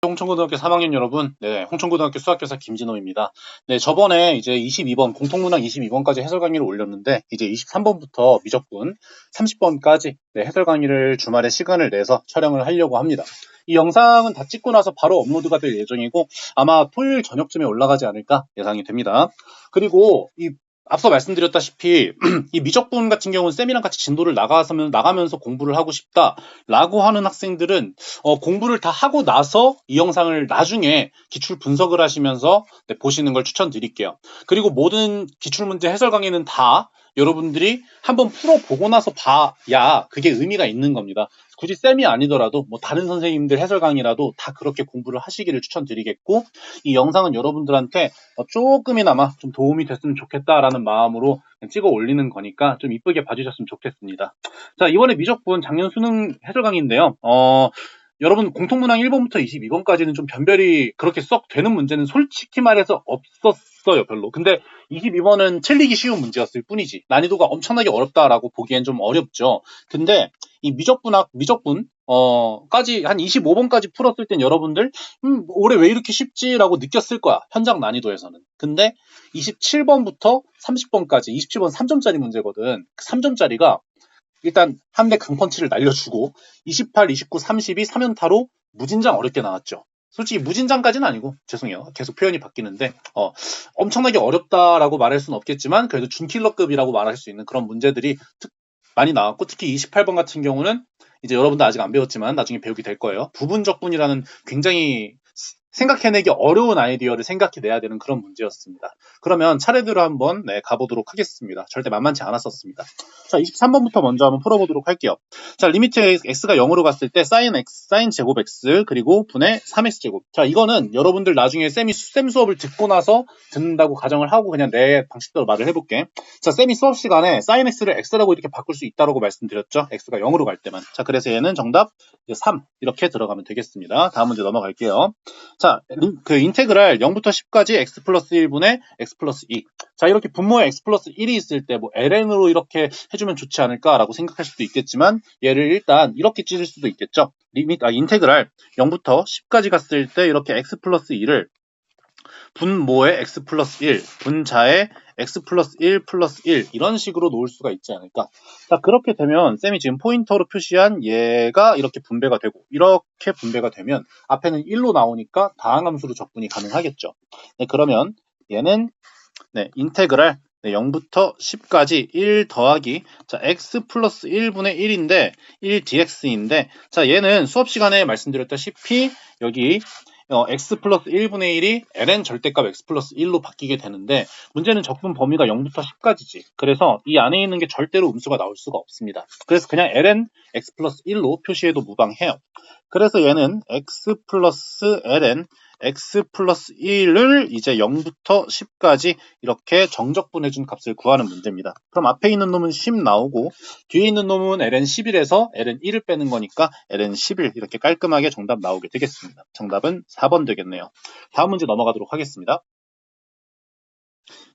홍천고등학교 3학년 여러분, 네, 홍천고등학교 수학교사 김진호입니다. 네, 저번에 이제 22번, 공통문항 22번까지 해설 강의를 올렸는데, 이제 23번부터 미적분 30번까지 해설 강의를 주말에 시간을 내서 촬영을 하려고 합니다. 이 영상은 다 찍고 나서 바로 업로드가 될 예정이고, 아마 토요일 저녁쯤에 올라가지 않을까 예상이 됩니다. 그리고 앞서 말씀드렸다시피 이 미적분 같은 경우는 쌤이랑 같이 진도를 나가면서 공부를 하고 싶다라고 하는 학생들은 공부를 다 하고 나서 이 영상을 나중에 기출 분석을 하시면서 보시는 걸 추천드릴게요. 그리고 모든 기출문제 해설 강의는 다 여러분들이 한번 풀어보고 나서 봐야 그게 의미가 있는 겁니다. 굳이 쌤이 아니더라도 뭐 다른 선생님들 해설 강의라도 다 그렇게 공부를 하시기를 추천드리겠고, 이 영상은 여러분들한테 조금이나마 좀 도움이 됐으면 좋겠다라는 마음으로 찍어 올리는 거니까 좀 이쁘게 봐주셨으면 좋겠습니다. 자, 이번에 미적분 작년 수능 해설 강의인데요. 여러분 공통문항 1번부터 22번까지는 좀 변별이 그렇게 썩 되는 문제는 솔직히 말해서 없었어요, 별로. 근데 22번은 틀리기 쉬운 문제였을 뿐이지 난이도가 엄청나게 어렵다라고 보기엔 좀 어렵죠. 근데 이 미적분까지 한 25번까지 풀었을 땐 여러분들 올해 왜 이렇게 쉽지라고 느꼈을 거야, 현장 난이도에서는. 근데 27번부터 30번까지 27번 3점짜리 문제거든. 그 3점짜리가 일단 한 대 강펀치를 날려주고 28, 29, 32 3연타로 무진장 어렵게 나왔죠. 솔직히 무진장까지는 아니고, 죄송해요, 계속 표현이 바뀌는데 엄청나게 어렵다라고 말할 수는 없겠지만 그래도 준킬러급이라고 말할 수 있는 그런 문제들이 많이 나왔고, 특히 28번 같은 경우는 이제 여러분도 아직 안 배웠지만 나중에 배우게 될 거예요. 부분적분이라는 굉장히 생각해내기 어려운 아이디어를 생각해내야 되는 그런 문제였습니다. 그러면 차례대로 한번 가보도록 하겠습니다. 절대 만만치 않았었습니다. 자, 23번부터 먼저 한번 풀어보도록 할게요. 자, 리미트 x가 0으로 갔을 때 sin 제곱 x 그리고 분의 3x 제곱. 자, 이거는 여러분들 나중에 쌤 수업을 듣고 나서 듣는다고 가정을 하고 그냥 내 방식대로 말을 해볼게. 자, 쌤이 수업 시간에 sin x를 x라고 이렇게 바꿀 수 있다고 말씀드렸죠. x가 0으로 갈 때만. 자, 그래서 얘는 정답 3 이렇게 들어가면 되겠습니다. 다음 문제 넘어갈게요. 자, 그 인테그랄 0부터 10까지 x 플러스 1분의 x 플러스 2. 자, 이렇게 분모에 x 플러스 1이 있을 때 뭐 ln으로 이렇게 해주면 좋지 않을까라고 생각할 수도 있겠지만, 얘를 일단 이렇게 찢을 수도 있겠죠. 인테그랄 0부터 10까지 갔을 때 이렇게 x 플러스 2를 분모에 x 플러스 1, 분자에 x 플러스 1 플러스 1 이런 식으로 놓을 수가 있지 않을까. 자, 그렇게 되면 쌤이 지금 포인터로 표시한 얘가 이렇게 분배가 되고, 이렇게 분배가 되면 앞에는 1로 나오니까 다항함수로 적분이 가능하겠죠. 네, 그러면 얘는 인테그랄 0부터 10까지 1 더하기 자 x 플러스 1분의 1인데 1dx인데, 자, 얘는 수업 시간에 말씀드렸다시피 여기 x 플러스 1분의 1이 ln 절대값 x 플러스 1로 바뀌게 되는데, 문제는 적분 범위가 0부터 10까지지. 그래서 이 안에 있는 게 절대로 음수가 나올 수가 없습니다. 그래서 그냥 ln x 플러스 1로 표시해도 무방해요. 그래서 얘는 x 플러스 ln x 플러스 1을 이제 0부터 10까지 이렇게 정적분해준 값을 구하는 문제입니다. 그럼 앞에 있는 놈은 10 나오고 뒤에 있는 놈은 ln 11에서 ln 1을 빼는 거니까 ln 11 이렇게 깔끔하게 정답 나오게 되겠습니다. 정답은 4번 되겠네요. 다음 문제 넘어가도록 하겠습니다.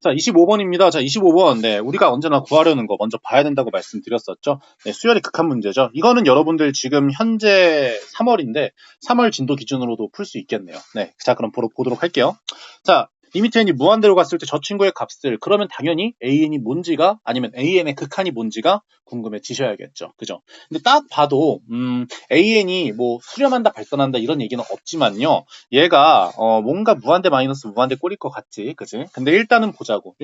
자, 25번입니다. 자, 25번. 우리가 언제나 구하려는 거 먼저 봐야 된다고 말씀드렸었죠. 수열의 극한 문제죠. 이거는 여러분들 지금 현재 3월인데 3월 진도 기준으로도 풀 수 있겠네요. 자, 그럼 보도록 할게요. 자, 리미트 n이 무한대로 갔을 때 저 친구의 값을, 그러면 당연히 an이 뭔지가, 아니면 an의 극한이 뭔지가 궁금해지셔야겠죠. 그죠? 근데 딱 봐도 an이 뭐 수렴한다 발산한다 이런 얘기는 없지만요, 얘가 뭔가 무한대 마이너스 무한대 꼴일 것 같지, 그지? 근데 일단은 보자고.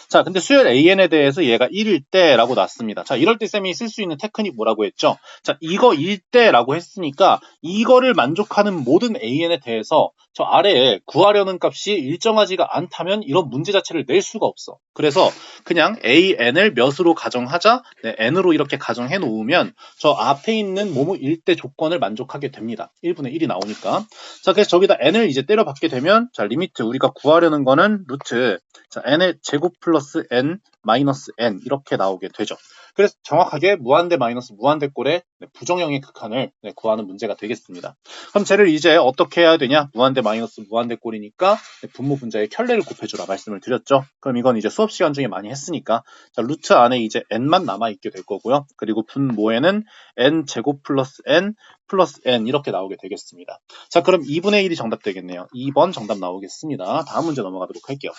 자, 근데 수열 an에 대해서 얘가 1일 때라고 놨습니다. 자, 이럴 때 쌤이 쓸 수 있는 테크닉 뭐라고 했죠? 자, 이거 1 때라고 했으니까 이거를 만족하는 모든 an에 대해서 저 아래에 구하려는 값이 일정하지가 않다면 이런 문제 자체를 낼 수가 없어. 그래서 그냥 an을 몇으로 가정하자, n으로 이렇게 가정해 놓으면 저 앞에 있는 뭐뭐 1대 조건을 만족하게 됩니다. 1분의 1이 나오니까. 자, 그래서 저기다 n을 이제 때려 받게 되면, 자, 리미트 우리가 구하려는 거는 루트, 자, n의 제곱 플러스 n 마이너스 n 이렇게 나오게 되죠. 그래서 정확하게 무한대 마이너스 무한대 꼴의 부정형의 극한을 구하는 문제가 되겠습니다. 그럼 쟤를 이제 어떻게 해야 되냐? 무한대 마이너스 무한대 꼴이니까 분모 분자의 켤레를 곱해주라 말씀을 드렸죠. 그럼 이건 이제 수업 시간 중에 많이 했으니까, 자, 루트 안에 이제 n만 남아있게 될 거고요. 그리고 분모에는 n 제곱 플러스 n 플러스 n 이렇게 나오게 되겠습니다. 자, 그럼 2분의 1이 정답 되겠네요. 2번 정답 나오겠습니다. 다음 문제 넘어가도록 할게요.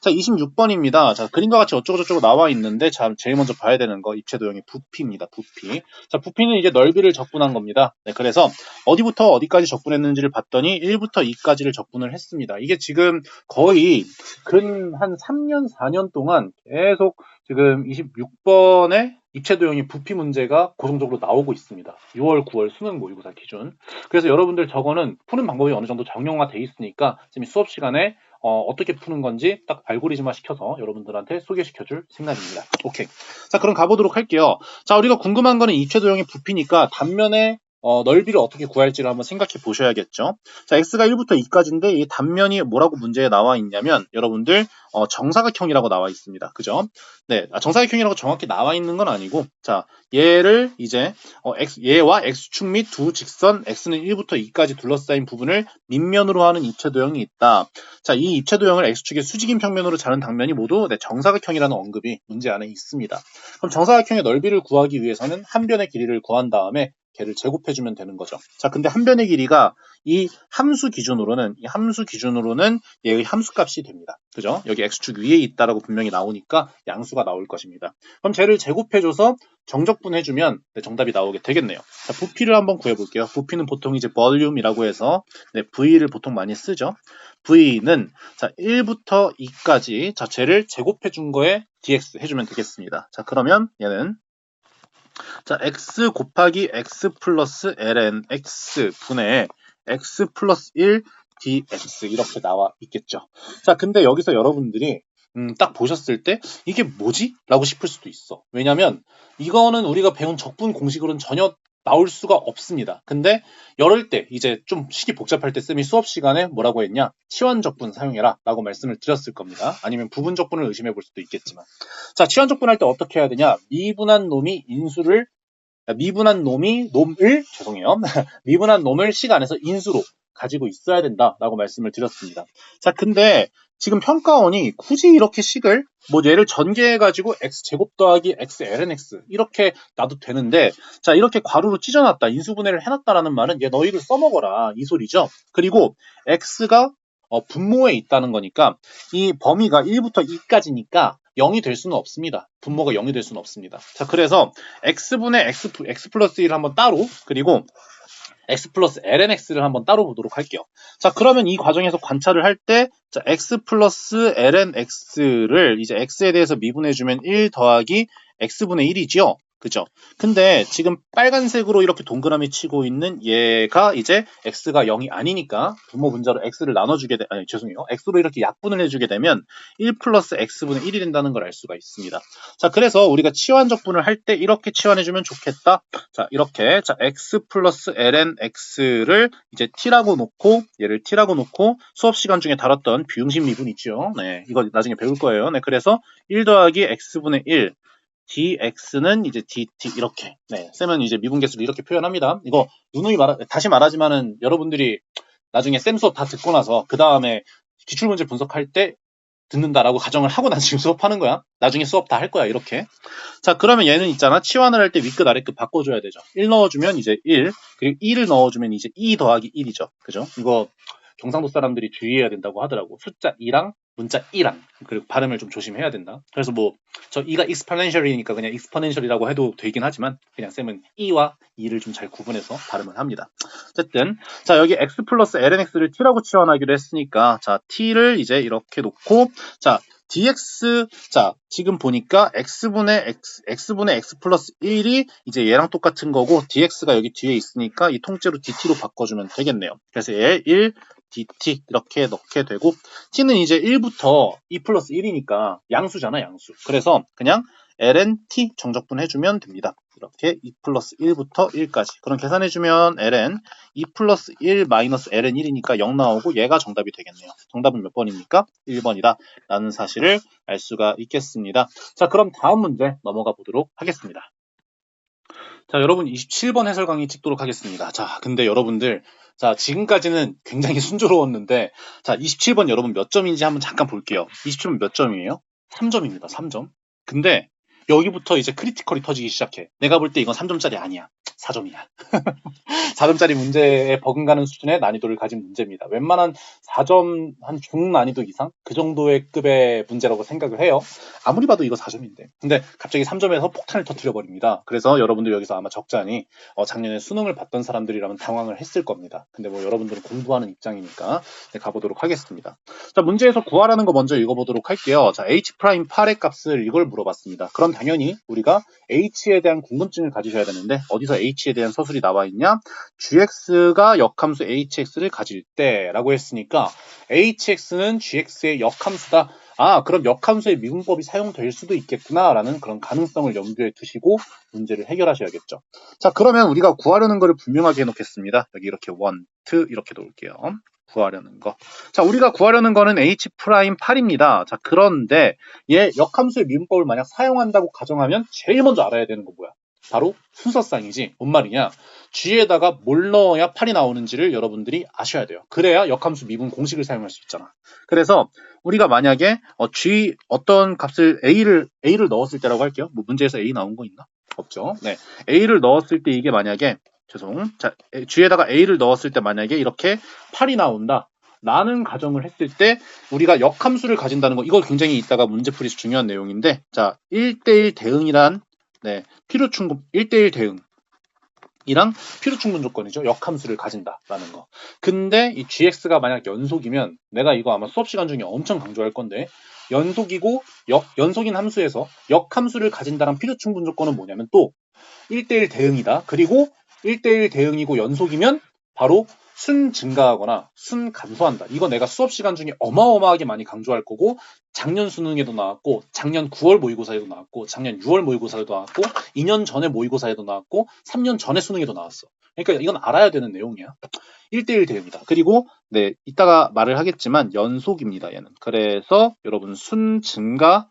자, 26번입니다. 자, 그림과 같이 어쩌고저쩌고 나와 있는데, 자, 제일 먼저 봐야 되는 거 입체도형의 부피입니다. 부피. 자, 부피는 이제 넓이를 적분한 겁니다. 네, 그래서 어디부터 어디까지 적분했는지를 봤더니 1부터 2까지를 적분을 했습니다. 이게 지금 거의 근 한 3년, 4년 동안 계속 지금 26번에 입체도형의 부피 문제가 고정적으로 나오고 있습니다. 6월, 9월 수능 모의고사 기준. 그래서 여러분들 저거는 푸는 방법이 어느 정도 정형화돼 있으니까 지금 수업 시간에 어떻게 푸는 건지 딱 알고리즘화 시켜서 여러분들한테 소개시켜줄 생각입니다. 오케이. 자, 그럼 가보도록 할게요. 자, 우리가 궁금한 거는 입체도형의 부피니까 단면의 넓이를 어떻게 구할지를 한번 생각해 보셔야겠죠. 자, x가 1부터 2까지인데 이 단면이 뭐라고 문제에 나와 있냐면 여러분들 정사각형이라고 나와 있습니다. 그죠? 네, 정사각형이라고 정확히 나와 있는 건 아니고 자, 얘를 이제 얘와 x축 및 두 직선 x는 1부터 2까지 둘러싸인 부분을 밑면으로 하는 입체도형이 있다. 자, 이 입체도형을 x축의 수직인 평면으로 자른 당면이 모두 정사각형이라는 언급이 문제 안에 있습니다. 그럼 정사각형의 넓이를 구하기 위해서는 한 변의 길이를 구한 다음에 걔를 제곱해주면 되는 거죠. 자, 근데 한 변의 길이가 이 함수 기준으로는 얘의 함수값이 됩니다. 그죠? 여기 x축 위에 있다라고 분명히 나오니까 양수가 나올 것입니다. 그럼 쟤를 제곱해줘서 정적분해주면 정답이 나오게 되겠네요. 자, 부피를 한번 구해볼게요. 부피는 보통 이제 볼륨이라고 해서 V를 보통 많이 쓰죠. V는 자 1부터 2까지 자 쟤를 제곱해준 거에 dx 해주면 되겠습니다. 자, 그러면 얘는 자, x 곱하기 x 플러스 ln x 분의 x 플러스 1 dx 이렇게 나와 있겠죠. 자, 근데 여기서 여러분들이 딱 보셨을 때 이게 뭐지? 라고 싶을 수도 있어. 왜냐면 이거는 우리가 배운 적분 공식으로는 전혀 나올 수가 없습니다. 근데 이럴 때 이제 좀 식이 복잡할 때 쌤이 수업 시간에 뭐라고 했냐? 치환적분 사용해라 라고 말씀을 드렸을 겁니다. 아니면 부분적분을 의심해 볼 수도 있겠지만 자, 치환적분할 때 어떻게 해야 되냐? 미분한 놈을 미분한 놈을 식 안에서 인수로 가지고 있어야 된다라고 말씀을 드렸습니다. 자, 근데 지금 평가원이 굳이 이렇게 식을 뭐 얘를 전개해가지고 x제곱 더하기 x ln x 이렇게 놔도 되는데 자, 이렇게 괄호로 찢어놨다 인수분해를 해놨다라는 말은 얘 너희를 써먹어라 이 소리죠. 그리고 x가 분모에 있다는 거니까 이 범위가 1부터 2까지니까 0이 될 수는 없습니다. 분모가 0이 될 수는 없습니다. 자, 그래서 x분의 x 플러스 1을 한번 따로 그리고 x 플러스 ln x를 한번 따로 보도록 할게요. 자, 그러면 이 과정에서 관찰을 할 때 자, x 플러스 ln x를 이제 x에 대해서 미분해주면 1 더하기 x분의 1이죠. 그죠? 근데 지금 빨간색으로 이렇게 동그라미 치고 있는 얘가 이제 x가 0이 아니니까 분모 분자로 x를 나눠주게 죄송해요. x로 이렇게 약분을 해주게 되면 1 플러스 x분의 1이 된다는 걸 알 수가 있습니다. 자, 그래서 우리가 치환적분을 할 때 이렇게 치환해주면 좋겠다. 자, 이렇게 자 x 플러스 ln x를 이제 t라고 놓고 얘를 t라고 놓고 수업 시간 중에 다뤘던 비응심 미분 있죠. 네, 이거 나중에 배울 거예요. 네, 그래서 1 더하기 x분의 1 dx는 이제 dt 이렇게 쌤은 이제 미분계수를 이렇게 표현합니다. 이거 누누이 다시 말하지만은 여러분들이 나중에 쌤 수업 다 듣고 나서 그 다음에 기출문제 분석할 때 듣는다라고 가정을 하고 난 지금 수업하는 거야. 나중에 수업 다 할 거야 이렇게. 자, 그러면 얘는 있잖아 치환을 할 때 윗끝 아래끝 바꿔줘야 되죠. 1 넣어주면 이제 1 그리고 2를 넣어주면 이제 2 더하기 1이죠. 그죠? 이거 경상도 사람들이 주의해야 된다고 하더라고. 숫자 2랑 문자 1랑 그리고 발음을 좀 조심해야 된다. 그래서 뭐 저 2가 exponential이니까 그냥 exponential이라고 해도 되긴 하지만 그냥 쌤은 2와 2를 좀 잘 구분해서 발음을 합니다. 어쨌든 자, 여기 x 플러스 ln x를 t라고 치환하기로 했으니까 자, t를 이제 이렇게 놓고 자, dx 자, 지금 보니까 x분의 x 플러스 1이 이제 얘랑 똑같은 거고 dx가 여기 뒤에 있으니까 이 통째로 dt로 바꿔주면 되겠네요. 그래서 얘 1 dt 이렇게 넣게 되고 t는 이제 1부터 2 플러스 1이니까 양수잖아 양수. 그래서 그냥 ln t 정적분 해주면 됩니다. 이렇게 2 플러스 1부터 1까지 그럼 계산해주면 ln 2 플러스 1 마이너스 ln 1이니까 0 나오고 얘가 정답이 되겠네요. 정답은 몇 번입니까? 1번이다 라는 사실을 알 수가 있겠습니다. 자, 그럼 다음 문제 넘어가 보도록 하겠습니다. 자, 여러분 27번 해설 강의 찍도록 하겠습니다. 자, 근데 여러분들 자, 지금까지는 굉장히 순조로웠는데 자, 27번 여러분 몇 점인지 한번 잠깐 볼게요. 27번 몇 점이에요? 3점입니다. 3점. 근데 여기부터 이제 크리티컬이 터지기 시작해. 내가 볼 때 이건 3점짜리 아니야. 4점이야. 4점짜리 문제에 버금가는 수준의 난이도를 가진 문제입니다. 웬만한 4점 한 중난이도 이상? 그 정도의 급의 문제라고 생각을 해요. 아무리 봐도 이거 4점인데. 근데 갑자기 3점에서 폭탄을 터뜨려 버립니다. 그래서 여러분들 여기서 아마 적잖이 작년에 수능을 봤던 사람들이라면 당황을 했을 겁니다. 근데 뭐 여러분들은 공부하는 입장이니까 가보도록 하겠습니다. 자, 문제에서 구하라는 거 먼저 읽어보도록 할게요. 자, H'8의 값을 이걸 물어봤습니다. 그럼 당연히 우리가 H에 대한 궁금증을 가지셔야 되는데 어디서 H에 대한 서술이 나와 있냐? gx가 역함수 hx를 가질 때 라고 했으니까 hx는 gx의 역함수다. 아, 그럼 역함수의 미분법이 사용될 수도 있겠구나 라는 그런 가능성을 염두에 두시고 문제를 해결하셔야겠죠. 자, 그러면 우리가 구하려는 거를 분명하게 해놓겠습니다. 여기 이렇게 1, 2 이렇게 놓을게요. 구하려는 거. 자, 우리가 구하려는 거는 H'8입니다. 자, 그런데 얘 역함수의 미분법을 만약 사용한다고 가정하면 제일 먼저 알아야 되는 거 뭐야? 바로 순서쌍이지. 뭔 말이냐? G에다가 뭘 넣어야 8이 나오는지를 여러분들이 아셔야 돼요. 그래야 역함수 미분 공식을 사용할 수 있잖아. 그래서 우리가 만약에 G 어떤 값을 A를 넣었을 때라고 할게요. 뭐 문제에서 A 나온 거 있나? 없죠. 네. A를 넣었을 때 이게 만약에 자, G에다가 A를 넣었을 때 만약에 이렇게 8이 나온다. 라는 가정을 했을 때 우리가 역함수를 가진다는 거, 이거 굉장히 이따가 문제풀이에서 중요한 내용인데, 자, 1대1 대응이란 필요충분 1대1 대응이랑 필요충분 조건이죠. 역함수를 가진다라는 거. 근데 이 gx가 만약 연속이면 내가 이거 아마 수업 시간 중에 엄청 강조할 건데 연속이고 연속인 함수에서 역함수를 가진다는 필요충분 조건은 뭐냐면 또 1대1 대응이다. 그리고 1대1 대응이고 연속이면 바로 순 증가하거나 순 감소한다. 이거 내가 수업 시간 중에 어마어마하게 많이 강조할 거고 작년 수능에도 나왔고 작년 9월 모의고사에도 나왔고 작년 6월 모의고사에도 나왔고 2년 전에 모의고사에도 나왔고 3년 전에 수능에도 나왔어. 그러니까 이건 알아야 되는 내용이야. 1대1 대응이다. 그리고 네, 이따가 말을 하겠지만 연속입니다. 얘는. 그래서 여러분 순 증가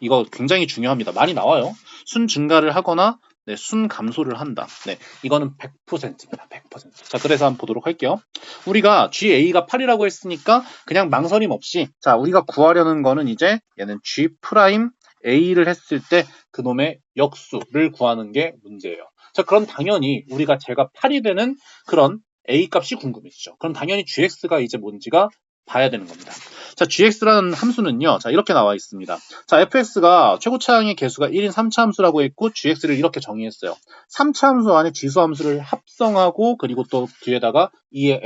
이거 굉장히 중요합니다. 많이 나와요. 순 증가를 하거나 네, 순 감소를 한다. 네, 이거는 100%입니다. 100%. 자, 그래서 한번 보도록 할게요. 우리가 GA가 8이라고 했으니까 그냥 망설임 없이 자, 우리가 구하려는 거는 이제 얘는 G'A를 했을 때 그놈의 역수를 구하는 게 문제예요. 자, 그럼 당연히 우리가 제가 8이 되는 그런 A 값이 궁금해지죠. 그럼 당연히 GX가 이제 뭔지가 봐야 되는 겁니다. 자, gx라는 함수는요. 자, 이렇게 나와 있습니다. 자, fx가 최고 차항의 개수가 1인 3차 함수라고 했고 gx를 이렇게 정의했어요. 3차 함수 안에 지수 함수를 합성하고 그리고 또 뒤에다가 2의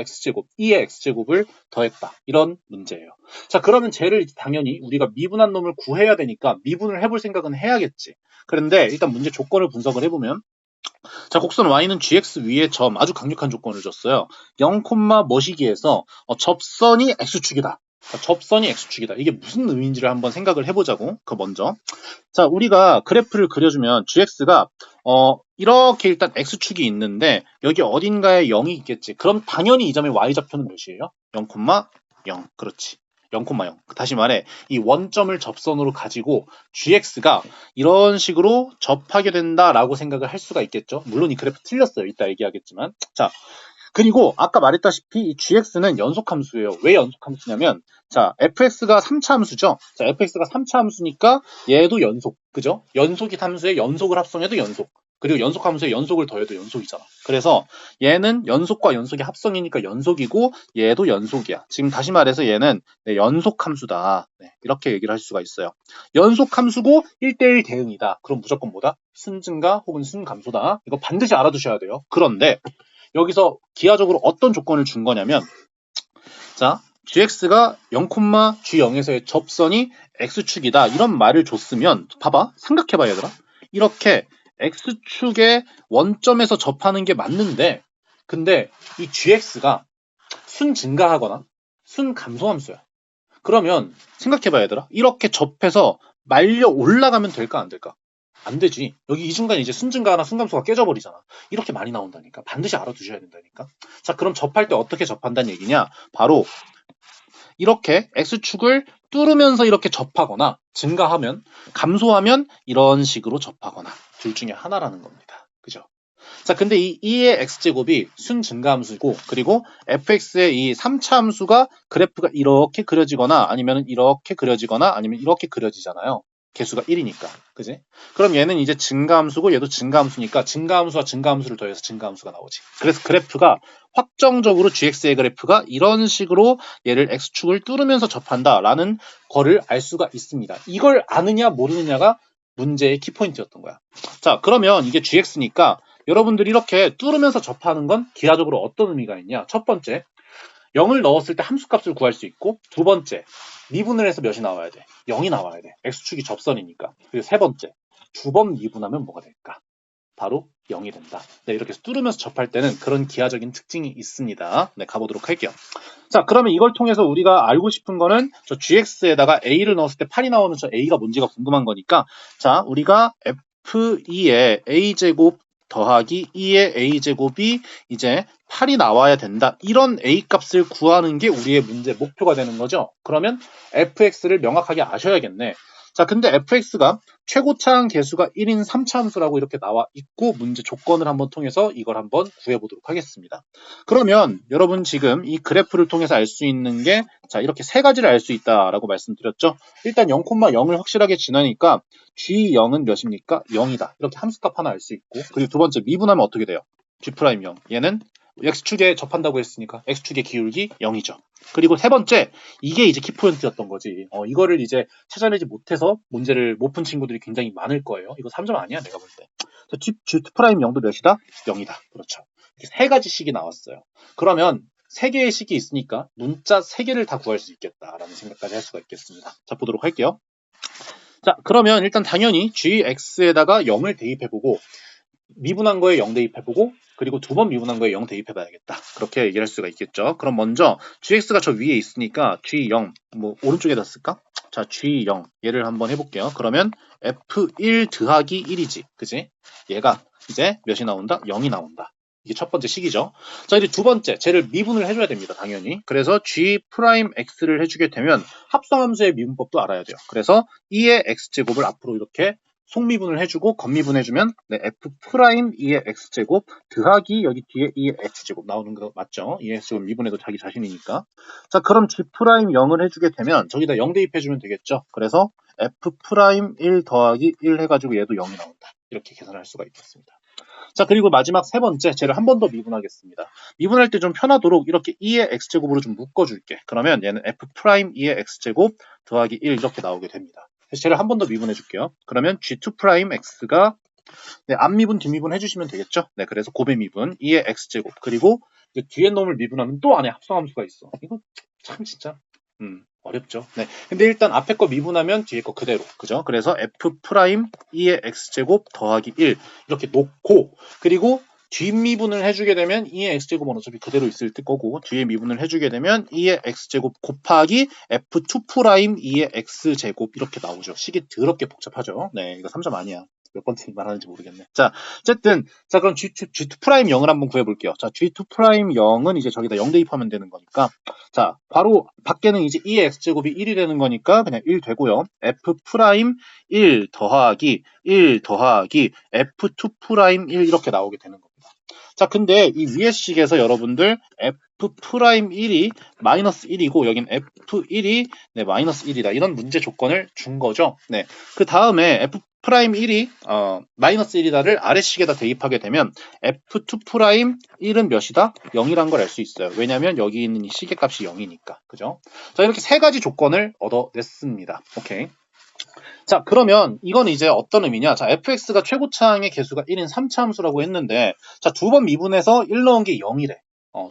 x제곱을 더했다. 이런 문제예요. 자, 그러면 쟤를 당연히 우리가 미분한 놈을 구해야 되니까 미분을 해볼 생각은 해야겠지. 그런데 일단 문제 조건을 분석을 해보면 자, 곡선 y는 gx 위에 점 아주 강력한 조건을 줬어요. 0, 뭐시기에서 접선이 x축이다. 자, 접선이 x축이다. 이게 무슨 의미인지를 한번 생각을 해보자고. 그 먼저. 자, 우리가 그래프를 그려주면 gx가 이렇게 일단 x축이 있는데 여기 어딘가에 0이 있겠지. 그럼 당연히 이 점의 y좌표는 몇이에요? 0,0. 그렇지. 0,0. 다시 말해 이 원점을 접선으로 가지고 gx가 이런 식으로 접하게 된다라고 생각을 할 수가 있겠죠. 물론 이 그래프 틀렸어요. 이따 얘기하겠지만. 자, 그리고 아까 말했다시피 이 gx는 연속함수예요. 왜 연속함수냐면 자, fx가 3차 함수죠. 자, fx가 3차 함수니까 얘도 연속. 그죠? 연속이 함수에 연속을 합성해도 연속. 그리고 연속 함수에 연속을 더해도 연속이잖아. 그래서 얘는 연속과 연속의 합성이니까 연속이고 얘도 연속이야. 지금 다시 말해서 얘는 연속 함수다. 네, 이렇게 얘기를 할 수가 있어요. 연속 함수고 1대1 대응이다. 그럼 무조건 뭐다? 순증가 혹은 순감소다. 이거 반드시 알아두셔야 돼요. 그런데 여기서 기하적으로 어떤 조건을 준 거냐면 자, gx가 0,g0에서의 접선이 x축이다. 이런 말을 줬으면 봐봐. 생각해봐 얘들아. 이렇게 x축의 원점에서 접하는 게 맞는데 근데 이 gx가 순 증가하거나 순 감소함수야. 그러면 생각해봐 얘들아. 이렇게 접해서 말려 올라가면 될까 안 될까? 안 되지. 여기 이 중간에 이제 순증가나 순감소가 깨져버리잖아. 이렇게 많이 나온다니까. 반드시 알아두셔야 된다니까. 자, 그럼 접할 때 어떻게 접한다는 얘기냐? 바로 이렇게 x축을 뚫으면서 이렇게 접하거나 증가하면 감소하면 이런 식으로 접하거나 둘 중에 하나라는 겁니다. 그죠? 자, 근데 이 2의 x제곱이 순 증가함수고 그리고 fx의 이 3차 함수가 그래프가 이렇게 그려지거나 아니면 이렇게 그려지거나 아니면 이렇게 그려지잖아요. 개수가 1이니까. 그지? 그럼 얘는 이제 증가함수고 얘도 증가함수니까 증가함수와 증가함수를 더해서 증가함수가 나오지. 그래서 그래프가 확정적으로 gx의 그래프가 이런 식으로 얘를 x축을 뚫으면서 접한다라는 거를 알 수가 있습니다. 이걸 아느냐 모르느냐가 문제의 키포인트였던 거야. 자, 그러면 이게 gx니까 여러분들이 이렇게 뚫으면서 접하는 건 기하적으로 어떤 의미가 있냐? 첫 번째, 0을 넣었을 때 함수값을 구할 수 있고, 두 번째, 미분을 해서 몇이 나와야 돼? 0이 나와야 돼. x축이 접선이니까. 그리고 세 번째, 두 번 미분하면 뭐가 될까? 바로 0이 된다. 네, 이렇게 뚫으면서 접할 때는 그런 기하적인 특징이 있습니다. 네, 가보도록 할게요. 자, 그러면 이걸 통해서 우리가 알고 싶은 거는 저 gx에다가 a를 넣었을 때 8이 나오는 저 a가 뭔지가 궁금한 거니까, 자, 우리가 f2의 a제곱 더하기 2의 a제곱이 이제 8이 나와야 된다. 이런 a 값을 구하는 게 우리의 문제 목표가 되는 거죠. 그러면 fx를 명확하게 아셔야겠네. 자, 근데 fx가 최고차항 개수가 1인 3차함수라고 이렇게 나와 있고 문제 조건을 한번 통해서 이걸 한번 구해보도록 하겠습니다. 그러면 여러분 지금 이 그래프를 통해서 알 수 있는 게 자, 이렇게 세 가지를 알 수 있다라고 말씀드렸죠. 일단 0,0을 확실하게 지나니까 G0은 몇입니까? 0이다. 이렇게 함수값 하나 알 수 있고, 그리고 두 번째 미분하면 어떻게 돼요? G'0. 얘는 X축에 접한다고 했으니까 X축의 기울기 0이죠. 그리고 세 번째, 이게 이제 키포인트였던 거지. 이거를 이제 찾아내지 못해서 문제를 못 푼 친구들이 굉장히 많을 거예요. 이거 3점 아니야, 내가 볼 때. G2' 0도 몇이다? 0이다. 그렇죠. 이렇게 세 가지 식이 나왔어요. 그러면 세 개의 식이 있으니까 문자 세 개를 다 구할 수 있겠다라는 생각까지 할 수가 있겠습니다. 자, 보도록 할게요. 자, 그러면 일단 당연히 gx에다가 0을 대입해보고 미분한 거에 0 대입해보고 그리고 두 번 미분한 거에 0 대입해봐야겠다. 그렇게 얘기할 수가 있겠죠. 그럼 먼저 gx가 저 위에 있으니까 g0 뭐 오른쪽에다 쓸까? 자, g0 얘를 한번 해볼게요. 그러면 f1 더하기 1이지. 그지? 얘가 이제 몇이 나온다? 0이 나온다. 이게 첫 번째 식이죠. 자, 이제 두 번째, 쟤를 미분을 해줘야 됩니다, 당연히. 그래서 G'X를 해주게 되면 합성함수의 미분법도 알아야 돼요. 그래서 2의 X제곱을 앞으로 이렇게 속미분을 해주고 겉미분해주면 네, F'2의 X제곱 더하기 여기 뒤에 2의 X제곱 나오는 거 맞죠? 2의 X제곱 미분해도 자기 자신이니까. 자, 그럼 G'0을 해주게 되면 저기다 0 대입해주면 되겠죠? 그래서 F'1 더하기 1 해가지고 얘도 0이 나온다. 이렇게 계산할 수가 있겠습니다. 자, 그리고 마지막 세 번째, 쟤를 한 번 더 미분하겠습니다. 미분할 때 좀 편하도록 이렇게 2의 x제곱으로 좀 묶어줄게. 그러면 얘는 f'2의 x제곱 더하기 1 이렇게 나오게 됩니다. 그래서 쟤를 한 번 더 미분해줄게요. 그러면 g2'x가 네, 앞미분, 뒷미분 해주시면 되겠죠? 네, 그래서 곱의 미분, 2의 x제곱. 그리고 이제 뒤에 놈을 미분하면 또 안에 합성함수가 있어. 이거 참 진짜 어렵죠. 네. 근데 일단 앞에 거 미분하면 뒤에 거 그대로. 그죠? 그래서 f'2의 x제곱 더하기 1 이렇게 놓고 그리고 뒷미분을 해주게 되면 2의 x제곱은 어차피 그대로 있을 거고 뒤에 미분을 해주게 되면 2의 x제곱 곱하기 f2' 2의 x제곱 이렇게 나오죠. 식이 더럽게 복잡하죠. 네, 이거 3점 아니야. 몇 번째 말하는지 모르겠네. 자, 어쨌든 자 그럼 G2' 0을 한번 구해볼게요. 자, G2' 0은 이제 저기다 0 대입하면 되는 거니까 자, 바로 밖에는 이제 2의 x제곱이 1이 되는 거니까 그냥 1 되고요. F'1 더하기 1 더하기 F2' 1 이렇게 나오게 되는 겁니다. 자, 근데 이 위의 식에서 여러분들 F'1이 마이너스 1이고 여긴 F1이 네, 마이너스 1이다. 이런 문제 조건을 준 거죠. 네. 그 다음에 F'1이 마이너스 1이다를 아래식에다 대입하게 되면 F2'1은 몇이다? 0이란 걸 알 수 있어요. 왜냐면 여기 있는 이 식의 값이 0이니까. 그죠? 자, 이렇게 세 가지 조건을 얻어냈습니다. 오케이. 자, 그러면 이건 이제 어떤 의미냐? 자, fx가 최고차항의 개수가 1인 3차 함수라고 했는데 자, 두 번 미분해서 1 넣은 게 0이래.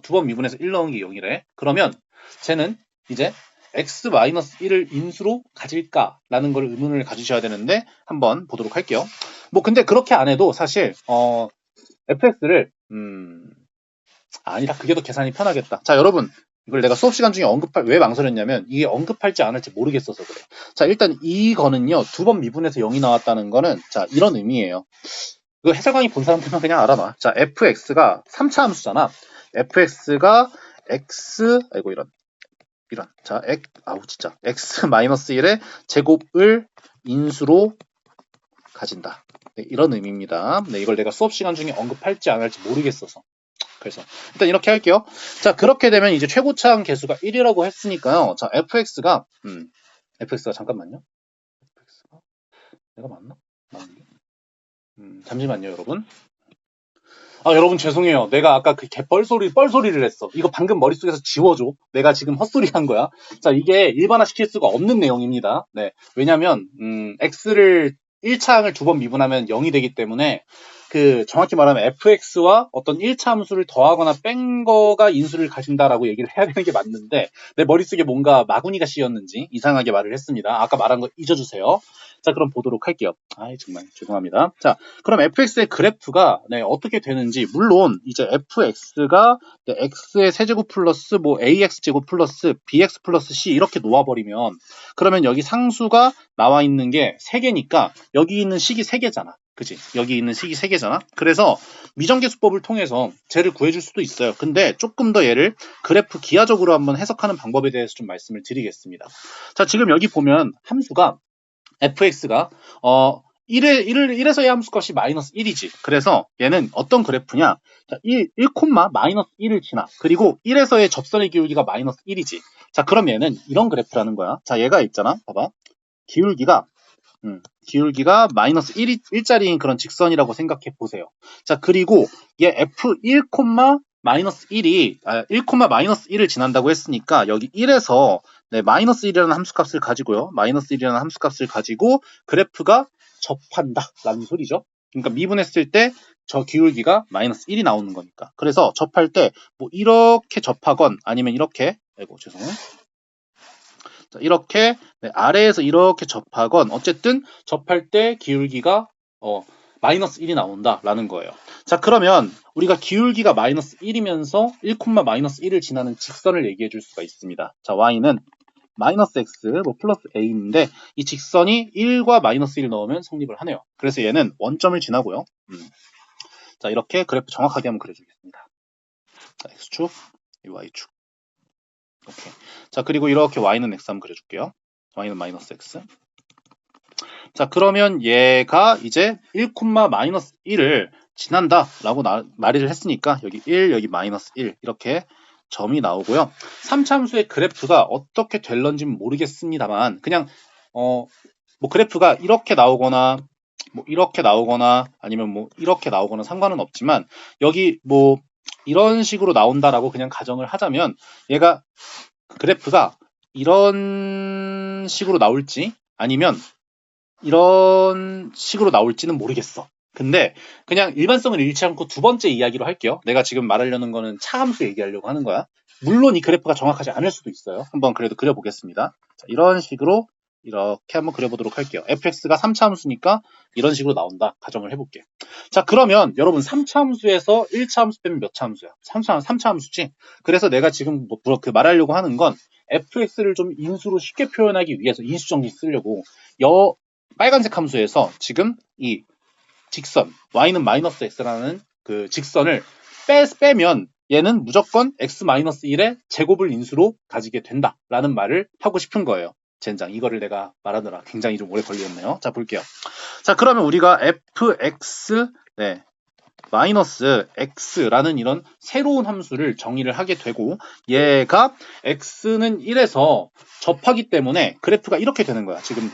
두 번 미분해서 1 넣은 게 0이래. 그러면 쟤는 이제 x-1을 인수로 가질까라는 걸 의문을 가지셔야 되는데 한번 보도록 할게요. 뭐 근데 그렇게 안 해도 사실 fx를 아니다. 그게 더 계산이 편하겠다. 자, 여러분 이걸 내가 수업 시간 중에 왜 망설였냐면 이게 언급할지 안 할지 모르겠어서 그래. 자, 일단 이거는요. 두 번 미분해서 0이 나왔다는 거는 자, 이런 의미예요. 이거 해설 강의 본 사람들만 그냥 알아놔. 자, fx가 3차 함수잖아. fx가 x 아이고 이런 자, 진짜 x-1의 제곱을 인수로 가진다. 네, 이런 의미입니다. 네, 이걸 내가 수업 시간 중에 언급할지 안 할지 모르겠어서. 그래서 일단 이렇게 할게요. 자, 그렇게 되면 이제 최고차항 개수가 1이라고 했으니까요. 자, fx가 잠깐만요. 내가 맞나? 맞는데? 잠시만요, 여러분. 아, 여러분 죄송해요. 내가 아까 그 뻘소리를 했어. 이거 방금 머릿속에서 지워줘. 내가 지금 헛소리 한 거야. 자, 이게 일반화 시킬 수가 없는 내용입니다. 네. 왜냐면, x를 1차항을 두 번 미분하면 0이 되기 때문에, 정확히 말하면 fx와 어떤 1차 함수를 더하거나 뺀 거가 인수를 가진다라고 얘기를 해야 되는 게 맞는데, 내 머릿속에 뭔가 마구니가 씌었는지 이상하게 말을 했습니다. 아까 말한 거 잊어주세요. 자, 그럼 보도록 할게요. 아이, 정말 죄송합니다. 자, 그럼 fx의 그래프가 어떻게 되는지, 물론 이제 fx가 x의 세제곱 플러스 뭐 ax 제곱 플러스 bx 플러스 c 이렇게 놓아버리면, 그러면 여기 상수가 나와 있는 게 3개니까 여기 있는 식이 3개잖아. 그치? 여기 있는 식이 3개잖아. 그래서 미정계수법을 통해서 쟤를 구해줄 수도 있어요. 근데 조금 더 얘를 그래프 기하적으로 한번 해석하는 방법에 대해서 좀 말씀을 드리겠습니다. 자, 지금 여기 보면 함수가 fx가 1에서의 함수값이 마이너스 1이지. 그래서 얘는 어떤 그래프냐? 자, 1, 마이너스 1을 지나. 그리고 1에서의 접선의 기울기가 마이너스 1이지. 자, 그럼 얘는 이런 그래프라는 거야. 자, 얘가 있잖아. 봐봐. 기울기가 마이너스 1짜리인 그런 직선이라고 생각해 보세요. 자, 그리고 얘 f1, 마이너스 1이 1, 마이너스 1을 지난다고 했으니까 여기 1에서 마이너스 1이라는 함수값을 가지고요. 마이너스 1이라는 함수값을 가지고 그래프가 접한다 라는 소리죠. 그러니까 미분했을 때 저 기울기가 마이너스 1이 나오는 거니까. 그래서 접할 때 뭐 이렇게 접하건 아니면 이렇게 죄송해요. 자, 이렇게 아래에서 이렇게 접하건 어쨌든 접할 때 기울기가 마이너스 1이 나온다라는 거예요. 자, 그러면 우리가 기울기가 마이너스 1이면서 1, 마이너스 1을 지나는 직선을 얘기해 줄 수가 있습니다. 자, y는 마이너스 x, 뭐 플러스 a인데 이 직선이 1과 마이너스 1 넣으면 성립을 하네요. 그래서 얘는 원점을 지나고요. 자, 이렇게 그래프 정확하게 한번 그려주겠습니다. 자, x축, y축. 오케이. 자, 그리고 이렇게 y는 x 한번 그려줄게요. y는 마이너스 x. 자, 그러면 얘가 이제 1, 마이너스 1을 지난다 라고 말을 했으니까 여기 1, 여기 마이너스 1 이렇게 점이 나오고요. 3차 함수의 그래프가 어떻게 될런지는 모르겠습니다만 그냥 뭐 그래프가 이렇게 나오거나 뭐 이렇게 나오거나 아니면 뭐 이렇게 나오거나 상관은 없지만 여기 뭐 이런 식으로 나온다라고 그냥 가정을 하자면 얘가 그래프가 이런 식으로 나올지 아니면 이런 식으로 나올지는 모르겠어. 근데 그냥 일반성을 잃지 않고 두 번째 이야기로 할게요. 내가 지금 말하려는 거는 차함수 얘기하려고 하는 거야. 물론 이 그래프가 정확하지 않을 수도 있어요. 한번 그래도 그려보겠습니다. 자, 이런 식으로 이렇게 한번 그려보도록 할게요. fx가 3차 함수니까 이런 식으로 나온다. 가정을 해볼게. 자, 그러면 여러분 3차 함수에서 1차 함수 빼면 몇 차 함수야? 3차 함수지? 그래서 내가 지금 말하려고 하는 건 fx를 좀 인수로 쉽게 표현하기 위해서 인수정리 쓰려고 빨간색 함수에서 지금 이 직선 y는 마이너스 x라는 그 직선을 빼면 얘는 무조건 x 마이너스 1의 제곱을 인수로 가지게 된다라는 말을 하고 싶은 거예요. 젠장 이거를 내가 말하느라 굉장히 좀 오래 걸렸네요. 자, 볼게요. 자, 그러면 우리가 fx 마이너스 x라는 이런 새로운 함수를 정의를 하게 되고 얘가 x는 1에서 접하기 때문에 그래프가 이렇게 되는 거야. 지금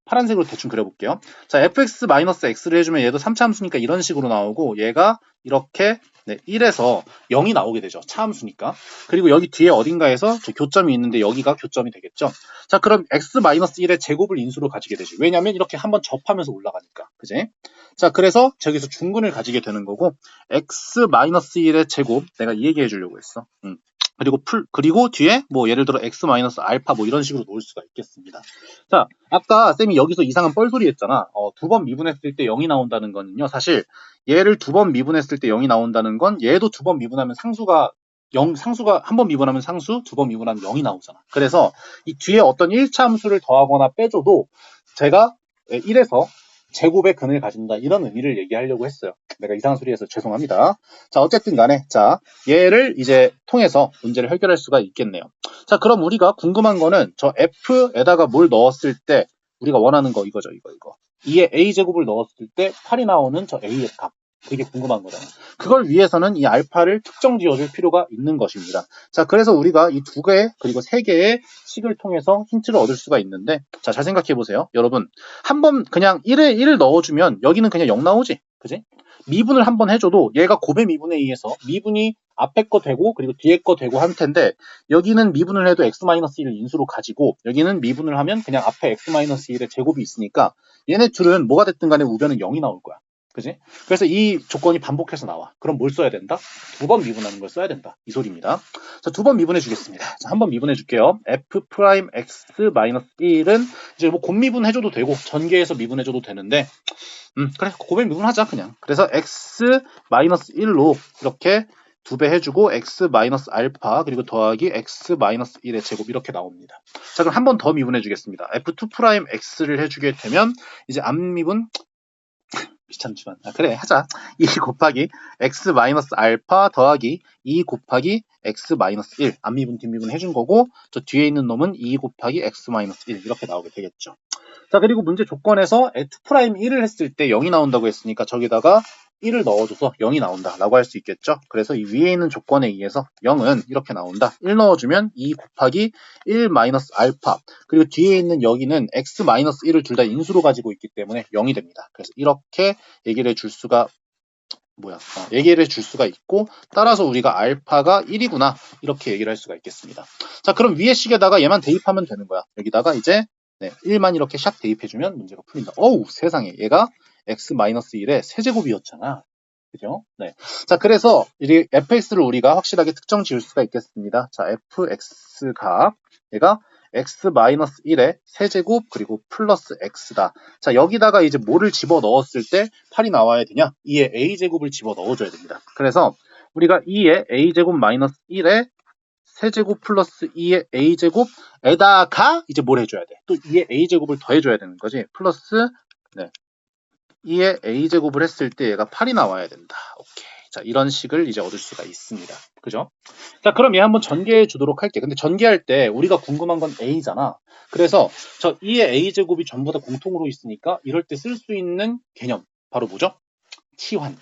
파란색으로 대충 그려볼게요. 자, fx-x를 해주면 얘도 3차 함수니까 이런 식으로 나오고 얘가 이렇게 1에서 0이 나오게 되죠. 차함수니까. 그리고 여기 뒤에 어딘가에서 교점이 있는데 여기가 교점이 되겠죠. 자, 그럼 x-1의 제곱을 인수로 가지게 되죠. 왜냐면 이렇게 한번 접하면서 올라가니까. 그지? 자, 그래서 저기서 중근을 가지게 되는 거고 x-1의 제곱 내가 이 얘기해 주려고 했어. 그리고 뒤에 뭐 예를 들어 x 마이너스 알파 뭐 이런 식으로 놓을 수가 있겠습니다. 자, 아까 쌤이 여기서 이상한 뻘소리 했잖아. 두 번 미분했을 때 0이 나온다는 거는요. 사실 얘를 두 번 미분했을 때 0이 나온다는 건 얘도 두 번 미분하면 상수가 한 번 미분하면 상수, 두 번 미분하면 0이 나오잖아. 그래서 이 뒤에 어떤 1차 함수를 더하거나 빼줘도 제가 1에서 제곱의 근을 가진다 이런 의미를 얘기하려고 했어요. 내가 이상한 소리 해서 죄송합니다. 자, 어쨌든 간에 자, 얘를 이제 통해서 문제를 해결할 수가 있겠네요. 자, 그럼 우리가 궁금한 거는 저 f에다가 뭘 넣었을 때 우리가 원하는 거 이거죠. 이거 2의 a제곱을 넣었을 때 8이 나오는 저 a의 값. 되게 궁금한 거잖아. 그걸 위해서는 이 알파를 특정 지어줄 필요가 있는 것입니다. 자, 그래서 우리가 이 두 개, 그리고 세 개의 식을 통해서 힌트를 얻을 수가 있는데, 자, 잘 생각해 보세요. 여러분, 한번 그냥 1을 넣어주면 여기는 그냥 0 나오지? 그지? 미분을 한번 해줘도 얘가 곱의 미분에 의해서 미분이 앞에 거 되고 그리고 뒤에 거 되고 할 텐데, 여기는 미분을 해도 x-1을 인수로 가지고 여기는 미분을 하면 그냥 앞에 x-1의 제곱이 있으니까 얘네 둘은 뭐가 됐든 간에 우변은 0이 나올 거야. 그지? 그래서 이 조건이 반복해서 나와. 그럼 뭘 써야 된다? 두 번 미분하는 걸 써야 된다. 이 소리입니다. 자, 두 번 미분해 주겠습니다. 자, 한 번 미분해 줄게요. f'(x-1은) 이제 뭐 곱미분 해줘도 되고 전개해서 미분해 줘도 되는데, 그래, 곱의 미분하자 그냥. 그래서 x-1로 이렇게 2배 해주고 x-알파 그리고 더하기 x-1의 제곱 이렇게 나옵니다. 자, 그럼 한 번 더 미분해 주겠습니다. f2'x를 해주게 되면 이제 앞미분 귀찮지만, 그래, 하자. 2 곱하기 x-알파 더하기 2 곱하기 x-1 앞미분 뒷미분 해준 거고, 저 뒤에 있는 놈은 2 곱하기 x-1 이렇게 나오게 되겠죠. 자, 그리고 문제 조건에서 2'1을 했을 때 0이 나온다고 했으니까 저기다가 1을 넣어줘서 0이 나온다 라고 할 수 있겠죠. 그래서 이 위에 있는 조건에 의해서 0은 이렇게 나온다. 1 넣어주면 2 곱하기 1 마이너스 알파, 그리고 뒤에 있는 여기는 x-1을 둘 다 인수로 가지고 있기 때문에 0이 됩니다. 그래서 이렇게 얘기를 해줄 수가 얘기를 해줄 수가 있고, 따라서 우리가 알파가 1이구나 이렇게 얘기를 할 수가 있겠습니다. 자, 그럼 위에 식에다가 얘만 대입하면 되는 거야. 여기다가 이제 1만 이렇게 샥 대입해주면 문제가 풀린다. 어우, 세상에, 얘가 x-1의 세제곱이었잖아. 그죠? 네. 자, 그래서 이 fx를 우리가 확실하게 특정 지을 수가 있겠습니다. 자, fx가 얘가 x-1의 세제곱 그리고 플러스 x다. 자, 여기다가 이제 뭐를 집어 넣었을 때 8이 나와야 되냐? 2의 a제곱을 집어 넣어줘야 됩니다. 그래서 우리가 2의 a제곱 마이너스 1의 세제곱 플러스 2의 a제곱에다가 이제 뭘 해줘야 돼? 또 2의 a제곱을 더해줘야 되는 거지. 플러스 2의 a제곱을 했을 때 얘가 8이 나와야 된다. 오케이. 자, 이런 식을 이제 얻을 수가 있습니다. 그죠? 자, 그럼 얘 한번 전개해 주도록 할게. 근데 전개할 때 우리가 궁금한 건 a잖아. 그래서 저 2의 a제곱이 전부 다 공통으로 있으니까 이럴 때 쓸 수 있는 개념 바로 뭐죠? 치환.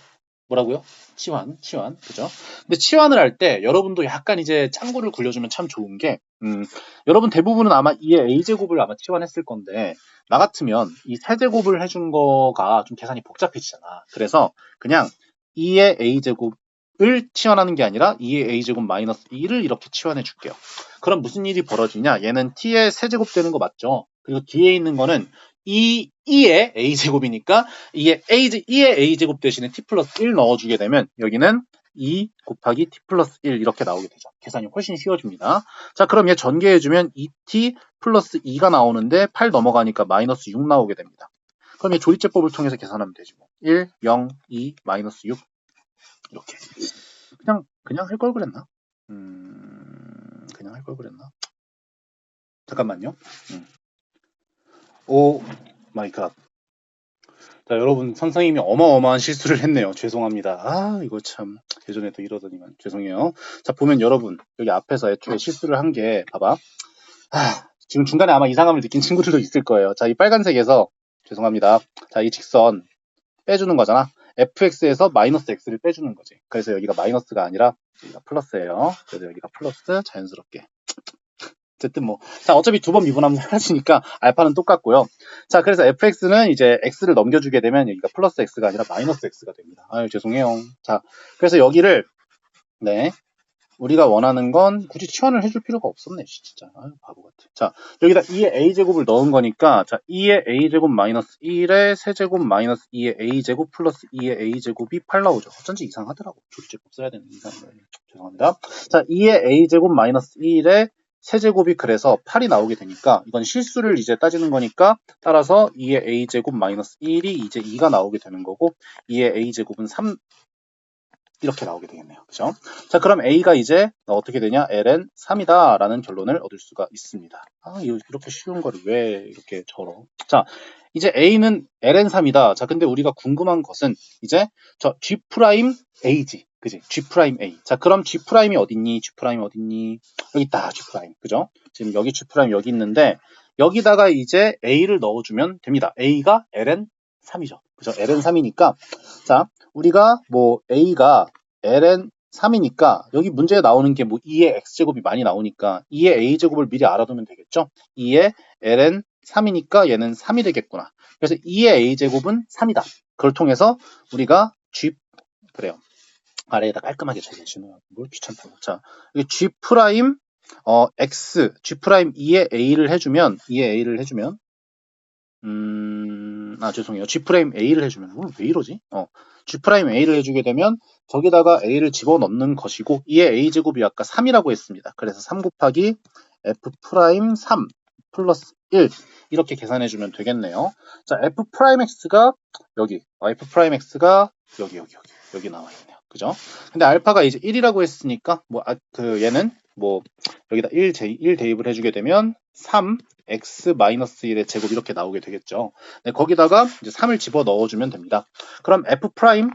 뭐라고요? 치환. 그죠? 근데 치환을 할 때 여러분도 약간 이제 짱구를 굴려주면 참 좋은 게, 여러분 대부분은 아마 2의 a제곱을 아마 치환했을 건데, 나 같으면 이 세제곱을 해준 거가 좀 계산이 복잡해지잖아. 그래서 그냥 2의 a제곱을 치환하는 게 아니라 2의 a제곱 마이너스 2를 이렇게 치환해 줄게요. 그럼 무슨 일이 벌어지냐? 얘는 t의 세제곱 되는 거 맞죠? 그리고 뒤에 있는 거는 2의 a제곱이니까 2의 a제곱 대신에 t 플러스 1 넣어주게 되면 여기는 2 곱하기 t 플러스 1 이렇게 나오게 되죠. 계산이 훨씬 쉬워집니다. 자, 그럼 얘 전개해주면 2t 플러스 2가 나오는데 8 넘어가니까 마이너스 6 나오게 됩니다. 그럼 얘 조리제법을 통해서 계산하면 되지 뭐. 1, 0, 2, 마이너스 6 이렇게. 그냥 할 걸 그랬나? 그냥 할 걸 그랬나? 잠깐만요. 오 마이 갓. 자, 여러분, 선생님이 어마어마한 실수를 했네요. 죄송합니다. 아, 이거 참 예전에도 이러더니만 죄송해요. 자, 보면 여러분, 여기 앞에서 애초에 실수를 한 게 봐봐. 지금 중간에 아마 이상함을 느낀 친구들도 있을 거예요. 자, 이 빨간색에서 죄송합니다. 자, 이 직선 빼주는 거잖아. fx에서 마이너스 x를 빼주는 거지. 그래서 여기가 마이너스가 아니라 여기가 플러스예요. 그래서 여기가 플러스 자연스럽게. 어쨌든 뭐, 자, 어차피 두 번 미분하면 사라지니까 알파는 똑같고요. 자, 그래서 fx는 이제 x를 넘겨주게 되면 여기가 플러스 x가 아니라 마이너스 x가 됩니다. 아유, 죄송해요. 자, 그래서 여기를 우리가 원하는 건 굳이 치환을 해줄 필요가 없었네, 진짜. 아유, 바보 같아. 자, 여기다 2의 a제곱을 넣은 거니까, 자, 2의 a제곱 마이너스 1의 세제곱 마이너스 2의 a제곱 플러스 2의 a제곱이 8 나오죠. 어쩐지 이상하더라고. 조리제법 써야 되는 이상한 죄송합니다. 자, 2의 a제곱 마이너스 1의 세제곱이 그래서 8이 나오게 되니까 이건 실수를 이제 따지는 거니까, 따라서 2의 a제곱 마이너스 1이 이제 2가 나오게 되는 거고, 2의 a제곱은 3 이렇게 나오게 되겠네요. 그죠? 자, 그럼 a가 이제 어떻게 되냐? ln 3이다 라는 결론을 얻을 수가 있습니다. 아, 이렇게 쉬운 거를 왜 이렇게 절어? 자, 이제 a는 ln 3이다. 자, 근데 우리가 궁금한 것은 이제 저 G'A지. 그지? G'A. 자, 그럼 G'이 어딨니? G'이 어딨니? 여기 있다. G'. 그죠? 지금 여기 G' 여기 있는데 여기다가 이제 a를 넣어주면 됩니다. a가 ln 3이죠. 그죠? ln 3이니까 자, 우리가 뭐 a가 ln 3이니까 여기 문제에 나오는 게 뭐 2의 x제곱이 많이 나오니까 2의 a제곱을 미리 알아두면 되겠죠? 2의 ln 3이니까 얘는 3이 되겠구나. 그래서 2의 a제곱은 3이다. 그걸 통해서 우리가 그래요. 아래에다 깔끔하게 적어주면 뭘 귀찮다고. 자, 여기 g 프라임 x g 프라임 2의 a를 해주면 죄송해요. g 프라임 a를 해주면 왜 이러지? g 프라임 a를 해주게 되면 저기다가 a를 집어넣는 것이고 2의 a 제곱이 아까 3이라고 했습니다. 그래서 3 곱하기 f 프라임 3 플러스 1 이렇게 계산해주면 되겠네요. 자, f 프라임 x가 여기, f 프라임 x가 여기 나와 있네요. 그죠? 근데 알파가 이제 1이라고 했으니까 얘는 여기다 1 대입을 해주게 되면 3x-1의 제곱 이렇게 나오게 되겠죠. 네, 거기다가 이제 3을 집어 넣어주면 됩니다. 그럼 f 프라임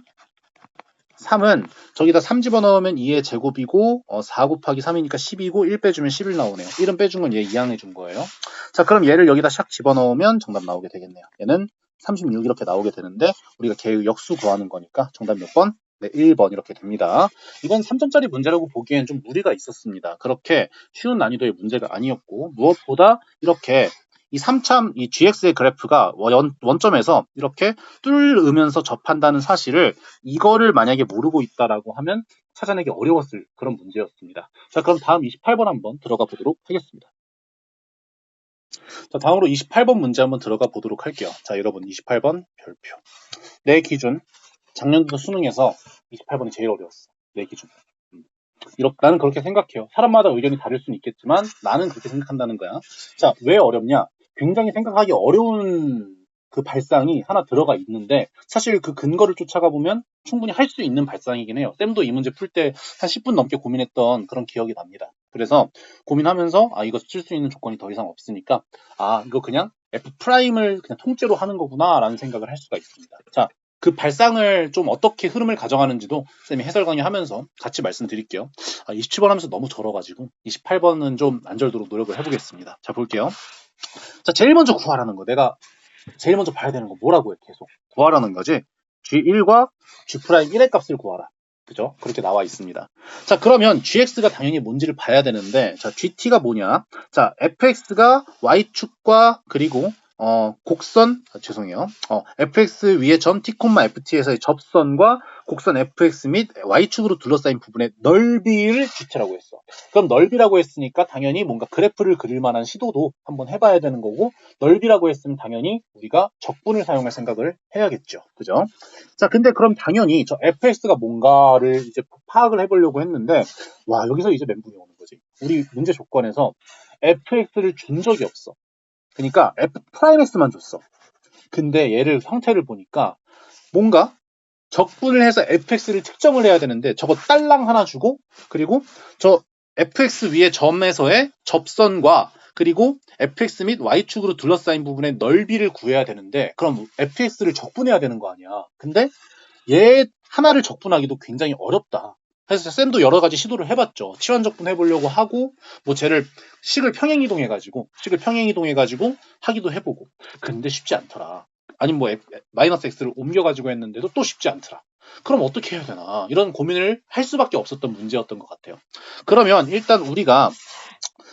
3은 저기다 3 집어넣으면 2의 제곱이고 4 곱하기 3이니까 10이고 1 빼주면 11 나오네요. 1은 빼준 건 얘 이항해 준 거예요. 자, 그럼 얘를 여기다 샥 집어넣으면 정답 나오게 되겠네요. 얘는 36 이렇게 나오게 되는데 우리가 걔의 역수 구하는 거니까 정답 몇 번? 네, 1번 이렇게 됩니다. 이건 3점짜리 문제라고 보기엔 좀 무리가 있었습니다. 그렇게 쉬운 난이도의 문제가 아니었고 무엇보다 이렇게 이 GX의 그래프가 원점에서 이렇게 뚫으면서 접한다는 사실을 이거를 만약에 모르고 있다라고 하면 찾아내기 어려웠을 그런 문제였습니다. 자, 그럼 다음 28번 한번 들어가 보도록 하겠습니다. 자, 다음으로 28번 문제 한번 들어가 보도록 할게요. 자, 여러분 28번 별표. 내 기준 작년도 수능에서 28번이 제일 어려웠어. 내 기준. 나는 그렇게 생각해요. 사람마다 의견이 다를 수는 있겠지만 나는 그렇게 생각한다는 거야. 자, 왜 어렵냐? 굉장히 생각하기 어려운 그 발상이 하나 들어가 있는데 사실 그 근거를 쫓아가 보면 충분히 할 수 있는 발상이긴 해요. 쌤도 이 문제 풀 때 한 10분 넘게 고민했던 그런 기억이 납니다. 그래서 고민하면서 이거 쓸 수 있는 조건이 더 이상 없으니까 이거 그냥 F 프라임을 그냥 통째로 하는 거구나 라는 생각을 할 수가 있습니다. 자, 그 발상을 좀 어떻게 흐름을 가져가는지도 쌤이 해설 강의하면서 같이 말씀드릴게요. 27번 하면서 너무 절어가지고 28번은 좀 안 절도록 노력을 해보겠습니다. 자, 볼게요. 자, 제일 먼저 구하라는 거. 내가 제일 먼저 봐야 되는 거 뭐라고 해? 계속 구하라는 거지. G1과 G'1의 값을 구하라. 그죠? 그렇게 나와 있습니다. 자, 그러면 GX가 당연히 뭔지를 봐야 되는데, 자, GT가 뭐냐? 자, FX가 Y축과 그리고 곡선, 죄송해요. fx 위의 점 t, ft에서의 접선과 곡선 fx 및 y축으로 둘러싸인 부분의 넓이를 GT라고 했어. 그럼 넓이라고 했으니까 당연히 뭔가 그래프를 그릴 만한 시도도 한번 해봐야 되는 거고, 넓이라고 했으면 당연히 우리가 적분을 사용할 생각을 해야겠죠. 그죠? 자, 근데 그럼 당연히 저 fx가 뭔가를 이제 파악을 해보려고 했는데, 와, 여기서 이제 멘붕이 오는 거지. 우리 문제 조건에서 fx를 준 적이 없어. 그러니까 F'X만 줬어. 근데 얘를 형태를 보니까 뭔가 적분을 해서 fx를 특정을 해야 되는데 저거 딸랑 하나 주고 그리고 저 fx 위의 점에서의 접선과 그리고 fx 및 y축으로 둘러싸인 부분의 넓이를 구해야 되는데 그럼 fx를 적분해야 되는 거 아니야. 근데 얘 하나를 적분하기도 굉장히 어렵다. 그래서 쌤도 여러 가지 시도를 해봤죠. 치환적분 해보려고 하고 뭐 쟤를 식을 평행이동해가지고 하기도 해보고 근데 쉽지 않더라. 아니 뭐 마이너스 x를 옮겨가지고 했는데도 또 쉽지 않더라. 그럼 어떻게 해야 되나 이런 고민을 할 수밖에 없었던 문제였던 것 같아요. 그러면 일단 우리가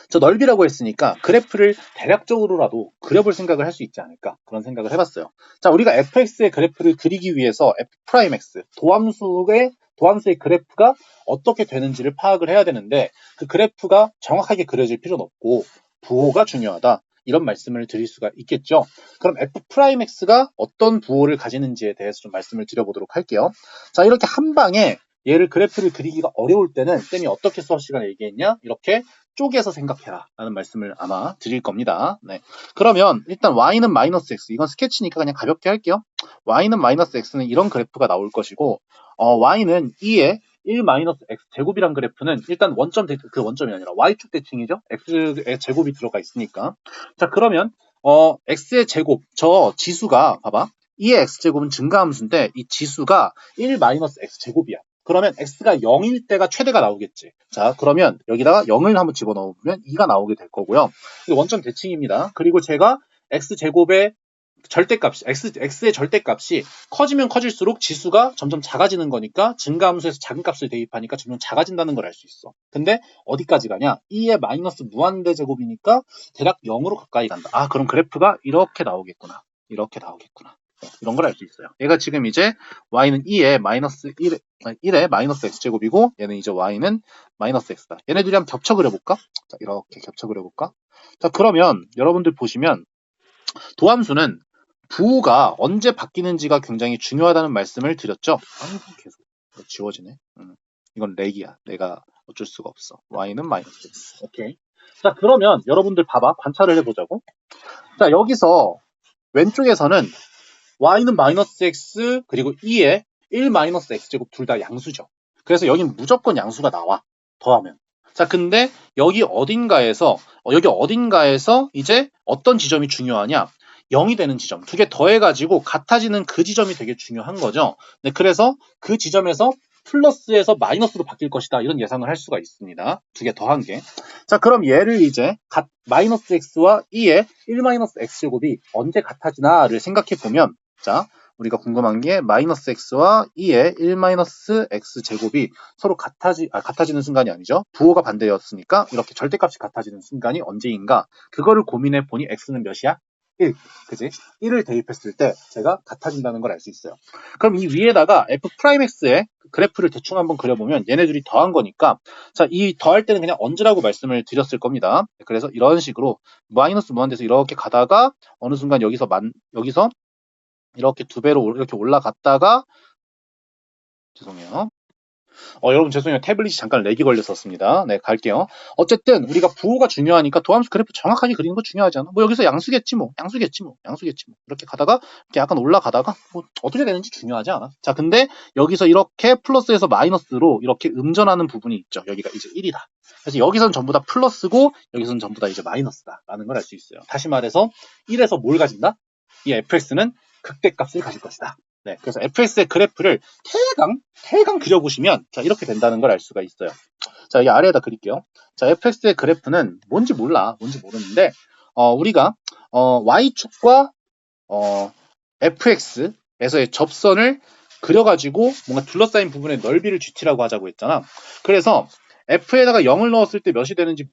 저 넓이라고 했으니까 그래프를 대략적으로라도 그려볼 생각을 할 수 있지 않을까 그런 생각을 해봤어요. 자, 우리가 fx의 그래프를 그리기 위해서 f'x 도함수의 그래프가 어떻게 되는지를 파악을 해야 되는데 그 그래프가 정확하게 그려질 필요는 없고 부호가 중요하다. 이런 말씀을 드릴 수가 있겠죠. 그럼 f'x가 어떤 부호를 가지는지에 대해서 좀 말씀을 드려보도록 할게요. 자, 이렇게 한 방에 얘를 그래프를 그리기가 어려울 때는 쌤이 어떻게 수업 시간에 얘기했냐? 이렇게 쪼개서 생각해라 라는 말씀을 아마 드릴 겁니다. 네. 그러면 일단 y는 마이너스 x 이건 스케치니까 그냥 가볍게 할게요. y는 마이너스 x는 이런 그래프가 나올 것이고 y는 2의 1 마이너스 x 제곱이란 그래프는 일단 그 원점이 아니라 y축 대칭이죠. x의 제곱이 들어가 있으니까. 자, 그러면 x의 제곱 저 지수가 봐봐. 2의 x제곱은 증가함수인데 이 지수가 1 마이너스 x제곱이야. 그러면 x가 0일 때가 최대가 나오겠지. 자, 그러면 여기다가 0을 한번 집어넣으면 2가 나오게 될 거고요. 원점 대칭입니다. 그리고 제가 x제곱의 절대값이 x의 절대값이 커지면 커질수록 지수가 점점 작아지는 거니까 증가함수에서 작은 값을 대입하니까 점점 작아진다는 걸 알 수 있어. 근데 어디까지 가냐? 2의 마이너스 무한대 제곱이니까 대략 0으로 가까이 간다. 아, 그럼 그래프가 이렇게 나오겠구나. 이렇게 나오겠구나. 이런 걸 알 수 있어요. 얘가 지금 이제 y는 2의 마이너스 1의 마이너스 x제곱이고 얘는 이제 y는 마이너스 x다. 얘네 둘이 한번 겹쳐 그려볼까? 자, 이렇게 겹쳐 그려볼까? 자, 그러면 여러분들 보시면 도함수는 부호가 언제 바뀌는지가 굉장히 중요하다는 말씀을 드렸죠. 아이고, 계속 지워지네. 이건 렉이야. 내가 어쩔 수가 없어. y는 마이너스 x. 오케이. 자, 그러면 여러분들 봐봐. 관찰을 해보자고. 자, 여기서 왼쪽에서는 y는 마이너스 x 그리고 2에 1 마이너스 x제곱 둘 다 양수죠. 그래서 여긴 무조건 양수가 나와. 더하면. 자, 근데 여기 어딘가에서 이제 어떤 지점이 중요하냐? 0이 되는 지점. 두 개 더해가지고 같아지는 그 지점이 되게 중요한 거죠. 네, 그래서 그 지점에서 플러스에서 마이너스로 바뀔 것이다. 이런 예상을 할 수가 있습니다. 두 개 더한 게. 자, 그럼 얘를 이제 마이너스 x와 2의 1 마이너스 x제곱이 언제 같아지나를 생각해 보면, 자, 우리가 궁금한 게 마이너스 x와 2의 1 마이너스 x제곱이 서로 같아지는 순간이 아니죠. 부호가 반대였으니까 이렇게 절대값이 같아지는 순간이 언제인가? 그거를 고민해 보니 x는 몇이야? 1. 그지? 1을 대입했을 때 제가 같아진다는 걸 알 수 있어요. 그럼 이 위에다가 f'x의 그래프를 대충 한번 그려보면 얘네들이 더한 거니까, 자, 이 더할 때는 그냥 얹으라고 말씀을 드렸을 겁니다. 그래서 이런 식으로 마이너스 무한대에서 이렇게 가다가 어느 순간 여기서 이렇게 두 배로 이렇게 올라갔다가, 죄송해요. 여러분 죄송해요. 태블릿이 잠깐 렉이 걸렸었습니다. 네, 갈게요. 어쨌든 우리가 부호가 중요하니까 도함수 그래프 정확하게 그리는 거 중요하지 않아? 뭐 여기서 양수겠지 뭐. 이렇게 가다가 이렇게 약간 올라가다가 뭐 어떻게 되는지 중요하지 않아. 자, 근데 여기서 이렇게 플러스에서 마이너스로 이렇게 음전하는 부분이 있죠. 여기가 이제 1이다. 그래서 여기선 전부 다 플러스고 여기선 전부 다 이제 마이너스다라는 걸 알 수 있어요. 다시 말해서 1에서 뭘 가진다? 이 fx는 극대값을 가질 것이다. 네, 그래서 fx의 그래프를 태강 그려보시면, 자, 이렇게 된다는 걸 알 수가 있어요. 자, 여기 아래에다 그릴게요. 자, fx의 그래프는 뭔지 모르는데, 우리가, y축과, fx에서의 접선을 그려가지고 뭔가 둘러싸인 부분의 넓이를 GT라고 하자고 했잖아. 그래서 f에다가 0을 넣었을 때 몇이 되는지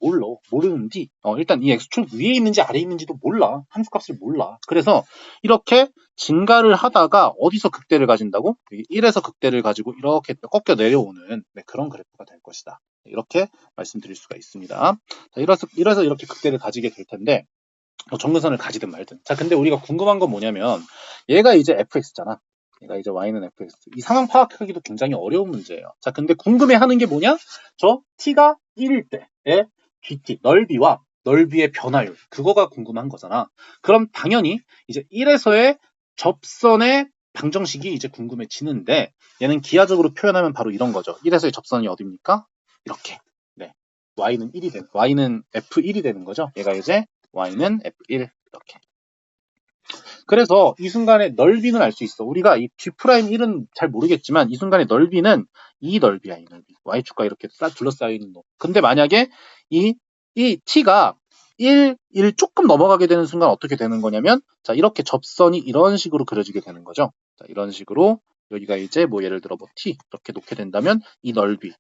모르는지, 일단 이 x축 위에 있는지 아래에 있는지도 몰라. 함수값을 몰라. 그래서 이렇게 증가를 하다가 어디서 극대를 가진다고? 1에서 극대를 가지고 이렇게 꺾여 내려오는, 네, 그런 그래프가 될 것이다. 이렇게 말씀드릴 수가 있습니다. 자, 이래서 이렇게 극대를 가지게 될 텐데, 정근선을 가지든 말든. 자, 근데 우리가 궁금한 건 뭐냐면, 얘가 이제 fx잖아. 얘가 이제 y는 fx. 이 상황 파악하기도 굉장히 어려운 문제예요. 자, 근데 궁금해하는 게 뭐냐? 저 t가 1일 때의 gt, 넓이의 변화율. 그거가 궁금한 거잖아. 그럼 당연히 이제 1에서의 접선의 방정식이 이제 궁금해지는데, 얘는 기하적으로 표현하면 바로 이런 거죠. 1에서의 접선이 어딥니까? 이렇게. 네. y는 f1이 되는 거죠. 얘가 이제 y는 f1 이렇게. 그래서 이 순간의 넓이는 알 수 있어. 우리가 이 G'1은 잘 모르겠지만 이 순간의 넓이는 이 넓이야, 이 넓이. Y축과 이렇게 둘러싸이는 놈. 근데 만약에 이 T가 1 조금 넘어가게 되는 순간 어떻게 되는 거냐면, 자, 이렇게 접선이 이런 식으로 그려지게 되는 거죠. 자, 이런 식으로 여기가 이제 뭐 예를 들어 뭐 T 이렇게 놓게 된다면 이 넓이.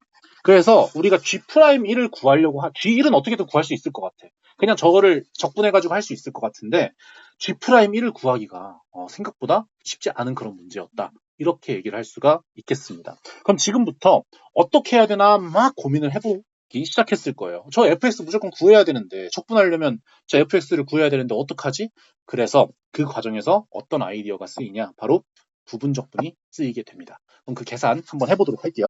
그래서 우리가 G'1을 구하려고 G1은 어떻게든 구할 수 있을 것 같아. 그냥 저거를 적분해가지고 할 수 있을 것 같은데 G'1을 구하기가 생각보다 쉽지 않은 그런 문제였다. 이렇게 얘기를 할 수가 있겠습니다. 그럼 지금부터 어떻게 해야 되나 막 고민을 해보기 시작했을 거예요. 저 fx 무조건 구해야 되는데, 적분하려면 저 fx를 구해야 되는데 어떡하지? 그래서 그 과정에서 어떤 아이디어가 쓰이냐? 바로 부분적분이 쓰이게 됩니다. 그럼 그 계산 한번 해보도록 할게요.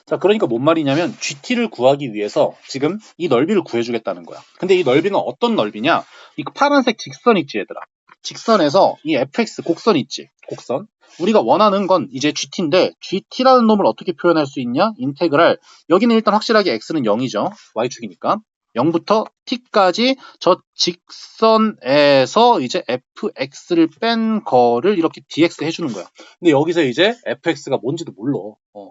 자, 그러니까 뭔 말이냐면 GT를 구하기 위해서 지금 이 넓이를 구해주겠다는 거야. 근데 이 넓이는 어떤 넓이냐? 이 파란색 직선 있지, 얘들아. 직선에서 이 fx 곡선 있지, 곡선. 우리가 원하는 건 이제 GT인데 GT라는 놈을 어떻게 표현할 수 있냐? 인테그랄. 여기는 일단 확실하게 x는 0이죠. y축이니까. 0부터 t까지 저 직선에서 이제 fx를 뺀 거를 이렇게 dx 해주는 거야. 근데 여기서 이제 fx가 뭔지도 몰라.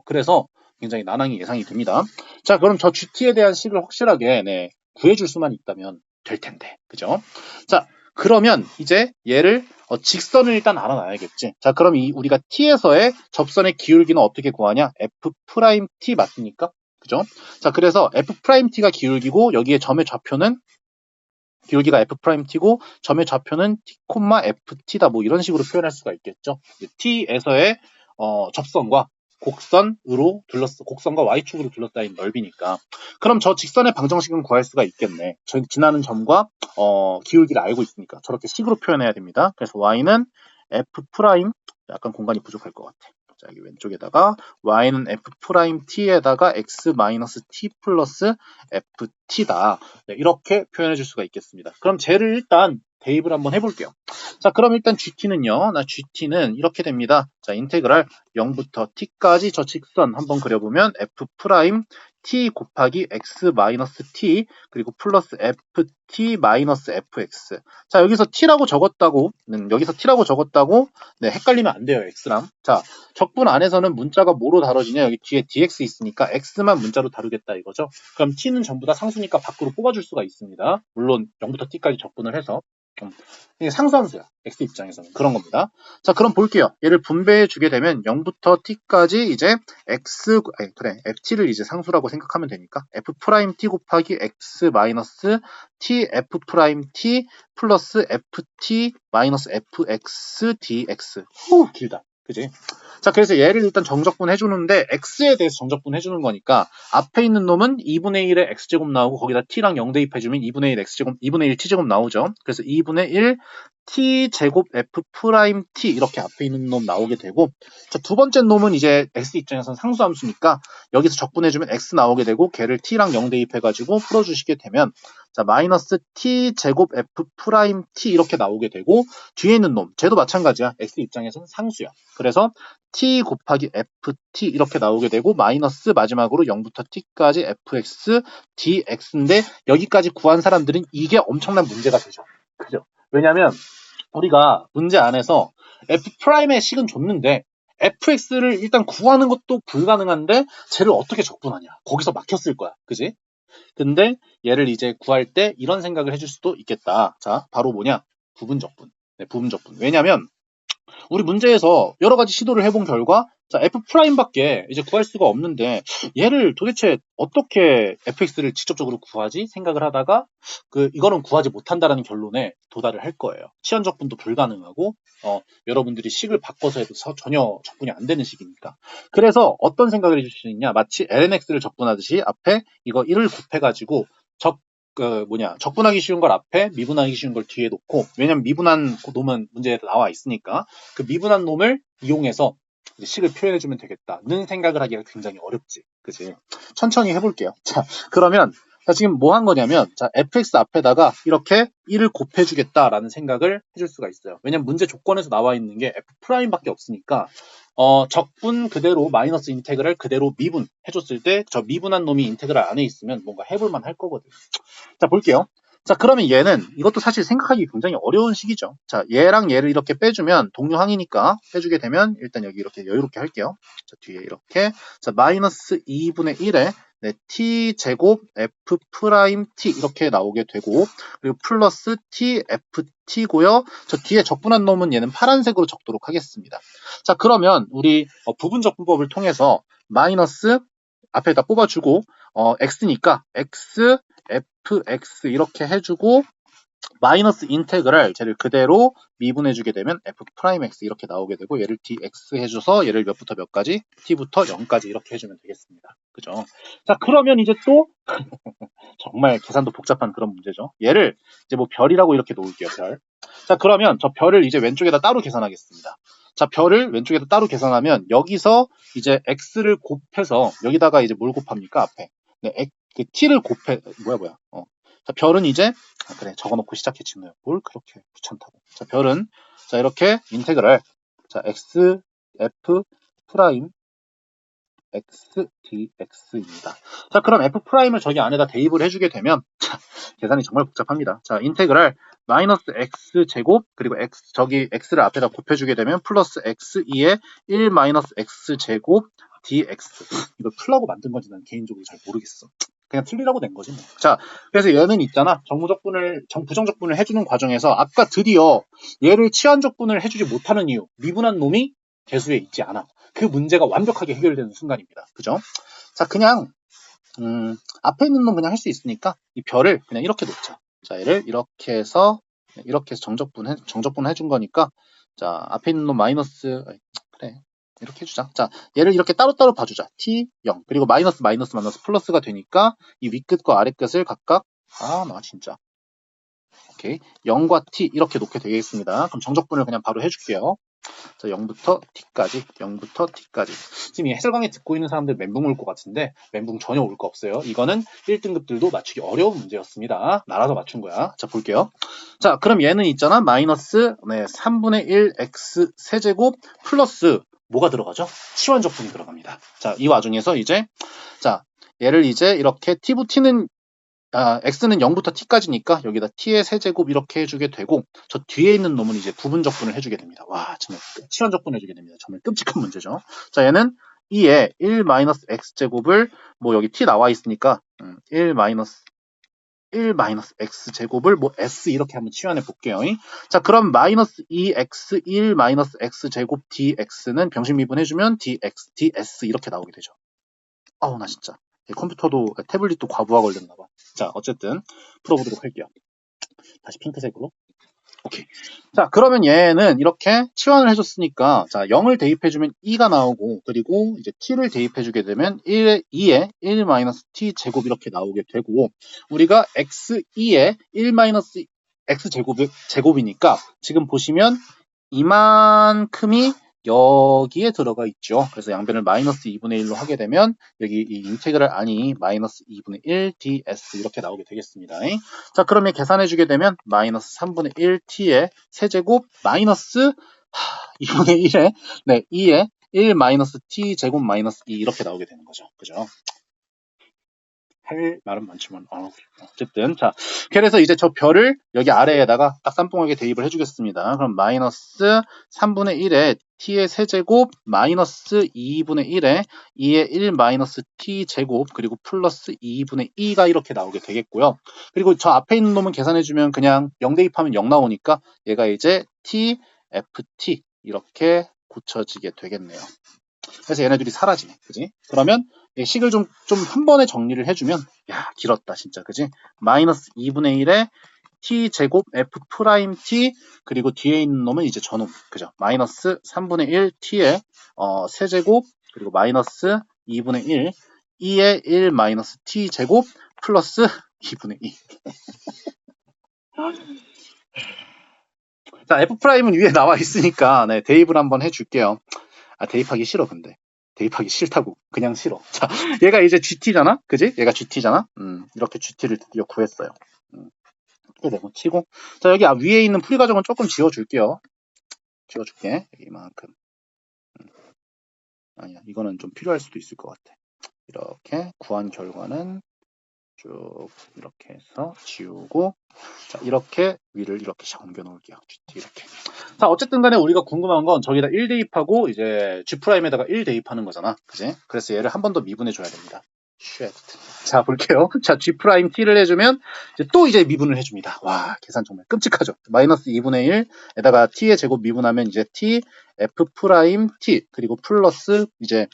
그래서 굉장히 난항이 예상이 됩니다. 자, 그럼 저 GT에 대한 식을 확실하게 구해줄 수만 있다면 될 텐데, 그죠? 자, 그러면 이제 얘를 직선을 일단 알아놔야겠지. 자, 그럼 우리가 t에서의 접선의 기울기는 어떻게 구하냐? f'(t) 맞습니까? 그죠? 자, 그래서 f't가 기울기고 여기에 점의 좌표는 기울기가 f't고 점의 좌표는 t, ft다. 뭐 이런 식으로 표현할 수가 있겠죠. t에서의 접선과 곡선으로 곡선과 y축으로 둘러싸인 넓이니까. 그럼 저 직선의 방정식은 구할 수가 있겠네. 지나는 점과 기울기를 알고 있으니까 저렇게 식으로 표현해야 됩니다. 그래서 y는 f', 약간 공간이 부족할 것 같아. 자, 여기 왼쪽에다가 y는 f't에다가 x-t 플러스 ft다. 네, 이렇게 표현해 줄 수가 있겠습니다. 그럼 쟤를 일단 대입을 한번 해볼게요. 자, 그럼 일단 gt는요. gt는 이렇게 됩니다. 자, 인테그랄 0부터 t까지 저 직선 한번 그려보면 f' 곱하기 x-t 그리고 플러스 ft-fx. 자, 여기서 t라고 적었다고 네, 헷갈리면 안 돼요. x랑. 자, 적분 안에서는 문자가 뭐로 다뤄지냐? 여기 뒤에 dx 있으니까 x만 문자로 다루겠다 이거죠. 그럼 t는 전부 다 상수니까 밖으로 뽑아줄 수가 있습니다. 물론 0부터 t까지 적분을 해서. 이게 상수함수야. x 입장에서는 그런 겁니다. 자, 그럼 볼게요. 얘를 분배해 주게 되면 0부터 t까지 이제 ft를 이제 상수라고 생각하면 되니까 f't 곱하기 x 마이너스 t f't 플러스 ft 마이너스 fx dx. 길다. 그지? 자, 그래서 얘를 일단 정적분 해주는데 x에 대해서 정적분 해주는 거니까 앞에 있는 놈은 2분의 1의 x제곱 나오고 거기다 t랑 0 대입해주면 2분의 1 x제곱, 2분의 1 t제곱 나오죠. 그래서 2분의 1 t제곱 f't 이렇게 앞에 있는 놈 나오게 되고, 자, 두 번째 놈은 이제 x 입장에서는 상수함수니까 여기서 적분해주면 x 나오게 되고 걔를 t랑 0 대입해가지고 풀어주시게 되면 자, 마이너스 t제곱 f't 이렇게 나오게 되고 뒤에 있는 놈 쟤도 마찬가지야. x 입장에서는 상수야. 그래서 t 곱하기 ft 이렇게 나오게 되고 마이너스 마지막으로 0부터 t까지 fx dx인데 여기까지 구한 사람들은 이게 엄청난 문제가 되죠. 그죠? 왜냐면 우리가 문제 안에서 f'의 식은 줬는데 fx를 일단 구하는 것도 불가능한데 쟤를 어떻게 적분하냐. 거기서 막혔을 거야. 그지? 근데 얘를 이제 구할 때 이런 생각을 해줄 수도 있겠다. 자, 바로 뭐냐? 부분적분. 네, 부분적분. 왜냐면 우리 문제에서 여러 가지 시도를 해본 결과 자, f'밖에 이제 구할 수가 없는데 얘를 도대체 어떻게 fx를 직접적으로 구하지 생각을 하다가 이거는 구하지 못한다라는 결론에 도달을 할 거예요. 치환적분도 불가능하고 여러분들이 식을 바꿔서 해도 전혀 적분이 안 되는 식이니까. 그래서 어떤 생각을 해줄 수 있냐? 마치 lnx를 적분하듯이 앞에 이거 1을 곱해가지고 적분하기 쉬운 걸 앞에, 미분하기 쉬운 걸 뒤에 놓고, 왜냐면 미분한 놈은 문제에 나와 있으니까, 그 미분한 놈을 이용해서 식을 표현해주면 되겠다는 생각을 하기가 굉장히 어렵지. 그치? 천천히 해볼게요. 자, 그러면, 자, 지금 뭐 한 거냐면, 자, fx 앞에다가 이렇게 1을 곱해주겠다라는 생각을 해줄 수가 있어요. 왜냐면 문제 조건에서 나와 있는 게 f'밖에 없으니까, 적분 그대로 마이너스 인테그랄 그대로 미분 해줬을 때 저 미분한 놈이 인테그랄 안에 있으면 뭔가 해볼만 할 거거든요. 자, 볼게요. 자, 그러면 얘는 이것도 사실 생각하기 굉장히 어려운 식이죠. 자, 얘랑 얘를 이렇게 빼주면 동료항이니까 빼주게 되면 일단 여기 이렇게 여유롭게 할게요. 자, 뒤에 이렇게 자 마이너스 2분의 1에 네, t제곱 f't 이렇게 나오게 되고 그리고 플러스 tft고요. 저 뒤에 적분한 놈은 얘는 파란색으로 적도록 하겠습니다. 자, 그러면 우리 부분적분법을 통해서 마이너스 앞에다 뽑아주고 x니까 x fx 이렇게 해주고 마이너스 인테그랄 쟤를 그대로 미분해주게 되면 f'x 이렇게 나오게 되고 얘를 dx 해줘서 얘를 몇부터 몇까지 t부터 0까지 이렇게 해주면 되겠습니다. 그죠? 자, 그러면 이제 또 정말 계산도 복잡한 그런 문제죠. 얘를 이제 뭐 별이라고 이렇게 놓을게요. 별. 자, 그러면 저 별을 이제 왼쪽에다 따로 계산하겠습니다. 자, 별을 왼쪽에다 따로 계산하면 여기서 이제 x를 곱해서 여기다가 이제 뭘 곱합니까? 앞에. 네, t를 자, 별은 이제 그래 적어놓고 시작해 지금 뭘 그렇게 귀찮다고. 자, 별은 자 이렇게 인테그랄 자 x f 프라임 x dx입니다. 자, 그럼 f'을 저기 안에다 대입을 해주게 되면 자, 계산이 정말 복잡합니다. 자, 인테그랄 마이너스 x 제곱 그리고 저기 x를 앞에다 곱해주게 되면 플러스 x2에 1 마이너스 x 제곱 dx. 이걸 풀라고 만든 건지 난 개인적으로 잘 모르겠어. 그냥 틀리라고 낸 거지 뭐. 자, 그래서 얘는 있잖아. 부정적분을 해주는 과정에서 아까 드디어 얘를 치환적분을 해주지 못하는 이유, 미분한 놈이 개수에 있지 않아. 그 문제가 완벽하게 해결되는 순간입니다. 그죠? 자, 그냥 앞에 있는 놈 그냥 할 수 있으니까 이 별을 그냥 이렇게 놓자. 자, 얘를 이렇게 해서 정적분 해준 거니까 자, 앞에 있는 놈 마이너스 그래. 이렇게 해주자. 자, 얘를 이렇게 따로따로 봐주자. t 0 그리고 마이너스 플러스가 되니까 이 윗끝과 아랫끝을 각각 나 진짜 오케이 0과 t 이렇게 놓게 되겠습니다. 그럼 정적분을 그냥 바로 해줄게요. 자, 0부터 t까지. 지금 이 해설 강의 듣고 있는 사람들 멘붕 올 것 같은데 멘붕 전혀 올 거 없어요. 이거는 1등급들도 맞추기 어려운 문제였습니다. 날아서 맞춘 거야. 자, 볼게요. 자, 그럼 얘는 있잖아. 마이너스 3분의 1 x 세제곱 플러스 뭐가 들어가죠? 치환적분이 들어갑니다. 자, 이 와중에서 이제 자, 얘를 이제 이렇게 t는 x는 0부터 t까지니까 여기다 t의 세제곱 이렇게 해주게 되고 저 뒤에 있는 놈은 이제 부분적분을 해주게 됩니다. 와, 정말 치환적분 해주게 됩니다. 정말 끔찍한 문제죠. 자, 얘는 2에 1-x제곱을 뭐 여기 t 나와 있으니까 1-x제곱을 뭐 s 이렇게 한번 치환해 볼게요. 자, 그럼 마이너스 2x 1-x제곱 dx는 병식미분 해주면 dx, ds 이렇게 나오게 되죠. 아우, 나 진짜 컴퓨터도 태블릿도 과부하 걸렸나 봐. 자, 어쨌든 풀어보도록 할게요. 다시 핑크색으로. 오케이. 자, 그러면 얘는 이렇게 치환을 해줬으니까 자, 0을 대입해주면 2가 나오고 그리고 이제 t를 대입해주게 되면 2에 1-t 제곱 이렇게 나오게 되고 우리가 x2에 1-x 제곱이니까 지금 보시면 이만큼이 여기에 들어가 있죠. 그래서 양변을 마이너스 2분의 1로 하게 되면 여기 이 인테그랄 안이 마이너스 2분의 1 ds 이렇게 나오게 되겠습니다. 자, 그러면 계산해주게 되면 마이너스 3분의 1 t의 세제곱 마이너스 2분의 1에 2에 1 마이너스 t 제곱 마이너스 2 이렇게 나오게 되는 거죠. 그죠? 할 말은 많지만 어쨌든 자, 그래서 이제 저 별을 여기 아래에다가 딱 쌈뽕하게 대입을 해주겠습니다. 그럼 마이너스 3분의 1에 t의 세제곱 마이너스 2분의 1에 2의 1 마이너스 t 제곱 그리고 플러스 2분의 2가 이렇게 나오게 되겠고요. 그리고 저 앞에 있는 놈은 계산해주면 그냥 0 대입하면 0 나오니까 얘가 이제 t, ft 이렇게 고쳐지게 되겠네요. 그래서 얘네들이 사라지네. 그지? 그러면 식을 좀 한 번에 정리를 해주면 야, 길었다 진짜. 그지? 마이너스 2분의 1에 t 제곱 f 프라임 t 그리고 뒤에 있는 놈은 이제 저놈. 그죠? 마이너스 3분의 1 t의 세제곱 그리고 마이너스 2분의 1 2의 1 마이너스 t 제곱 플러스 2분의 2. 자, f 프라임은 위에 나와 있으니까 대입을 한번 해줄게요. 대입하기 싫어, 근데. 대입하기 싫다고. 그냥 싫어. 자, 얘가 이제 GT잖아? 그지? 얘가 GT잖아? 이렇게 GT를 드디어 구했어요. 이렇게 내고 치고. 자, 여기 위에 있는 풀이 과정은 조금 지워줄게요. 지워줄게. 이만큼. 아니야, 이거는 좀 필요할 수도 있을 것 같아. 이렇게 구한 결과는 쭉 이렇게 해서 지우고 자, 이렇게 위를 이렇게 옮겨 놓을게요. GT 이렇게. 자, 어쨌든 간에 우리가 궁금한 건 저기다 1 대입하고 이제 G'에다가 1 대입하는 거잖아. 그지? 그래서 얘를 한 번 더 미분해 줘야 됩니다. 자, 볼게요. 자, G'T를 해주면 이제 미분을 해줍니다. 와, 계산 정말 끔찍하죠. 마이너스 2분의 1에다가 T의 제곱 미분하면 이제 T, F'T 그리고 플러스 이제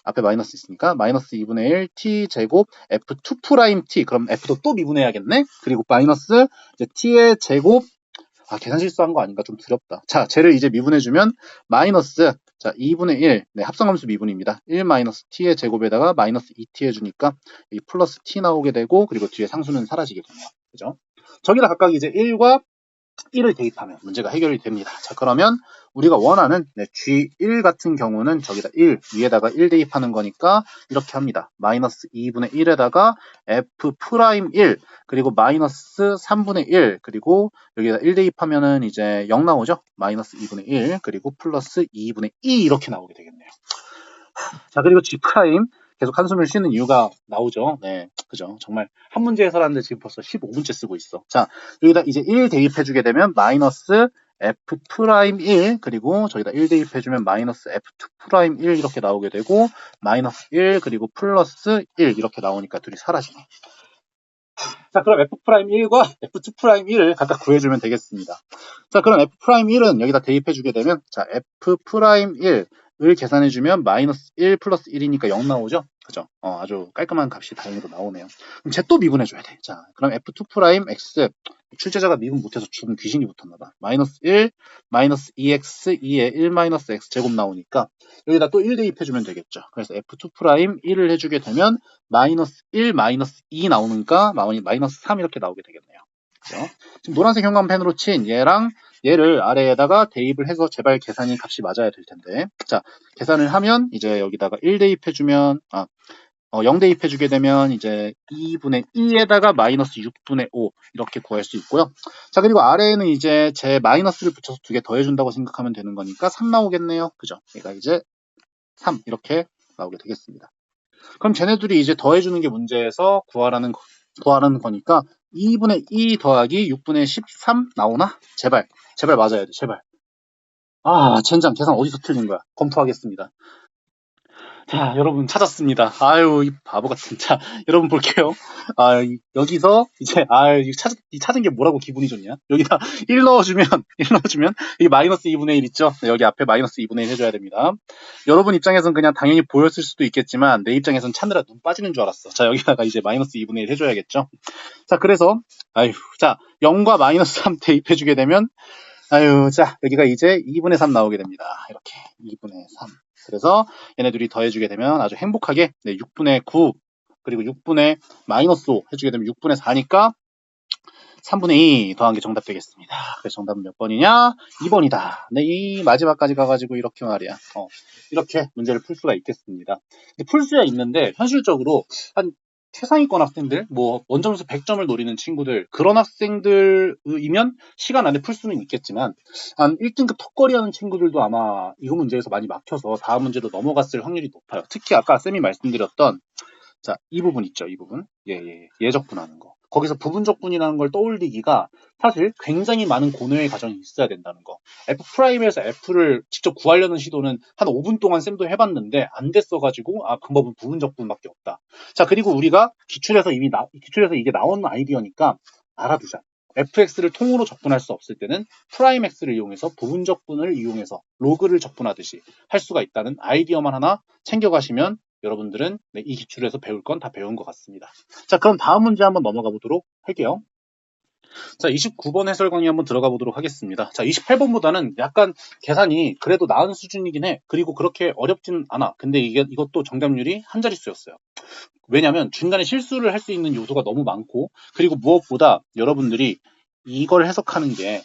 앞에 마이너스 있으니까 마이너스 2분의 1 t 제곱 f2't 그럼 f도 또 미분해야겠네. 그리고 마이너스 이제 t의 제곱 계산 실수한 거 아닌가 좀 두렵다. 자, 쟤를 이제 미분해주면 마이너스 자 2분의 1 합성함수 미분입니다. 1 마이너스 t의 제곱에다가 마이너스 2t 해주니까 이 플러스 t 나오게 되고 그리고 뒤에 상수는 사라지게 되네요. 그죠? 저기다 각각 이제 1과 1을 대입하면 문제가 해결이 됩니다. 자, 그러면 우리가 원하는 G1 같은 경우는 저기다 1 위에다가 1 대입하는 거니까 이렇게 합니다. 마이너스 2분의 1에다가 F'1 그리고 마이너스 3분의 1 그리고 여기다 1 대입하면은 이제 0 나오죠? 마이너스 2분의 1 그리고 플러스 2분의 2 이렇게 나오게 되겠네요. 자, 그리고 G' 계속 한숨을 쉬는 이유가 나오죠. 네, 그죠. 정말 한 문제 해설하는데 지금 벌써 15분째 쓰고 있어. 자, 여기다 이제 1 대입해주게 되면 마이너스 F'1 그리고 저기다 1 대입해주면 마이너스 F2'1 이렇게 나오게 되고 마이너스 1 그리고 플러스 1 이렇게 나오니까 둘이 사라지네. 자, 그럼 F'1과 F2'1을 각각 구해주면 되겠습니다. 자, 그럼 F'1은 여기다 대입해주게 되면, 자, F'1을 계산해주면 마이너스 1 플러스 1이니까 0 나오죠? 그죠? 아주 깔끔한 값이 다행히도 나오네요. 그럼 쟤 또 미분해줘야 돼. 자, 그럼 F2'X, 출제자가 미분 못해서 죽은 귀신이 붙었나봐. 마이너스 1, 마이너스 2x, 2에 1 마이너스 x 제곱 나오니까 여기다 또 1 대입해주면 되겠죠. 그래서 F2'1을 해주게 되면 마이너스 1, 마이너스 2 나오니까 마이너스 3 이렇게 나오게 되겠네요. 그죠? 지금 노란색 형광펜으로 친 얘랑 얘를 아래에다가 대입을 해서 제발 계산이 값이 맞아야 될 텐데. 자, 계산을 하면 이제 여기다가 1 대입해주면, 0 대입해주게 되면 이제 2분의 2에다가 마이너스 6분의 5 이렇게 구할 수 있고요. 자, 그리고 아래에는 이제 제 마이너스를 붙여서 두 개 더해준다고 생각하면 되는 거니까 3 나오겠네요. 그죠? 얘가 이제 3 이렇게 나오게 되겠습니다. 그럼 쟤네들이 이제 더해주는 게 문제에서 구하라는 거니까 2분의 2 더하기 6분의 13 나오나? 제발 맞아야 돼. 제발. 젠장 계산 어디서 틀린 거야? 검토하겠습니다. 자, 여러분 찾았습니다. 아유, 이 바보 같은. 자, 여러분 볼게요. 여기서 이제 이 찾은 게 뭐라고 기분이 좋냐? 여기다 1 넣어주면 이 마이너스 2분의 1 있죠? 네, 여기 앞에 마이너스 2분의 1 해줘야 됩니다. 여러분 입장에선 그냥 당연히 보였을 수도 있겠지만 내 입장에선 찾느라 눈 빠지는 줄 알았어. 자, 여기다가 이제 마이너스 2분의 1 해줘야겠죠? 자, 그래서 자, 0과 마이너스 3 대입해주게 되면 자, 여기가 이제 2분의 3 나오게 됩니다. 이렇게 2분의 3. 그래서 얘네들이 더해주게 되면 아주 행복하게 6분의 9 그리고 6분의 마이너스 5 해주게 되면 6분의 4니까 3분의 2 더한 게 정답 되겠습니다. 그래서 정답은 몇 번이냐? 2번이다. 네, 이 마지막까지 가가지고 이렇게 말이야. 이렇게 문제를 풀 수가 있겠습니다. 풀 수야 있는데 현실적으로 한 최상위권 학생들, 뭐 원점수 100점을 노리는 친구들, 그런 학생들이면 시간 안에 풀 수는 있겠지만 한 1등급 턱걸이 하는 친구들도 아마 이거 문제에서 많이 막혀서 다음 문제로 넘어갔을 확률이 높아요. 특히 아까 쌤이 말씀드렸던 자, 이 부분 있죠, 이 부분. 예적분하는 거. 거기서 부분적분이라는 걸 떠올리기가 사실 굉장히 많은 고뇌의 과정이 있어야 된다는 거. F'에서 F를 직접 구하려는 시도는 한 5분 동안 쌤도 해봤는데 안 됐어가지고 방법은 부분적분밖에 없다. 자, 그리고 우리가 기출에서 이게 나온 아이디어니까 알아두자. fx를 통으로 적분할 수 없을 때는 프라임 x를 이용해서 부분적분을 이용해서 로그를 적분하듯이 할 수가 있다는 아이디어만 하나 챙겨가시면 여러분들은 이 기출에서 배울 건 다 배운 것 같습니다. 자, 그럼 다음 문제 한번 넘어가 보도록 할게요. 자, 29번 해설 강의 한번 들어가 보도록 하겠습니다. 자, 28번보다는 약간 계산이 그래도 나은 수준이긴 해. 그리고 그렇게 어렵진 않아. 근데 이것도 정답률이 한 자릿수였어요. 왜냐면 중간에 실수를 할 수 있는 요소가 너무 많고, 그리고 무엇보다 여러분들이 이걸 해석하는 게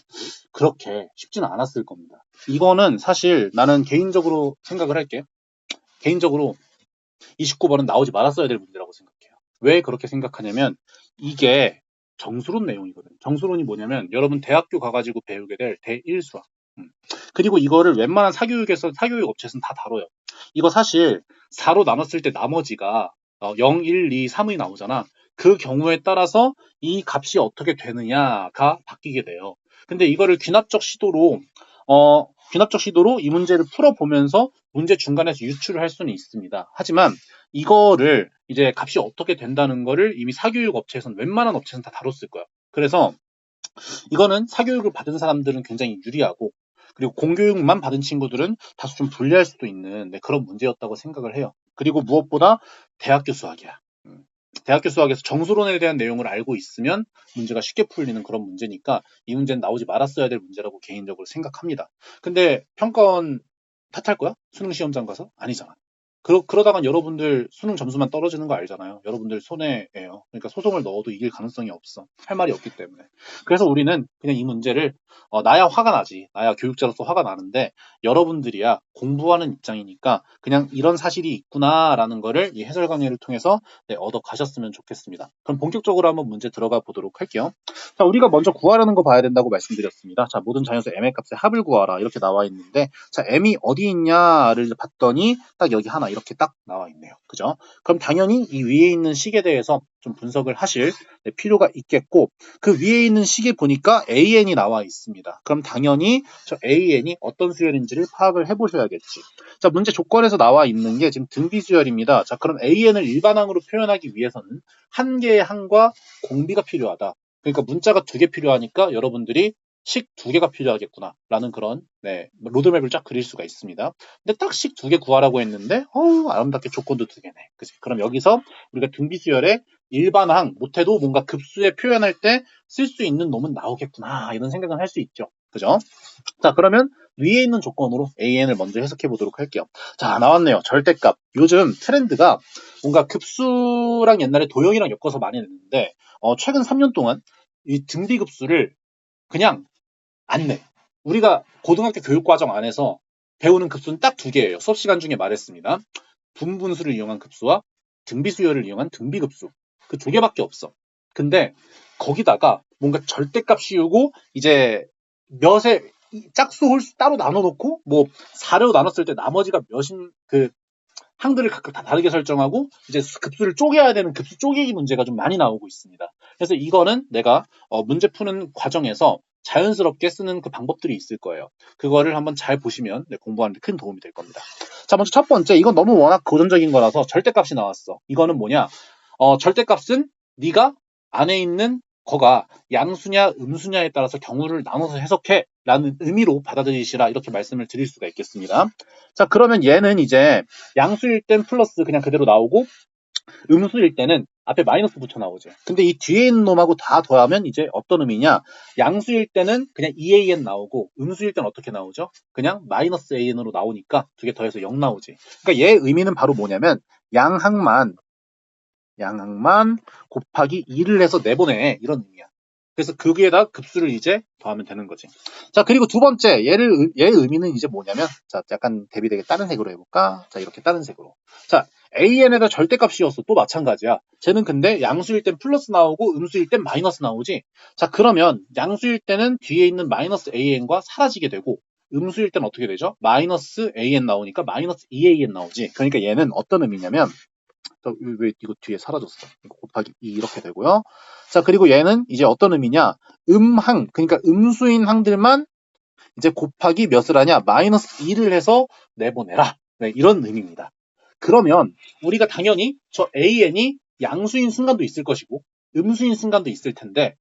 그렇게 쉽지는 않았을 겁니다. 이거는 사실 나는 개인적으로 생각을 할게. 개인적으로 29번은 나오지 말았어야 될 문제라고 생각해요. 왜 그렇게 생각하냐면 이게 정수론 내용이거든. 정수론이 뭐냐면 여러분 대학교 가가지고 배우게 될 대1수학. 그리고 이거를 웬만한 사교육 업체에서는 다 다뤄요. 이거 사실 4로 나눴을 때 나머지가 0, 1, 2, 3이 나오잖아. 그 경우에 따라서 이 값이 어떻게 되느냐가 바뀌게 돼요. 근데 이거를 귀납적 시도로 이 문제를 풀어보면서 문제 중간에서 유출을 할 수는 있습니다. 하지만 이거를 이제 값이 어떻게 된다는 거를 이미 사교육 업체에서는 웬만한 업체에서는 다 다뤘을 거야. 그래서 이거는 사교육을 받은 사람들은 굉장히 유리하고 그리고 공교육만 받은 친구들은 다소 좀 불리할 수도 있는 그런 문제였다고 생각을 해요. 그리고 무엇보다 대학교 수학이야. 대학교 수학에서 정수론에 대한 내용을 알고 있으면 문제가 쉽게 풀리는 그런 문제니까 이 문제는 나오지 말았어야 될 문제라고 개인적으로 생각합니다. 근데 평가원 탓할 거야? 수능 시험장 가서? 아니잖아. 그러다간 여러분들 수능 점수만 떨어지는 거 알잖아요. 여러분들 손해예요. 그러니까 소송을 넣어도 이길 가능성이 없어. 할 말이 없기 때문에. 그래서 우리는 그냥 이 문제를 나야 화가 나지. 나야 교육자로서 화가 나는데 여러분들이야 공부하는 입장이니까 그냥 이런 사실이 있구나라는 거를 이 해설 강의를 통해서 얻어 가셨으면 좋겠습니다. 그럼 본격적으로 한번 문제 들어가 보도록 할게요. 자, 우리가 먼저 구하라는 거 봐야 된다고 말씀드렸습니다. 자, 모든 자연수 m의 값의 합을 구하라 이렇게 나와 있는데 자, m이 어디 있냐를 봤더니 딱 여기 하나 이렇게 딱 나와 있네요. 그죠? 그럼 당연히 이 위에 있는 식에 대해서 좀 분석을 하실 필요가 있겠고, 그 위에 있는 식에 보니까 AN이 나와 있습니다. 그럼 당연히 저 AN이 어떤 수열인지를 파악을 해보셔야겠지. 자, 문제 조건에서 나와 있는 게 지금 등비 수열입니다. 자, 그럼 AN을 일반항으로 표현하기 위해서는 한 개의 항과 공비가 필요하다. 그러니까 문자가 2개 필요하니까 여러분들이 식 2개가 필요하겠구나 라는 그런 로드맵을 쫙 그릴 수가 있습니다. 근데 딱 식 2개 구하라고 했는데 아름답게 조건도 2개네. 그치? 그럼 여기서 우리가 등비수열의 일반항 못해도 뭔가 급수에 표현할 때 쓸 수 있는 놈은 나오겠구나 이런 생각은 할 수 있죠. 그죠? 자, 그러면 위에 있는 조건으로 AN을 먼저 해석해 보도록 할게요. 자, 나왔네요. 절대값. 요즘 트렌드가 뭔가 급수랑 옛날에 도형이랑 엮어서 많이 냈는데 최근 3년 동안 이 등비급수를 그냥 안 내. 우리가 고등학교 교육과정 안에서 배우는 급수는 딱 2개예요. 수업 시간 중에 말했습니다. 분분수를 이용한 급수와 등비수열을 이용한 등비급수. 그 2개밖에 없어. 근데 거기다가 뭔가 절대값 씌우고 이제 몇에 짝수 홀수 따로 나눠놓고 뭐 4로 나눴을 때 나머지가 몇인 그 항들을 각각 다 다르게 설정하고 이제 급수를 쪼개야 되는 급수 쪼개기 문제가 좀 많이 나오고 있습니다. 그래서 이거는 내가 문제 푸는 과정에서 자연스럽게 쓰는 그 방법들이 있을 거예요. 그거를 한번 잘 보시면 공부하는 데 큰 도움이 될 겁니다. 자, 먼저 첫 번째, 이건 너무 워낙 고전적인 거라서 절대값이 나왔어. 이거는 뭐냐? 절대값은 네가 안에 있는 거가 양수냐 음수냐에 따라서 경우를 나눠서 해석해 라는 의미로 받아들이시라 이렇게 말씀을 드릴 수가 있겠습니다. 자, 그러면 얘는 이제 양수일 땐 플러스 그냥 그대로 나오고 음수일 때는 앞에 마이너스 붙여 나오죠. 근데 이 뒤에 있는 놈하고 다 더하면 이제 어떤 의미냐? 양수일 때는 그냥 2an 나오고 음수일 때는 어떻게 나오죠? 그냥 마이너스 an으로 나오니까 2개 더해서 0 나오지. 그러니까 얘 의미는 바로 뭐냐면 양항만 곱하기 2를 해서 내보내 이런 의미야. 그래서 거기에다 급수를 이제 더하면 되는 거지. 자, 그리고 두 번째 얘의 의미는 이제 뭐냐면 자, 약간 대비되게 다른 색으로 해볼까? 자, 이렇게 다른 색으로. 자, AN에다 절대값 씌웠어. 또 마찬가지야. 쟤는 근데 양수일 땐 플러스 나오고 음수일 땐 마이너스 나오지. 자, 그러면 양수일 때는 뒤에 있는 마이너스 AN과 사라지게 되고 음수일 때는 어떻게 되죠? 마이너스 AN 나오니까 마이너스 2AN 나오지. 그러니까 얘는 어떤 의미냐면 왜 이거 뒤에 사라졌어? 이거 곱하기 2 이렇게 되고요. 자, 그리고 얘는 이제 어떤 의미냐? 음항, 그러니까 음수인 항들만 이제 곱하기 몇을 하냐? 마이너스 2를 해서 내보내라. 네, 이런 의미입니다. 그러면 우리가 당연히 저 AN이 양수인 순간도 있을 것이고 음수인 순간도 있을 텐데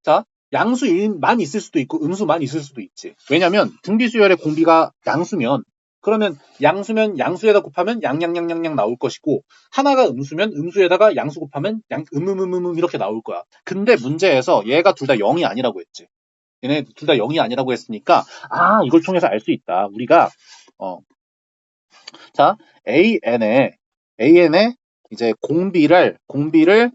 자, 양수만 있을 수도 있고 음수만 있을 수도 있지. 왜냐면 등비수열의 공비가 양수면 그러면 양수면 양수에다 곱하면 양양양양양 나올 것이고 하나가 음수면 음수에다가 양수 곱하면 이렇게 나올 거야. 근데 문제에서 얘가 둘 다 0이 아니라고 했지. 얘네 둘 다 0이 아니라고 했으니까 이걸 통해서 알 수 있다. 우리가 자, AN에 이제 공비를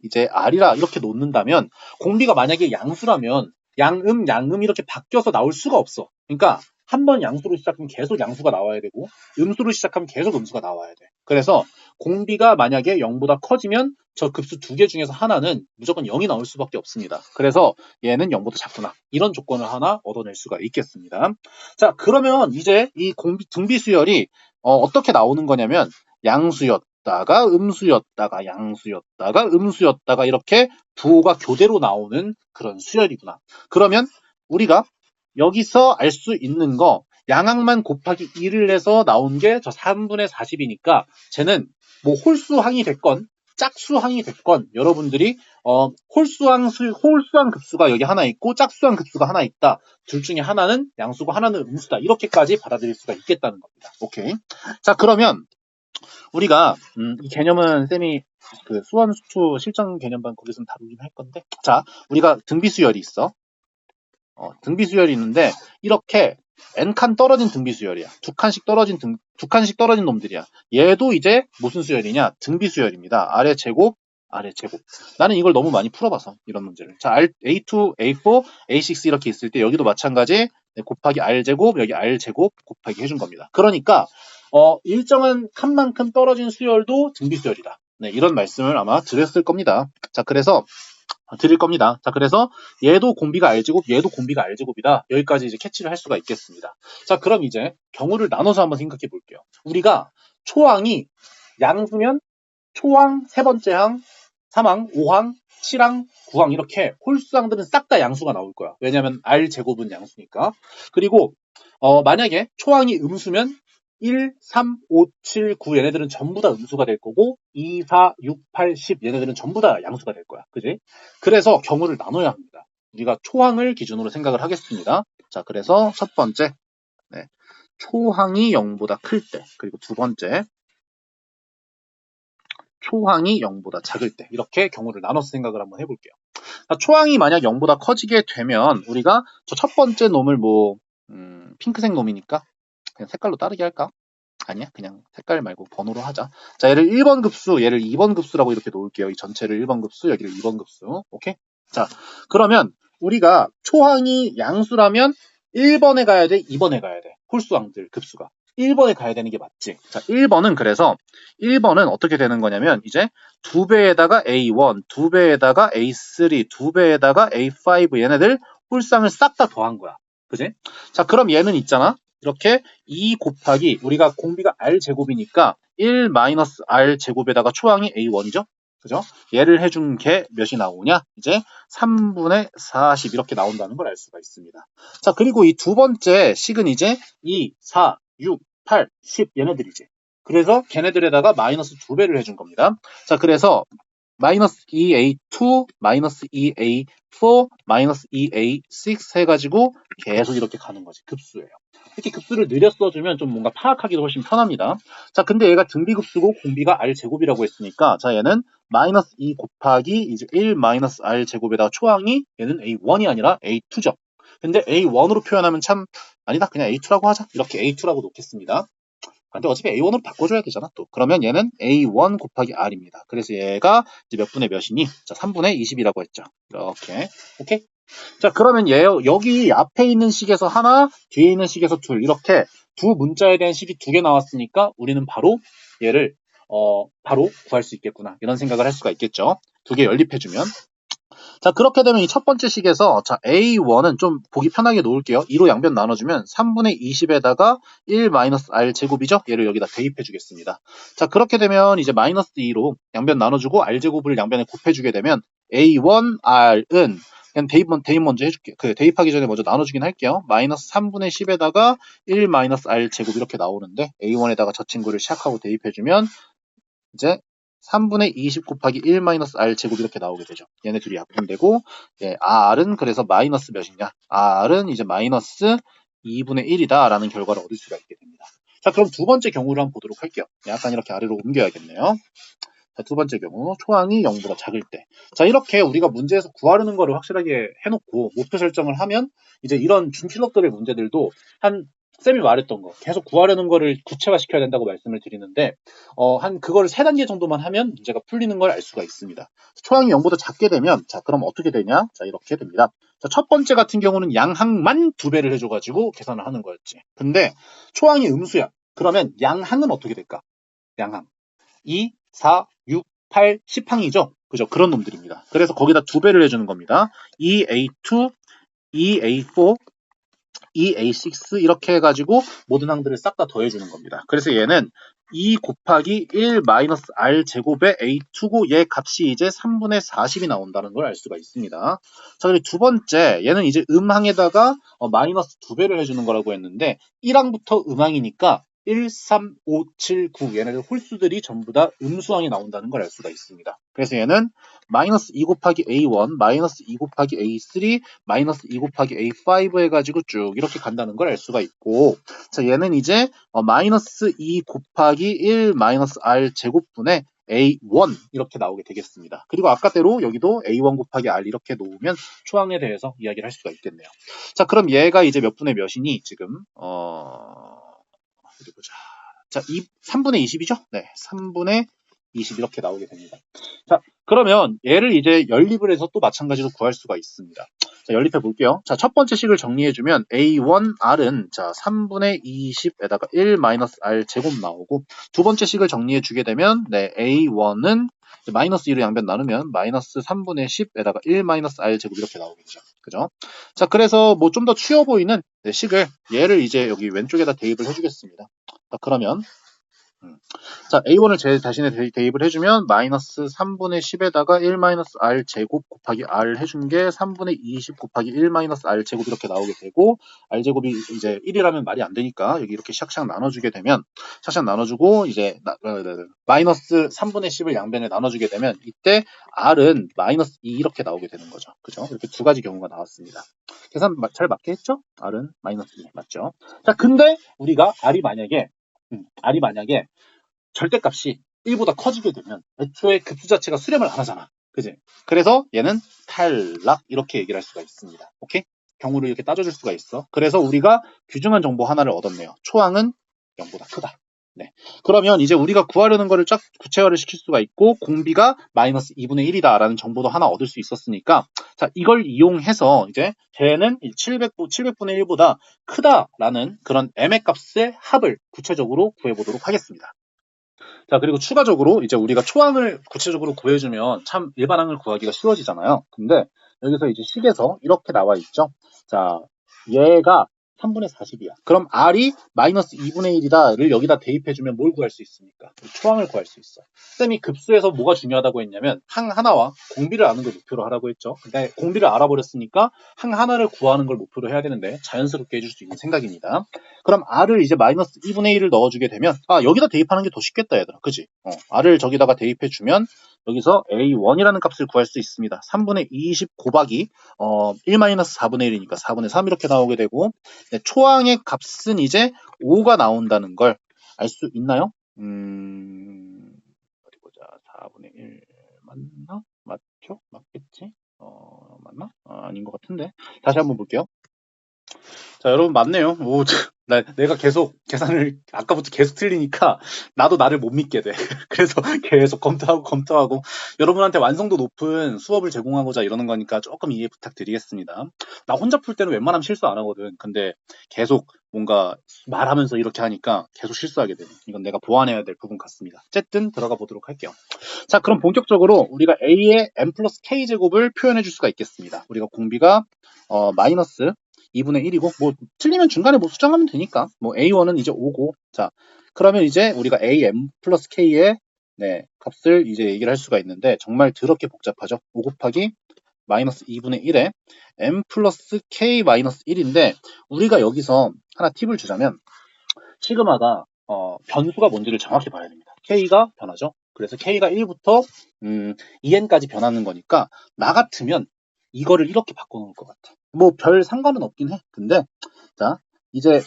이제 R이라 이렇게 놓는다면 공비가 만약에 양수라면 양음 이렇게 바뀌어서 나올 수가 없어. 그러니까 한 번 양수로 시작하면 계속 양수가 나와야 되고 음수로 시작하면 계속 음수가 나와야 돼. 그래서 공비가 만약에 0보다 커지면 저 급수 2개 중에서 하나는 무조건 0이 나올 수밖에 없습니다. 그래서 얘는 0보다 작구나. 이런 조건을 하나 얻어낼 수가 있겠습니다. 자, 그러면 이제 이 등비수열이 어떻게 나오는 거냐면 양수였다가 음수였다가 양수였다가 음수였다가 이렇게 부호가 교대로 나오는 그런 수열이구나. 그러면 우리가 여기서 알 수 있는 거 양항만 곱하기 2를 해서 나온 게 저 3분의 40이니까 쟤는 뭐 홀수항이 됐건 짝수항이 됐건 여러분들이 홀수항 급수가 여기 하나 있고 짝수항 급수가 하나 있다. 둘 중에 하나는 양수고 하나는 음수다. 이렇게까지 받아들일 수가 있겠다는 겁니다. 오케이. 자, 그러면 우리가 이 개념은 쌤이 그 수원 수투 실전 개념반 거기서 다루긴 할 건데 자, 우리가 등비수열이 있어. 등비수열이 있는데 이렇게 n칸 떨어진 등비수열이야. 두 칸씩 떨어진 놈들이야. 얘도 이제 무슨 수열이냐? 등비수열입니다. 아래 제곱. 나는 이걸 너무 많이 풀어봐서 이런 문제를. 자, A2, A4, A6 이렇게 있을 때 여기도 마찬가지 곱하기 R제곱, 여기 R제곱 곱하기 해준 겁니다. 그러니까 일정한 칸만큼 떨어진 수열도 등비수열이다. 네, 이런 말씀을 아마 드렸을 겁니다. 자, 그래서 드릴 겁니다. 자, 그래서 얘도 공비가 R제곱, 얘도 공비가 R제곱이다. 여기까지 이제 캐치를 할 수가 있겠습니다. 자, 그럼 이제 경우를 나눠서 한번 생각해 볼게요. 우리가 초항이 양수면 초항 세 번째 항, 3항, 5항, 7항, 9항 이렇게 홀수항들은 싹 다 양수가 나올 거야. 왜냐면 R 제곱은 양수니까. 그리고 만약에 초항이 음수면 1, 3, 5, 7, 9 얘네들은 전부 다 음수가 될 거고 2, 4, 6, 8, 10 얘네들은 전부 다 양수가 될 거야. 그지? 그래서 경우를 나눠야 합니다. 우리가 초항을 기준으로 생각을 하겠습니다. 자, 그래서 첫 번째 네, 초항이 0보다 클 때, 그리고 두 번째 초항이 0보다 작을 때 이렇게 경우를 나눠서 생각을 한번 해볼게요. 자, 초항이 만약 0보다 커지게 되면 우리가 저 첫 번째 놈을 핑크색 놈이니까 그냥 색깔로 다르게 할까? 아니야, 그냥 색깔 말고 번호로 하자. 자, 얘를 1번 급수, 얘를 2번 급수라고 이렇게 놓을게요. 이 전체를 1번 급수, 여기를 2번 급수. 오케이? 자, 그러면 우리가 초항이 양수라면 1번에 가야 돼, 2번에 가야 돼. 홀수항들 급수가. 1번에 가야 되는 게 맞지. 자, 1번은 그래서 1번은 어떻게 되는 거냐면 이제 2배에다가 A1, 2배에다가 A3, 2배에다가 A5 얘네들 홀수항을 싹 다 더한 거야. 그지? 자, 그럼 얘는 있잖아. 이렇게 2 곱하기 우리가 공비가 R 제곱이니까 1 마이너스 R 제곱에다가 초항이 A1이죠. 그죠? 얘를 해준 게 몇이 나오냐? 이제 3분의 40 이렇게 나온다는 걸 알 수가 있습니다. 자, 그리고 이 두 번째 식은 이제 2, 4, 6, 8, 10 얘네들이지. 그래서 걔네들에다가 마이너스 2배를 해준 겁니다. 자, 그래서 마이너스 2A2, 마이너스 2A4, 마이너스 2A6 해가지고 계속 이렇게 가는 거지. 급수예요. 이렇게 급수를 느려 써주면 좀 뭔가 파악하기도 훨씬 편합니다. 자, 근데 얘가 등비급수고 공비가 R제곱이라고 했으니까 자, 얘는 마이너스 2 곱하기 이제 1 마이너스 R제곱에다가 초항이 얘는 A1이 아니라 A2죠. 근데 A1으로 표현하면 참 아니다. 그냥 A2라고 하자. 이렇게 A2라고 놓겠습니다. 근데 어차피 A1으로 바꿔줘야 되잖아, 또. 그러면 얘는 A1 곱하기 R입니다. 그래서 얘가 이제 몇 분의 몇이니? 자, 3분의 20이라고 했죠. 이렇게. 오케이? 자, 그러면 얘, 여기 앞에 있는 식에서 하나, 뒤에 있는 식에서 둘. 이렇게 두 문자에 대한 식이 두 개 나왔으니까 우리는 바로 얘를, 바로 구할 수 있겠구나. 이런 생각을 할 수가 있겠죠. 두 개 연립해주면. 자, 그렇게 되면 이 첫 번째 식에서 자, A1은 좀 보기 편하게 놓을게요. 2로 양변 나눠주면 3분의 20에다가 1 마이너스 R 제곱이죠? 얘를 여기다 대입해 주겠습니다. 자, 그렇게 되면 이제 마이너스 2로 양변 나눠주고 R 제곱을 양변에 곱해주게 되면 A1R은 그냥 대입 먼저 해줄게요. 대입하기 전에 먼저 나눠주긴 할게요. 마이너스 3분의 10에다가 1 마이너스 R 제곱 이렇게 나오는데 A1에다가 저 친구를 시작하고 대입해주면 이제 3분의 20 곱하기 1 마이너스 R 제곱 이렇게 나오게 되죠. 얘네 둘이 약분되고 예, R은 그래서 마이너스 몇이냐? R은 이제 마이너스 2분의 1이다 라는 결과를 얻을 수가 있게 됩니다. 자, 그럼 두 번째 경우를 한번 보도록 할게요. 약간 이렇게 아래로 옮겨야겠네요. 자, 두 번째 경우 초항이 0보다 작을 때. 자, 이렇게 우리가 문제에서 구하려는 거를 확실하게 해놓고 목표 설정을 하면 이제 이런 준킬럭들의 문제들도 한 쌤이 말했던 거 계속 구하려는 거를 구체화시켜야 된다고 말씀을 드리는데 한 그거를 3단계 정도만 하면 문제가 풀리는 걸 알 수가 있습니다. 초항이 0보다 작게 되면 자, 그럼 어떻게 되냐? 자, 이렇게 됩니다. 자, 첫 번째 같은 경우는 양항만 2배를 해줘가지고 계산을 하는 거였지. 근데 초항이 음수야. 그러면 양항은 어떻게 될까? 양항. 2, 4, 6, 8, 10항이죠? 그죠? 그런 놈들입니다. 그래서 거기다 2배를 해주는 겁니다. 2A2, 2A4, 2A6 이렇게 해가지고 모든 항들을 싹 다 더해주는 겁니다. 그래서 얘는 2 곱하기 1 마이너스 R 제곱의 A2고 얘 값이 이제 3분의 40이 나온다는 걸 알 수가 있습니다. 자, 그리고 두 번째 얘는 이제 음항에다가 마이너스 2배를 해주는 거라고 했는데 1항부터 음항이니까 1, 3, 5, 7, 9 얘네들 홀수들이 전부 다 음수항이 나온다는 걸 알 수가 있습니다. 그래서 얘는 마이너스 2 곱하기 A1, 마이너스 2 곱하기 A3, 마이너스 2 곱하기 A5 해가지고 쭉 이렇게 간다는 걸 알 수가 있고 자, 얘는 이제 마이너스 2 곱하기 1 마이너스 R 제곱분의 A1 이렇게 나오게 되겠습니다. 그리고 아까대로 여기도 A1 곱하기 R 이렇게 놓으면 초항에 대해서 이야기를 할 수가 있겠네요. 자, 그럼 얘가 이제 몇 분의 몇이니 지금 어디 보자. 자, 3분의 20이죠? 네, 3분의 20 이렇게 나오게 됩니다. 자, 그러면 얘를 이제 연립을 해서 또 마찬가지로 구할 수가 있습니다. 자, 연립해 볼게요. 자, 첫 번째 식을 정리해주면 A1R은 자, 3분의 20에다가 1 마이너스 R 제곱 나오고 두 번째 식을 정리해주게 되면 네, A1은 마이너스 2로 양변 나누면 마이너스 3분의 10에다가 1 마이너스 R 제곱 이렇게 나오게 되죠. 그죠? 자, 그래서 뭐 좀 더 쉬워 보이는 네, 식을 얘를 이제 여기 왼쪽에다 대입을 해주겠습니다. 자, 그러면 자, A1을 제 자신에 대입을 해주면 마이너스 3분의 10에다가 1 마이너스 R 제곱 곱하기 R 해준 게 3분의 20 곱하기 1 마이너스 R 제곱 이렇게 나오게 되고 R 제곱이 이제 1이라면 말이 안 되니까 여기 이렇게 샥샥 나눠주게 되면 샥샥 나눠주고 이제 마이너스 3분의 10을 양변에 나눠주게 되면 이때 R은 마이너스 2 이렇게 나오게 되는 거죠. 그죠? 이렇게 두 가지 경우가 나왔습니다. 계산 잘 맞게 했죠? R은 마이너스 2 맞죠? 자, 근데 우리가 R이 만약에 절대값이 1보다 커지게 되면 애초에 급수 자체가 수렴을 안 하잖아. 그지? 그래서 얘는 탈락 이렇게 얘기를 할 수가 있습니다. 오케이? 경우를 이렇게 따져줄 수가 있어. 그래서 우리가 귀중한 정보 하나를 얻었네요. 초항은 0보다 크다. 네. 그러면 이제 우리가 구하려는 거를 쫙 구체화를 시킬 수가 있고 공비가 마이너스 2분의 1이다 라는 정보도 하나 얻을 수 있었으니까 자 이걸 이용해서 이제 쟤는 700분의 1보다 크다라는 그런 m의 값의 합을 구체적으로 구해보도록 하겠습니다. 자, 그리고 추가적으로 이제 우리가 초항을 구체적으로 구해주면 참 일반항을 구하기가 쉬워지잖아요. 근데 여기서 이제 식에서 이렇게 나와 있죠. 자, 얘가 3분의 40이야. 그럼 R이 마이너스 2분의 1이다를 여기다 대입해주면 뭘 구할 수 있습니까? 초항을 구할 수 있어. 쌤이 급수에서 뭐가 중요하다고 했냐면 항 하나와 공비를 아는 걸 목표로 하라고 했죠. 근데 공비를 알아버렸으니까 항 하나를 구하는 걸 목표로 해야 되는데 자연스럽게 해줄 수 있는 생각입니다. 그럼 R을 이제 마이너스 2분의 1을 넣어주게 되면 여기다 대입하는 게 더 쉽겠다 얘들아. 그지? R을 저기다가 대입해주면 여기서 A1이라는 값을 구할 수 있습니다. 3분의 20 곱하기 1-4분의 1이니까 4분의 3 이렇게 나오게 되고 네, 초항의 값은 이제 5가 나온다는 걸 알 수 있나요? 어디 보자. 4분의 1 맞나? 맞죠? 맞겠지? 맞나? 아닌 것 같은데. 다시 한번 볼게요. 자, 여러분 맞네요. 오, 내가 계속 계산을 아까부터 계속 틀리니까 나도 나를 못 믿게 돼. 그래서 계속 검토하고 여러분한테 완성도 높은 수업을 제공하고자 이러는 거니까 조금 이해 부탁드리겠습니다. 나 혼자 풀 때는 웬만하면 실수 안 하거든. 근데 계속 뭔가 말하면서 이렇게 하니까 계속 실수하게 돼. 이건 내가 보완해야 될 부분 같습니다. 어쨌든 들어가 보도록 할게요. 자, 그럼 본격적으로 우리가 A의 m 플러스 K 제곱을 표현해 줄 수가 있겠습니다. 우리가 공비가 마이너스 2분의 1이고 뭐 틀리면 중간에 뭐 수정하면 되니까 뭐 A1은 이제 5고 자 그러면 이제 우리가 AM 플러스 K의 네, 값을 이제 얘기를 할 수가 있는데 정말 더럽게 복잡하죠. 5 곱하기 마이너스 2분의 1에 M 플러스 K 마이너스 1인데 우리가 여기서 하나 팁을 주자면 시그마가 변수가 뭔지를 정확히 봐야 됩니다. K가 변하죠. 그래서 K가 1부터 2n까지 변하는 거니까 나 같으면 이거를 이렇게 바꿔놓을 것 같아. 뭐 별 상관은 없긴 해. 근데 자 이제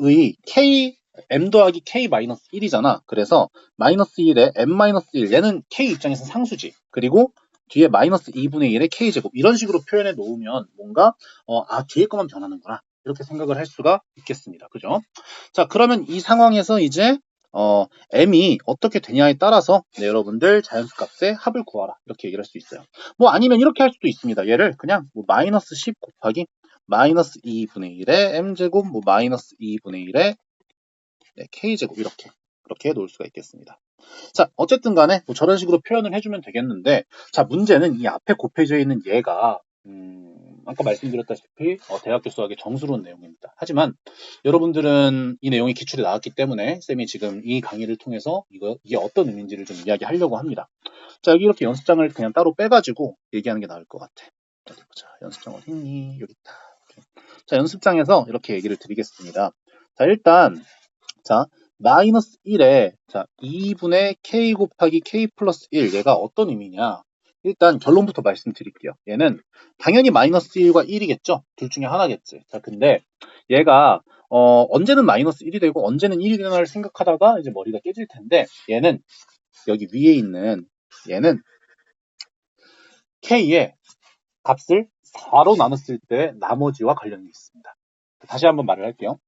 M의 K M 더하기 K 마이너스 1이잖아. 그래서 마이너스 1에 M 마이너스 1 얘는 K 입장에서 상수지. 그리고 뒤에 마이너스 2분의 1의 K제곱 이런 식으로 표현해 놓으면 뭔가 뒤에 것만 변하는구나. 이렇게 생각을 할 수가 있겠습니다. 그죠? 자, 그러면 이 상황에서 이제 m이 어떻게 되냐에 따라서 네, 여러분들 자연수 값의 합을 구하라 이렇게 얘기를 할 수 있어요. 뭐 아니면 이렇게 할 수도 있습니다. 얘를 그냥 뭐 마이너스 10 곱하기 마이너스 2분의 1의 m제곱 뭐 마이너스 2분의 1의 네, k제곱 그렇게 놓을 수가 있겠습니다. 자, 어쨌든 간에 뭐 저런 식으로 표현을 해주면 되겠는데 자, 문제는 이 앞에 곱해져 있는 얘가 아까 말씀드렸다시피 대학교 수학의 정수로운 내용입니다. 하지만 여러분들은 이 내용이 기출에 나왔기 때문에 쌤이 지금 이 강의를 통해서 이게 어떤 의미인지를 좀 이야기하려고 합니다. 자, 여기 이렇게 연습장을 그냥 따로 빼가지고 얘기하는 게 나을 것 같아. 어디 보자. 연습장 어디 있니? 여기 있다. 자, 연습장에서 이렇게 얘기를 드리겠습니다. 자, 일단 자, 마이너스 1에 자 2분의 k 곱하기 k 플러스 1 얘가 어떤 의미냐 일단 결론부터 말씀드릴게요. 얘는 당연히 마이너스 1과 1이겠죠. 둘 중에 하나겠지. 자 근데 얘가 언제는 마이너스 1이 되고 언제는 1이 되나를 생각하다가 이제 머리가 깨질 텐데 얘는 여기 위에 있는 얘는 k의 값을 4로 나눴을 때 나머지와 관련이 있습니다. 다시 한번 말을 할게요.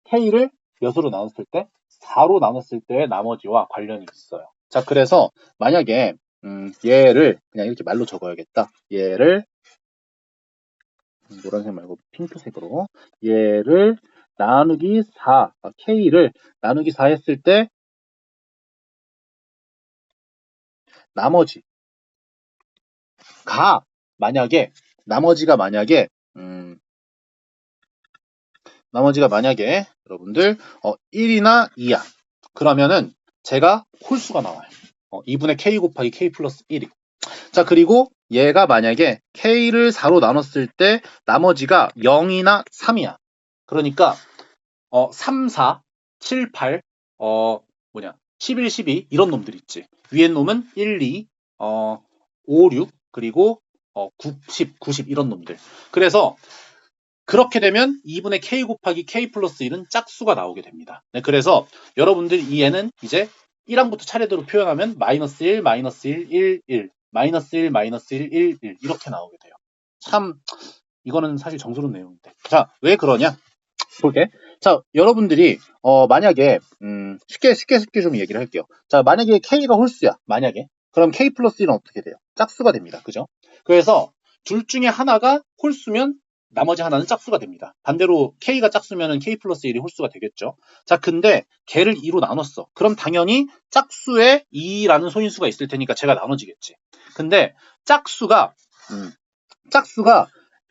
k를 몇으로 나눴을 때 4로 나눴을 때의 나머지와 관련이 있어요. 자, 그래서 만약에 얘를 그냥 이렇게 말로 적어야겠다. 얘를 노란색 말고 핑크색으로 얘를 나누기 4, K를 나누기 4 했을 때 나머지가 만약에 나머지가 만약에 여러분들 1이나 2야. 그러면은 제가 홀수가 나와요. 2분의 k 곱하기 k 플러스 1이. 자, 그리고 얘가 만약에 k를 4로 나눴을 때 나머지가 0이나 3이야. 그러니까 3, 4, 7, 8, 11, 12 이런 놈들 있지. 위에 놈은 1, 2, 5, 6 그리고 9, 10, 90 이런 놈들. 그래서 그렇게 되면 2분의 k 곱하기 k 플러스 1은 짝수가 나오게 됩니다. 네, 그래서 여러분들 이 얘는 이제 1항부터 차례대로 표현하면 마이너스 1, 마이너스 1, 1, 1, 마이너스 1, 마이너스 1, 1, 1 이렇게 나오게 돼요. 참 이거는 사실 정스러운 내용인데. 자, 왜 그러냐? 볼게. 자, 여러분들이 만약에 쉽게 좀 얘기를 할게요. 자, 만약에 k가 홀수야. 만약에. 그럼 k 플러스 1은 어떻게 돼요? 짝수가 됩니다. 그죠? 그래서 둘 중에 하나가 홀수면 나머지 하나는 짝수가 됩니다. 반대로 k가 짝수면 k 플러스 1이 홀수가 되겠죠. 자, 근데 걔를 2로 나눴어. 그럼 당연히 짝수에 2라는 소인수가 있을 테니까 제가 나눠지겠지. 근데 짝수가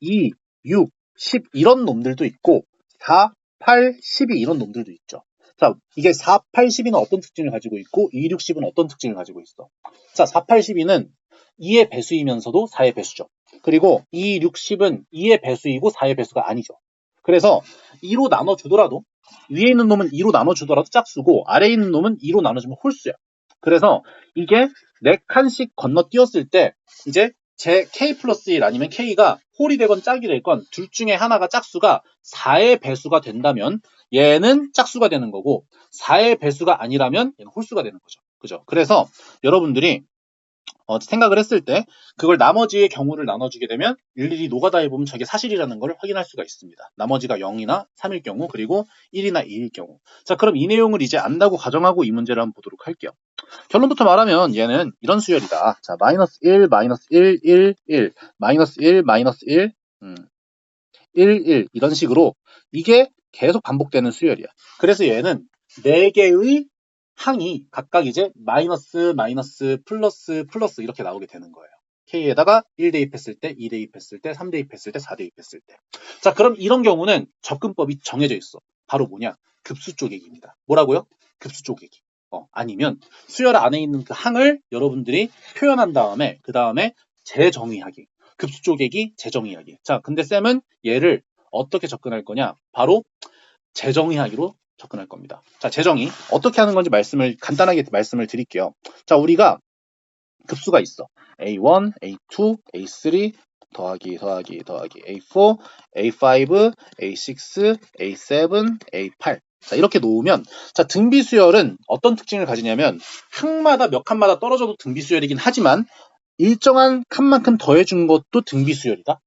2, 6, 10 이런 놈들도 있고 4, 8, 12 이런 놈들도 있죠. 자, 이게 4, 8, 12는 어떤 특징을 가지고 있고 2, 6, 10은 어떤 특징을 가지고 있어? 자, 4, 8, 12는 2의 배수이면서도 4의 배수죠. 그리고 2, 6, 10은 2의 배수이고 4의 배수가 아니죠. 그래서 2로 나눠주더라도 위에 있는 놈은 2로 나눠주더라도 짝수고 아래에 있는 놈은 2로 나눠주면 홀수야. 그래서 이게 4칸씩 건너뛰었을 때 이제 제 k 플러스 1 아니면 k가 홀이 되건 짝이 되건 둘 중에 하나가 짝수가 4의 배수가 된다면 얘는 짝수가 되는 거고 4의 배수가 아니라면 얘는 홀수가 되는 거죠. 그죠? 그래서 여러분들이 생각을 했을 때 그걸 나머지의 경우를 나눠주게 되면 일일이 노가다 해보면 저게 사실이라는 걸 확인할 수가 있습니다. 나머지가 0이나 3일 경우 그리고 1이나 2일 경우. 자, 그럼 이 내용을 이제 안다고 가정하고 이 문제를 한번 보도록 할게요. 결론부터 말하면 얘는 이런 수열이다. 자, 마이너스 1, 마이너스 1, 1, 1, 마이너스 1, 마이너스 1, 1, 1 이런 식으로 이게 계속 반복되는 수열이야. 그래서 얘는 4개의 항이 각각 이제 마이너스, 마이너스, 플러스, 플러스 이렇게 나오게 되는 거예요. K에다가 1 대입했을 때, 2 대입했을 때, 3 대입했을 때, 4 대입했을 때. 자, 그럼 이런 경우는 접근법이 정해져 있어. 바로 뭐냐? 급수 쪼개기입니다. 뭐라고요? 급수 쪼개기. 아니면 수열 안에 있는 그 항을 여러분들이 표현한 다음에 그 다음에 재정의하기. 급수 쪼개기, 재정의하기. 자, 근데 쌤은 얘를 어떻게 접근할 거냐? 바로 재정의하기로 접근할 겁니다. 자, 재정의 어떻게 하는 건지 간단하게 말씀을 드릴게요. 자, 우리가 급수가 있어. A1, A2, A3 더하기 A4, A5, A6, A7, A8 자, 이렇게 놓으면 자, 등비수열은 어떤 특징을 가지냐면 항마다 몇 칸마다 떨어져도 등비수열이긴 하지만 일정한 칸만큼 더해준 것도 등비수열이다.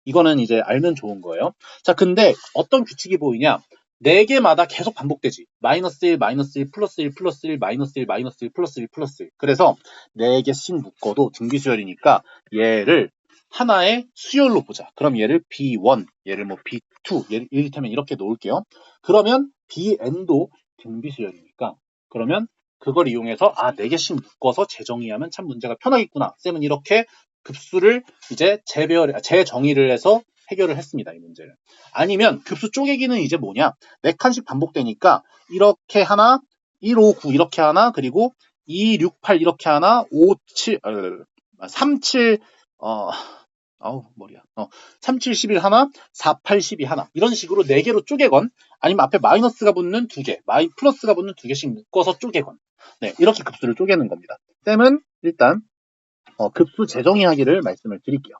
이거는 이제 알면 좋은 거예요. 자, 근데 어떤 규칙이 보이냐? 4개마다 계속 반복되지. 마이너스 1, 마이너스 1, 플러스 1, 플러스 1, 마이너스 1, 마이너스 1, 플러스 1, 플러스 1. 그래서 4개씩 묶어도 등비수열이니까 얘를 하나의 수열로 보자. 그럼 얘를 B1, 얘를 뭐 B2, 얘를 이를테면 이렇게 놓을게요. 그러면 BN도 등비수열이니까 그러면 그걸 이용해서 4개씩 묶어서 재정의하면 참 문제가 편하겠구나. 쌤은 이렇게 급수를 이제 재정의를 해서 해결을 했습니다. 이 문제를. 아니면 급수 쪼개기는 이제 뭐냐? 4칸씩 반복되니까 이렇게 하나, 1, 5, 9 이렇게 하나, 그리고 2, 6, 8 이렇게 하나, 5, 7, 3, 7, 머리야. 3, 7, 11 하나, 4, 8, 12 하나. 이런 식으로 4개로 쪼개건, 아니면 앞에 마이너스가 붙는 2개, 플러스가 붙는 2개씩 묶어서 쪼개건. 네, 이렇게 급수를 쪼개는 겁니다. 쌤은 일단 급수 재정의하기를 말씀을 드릴게요.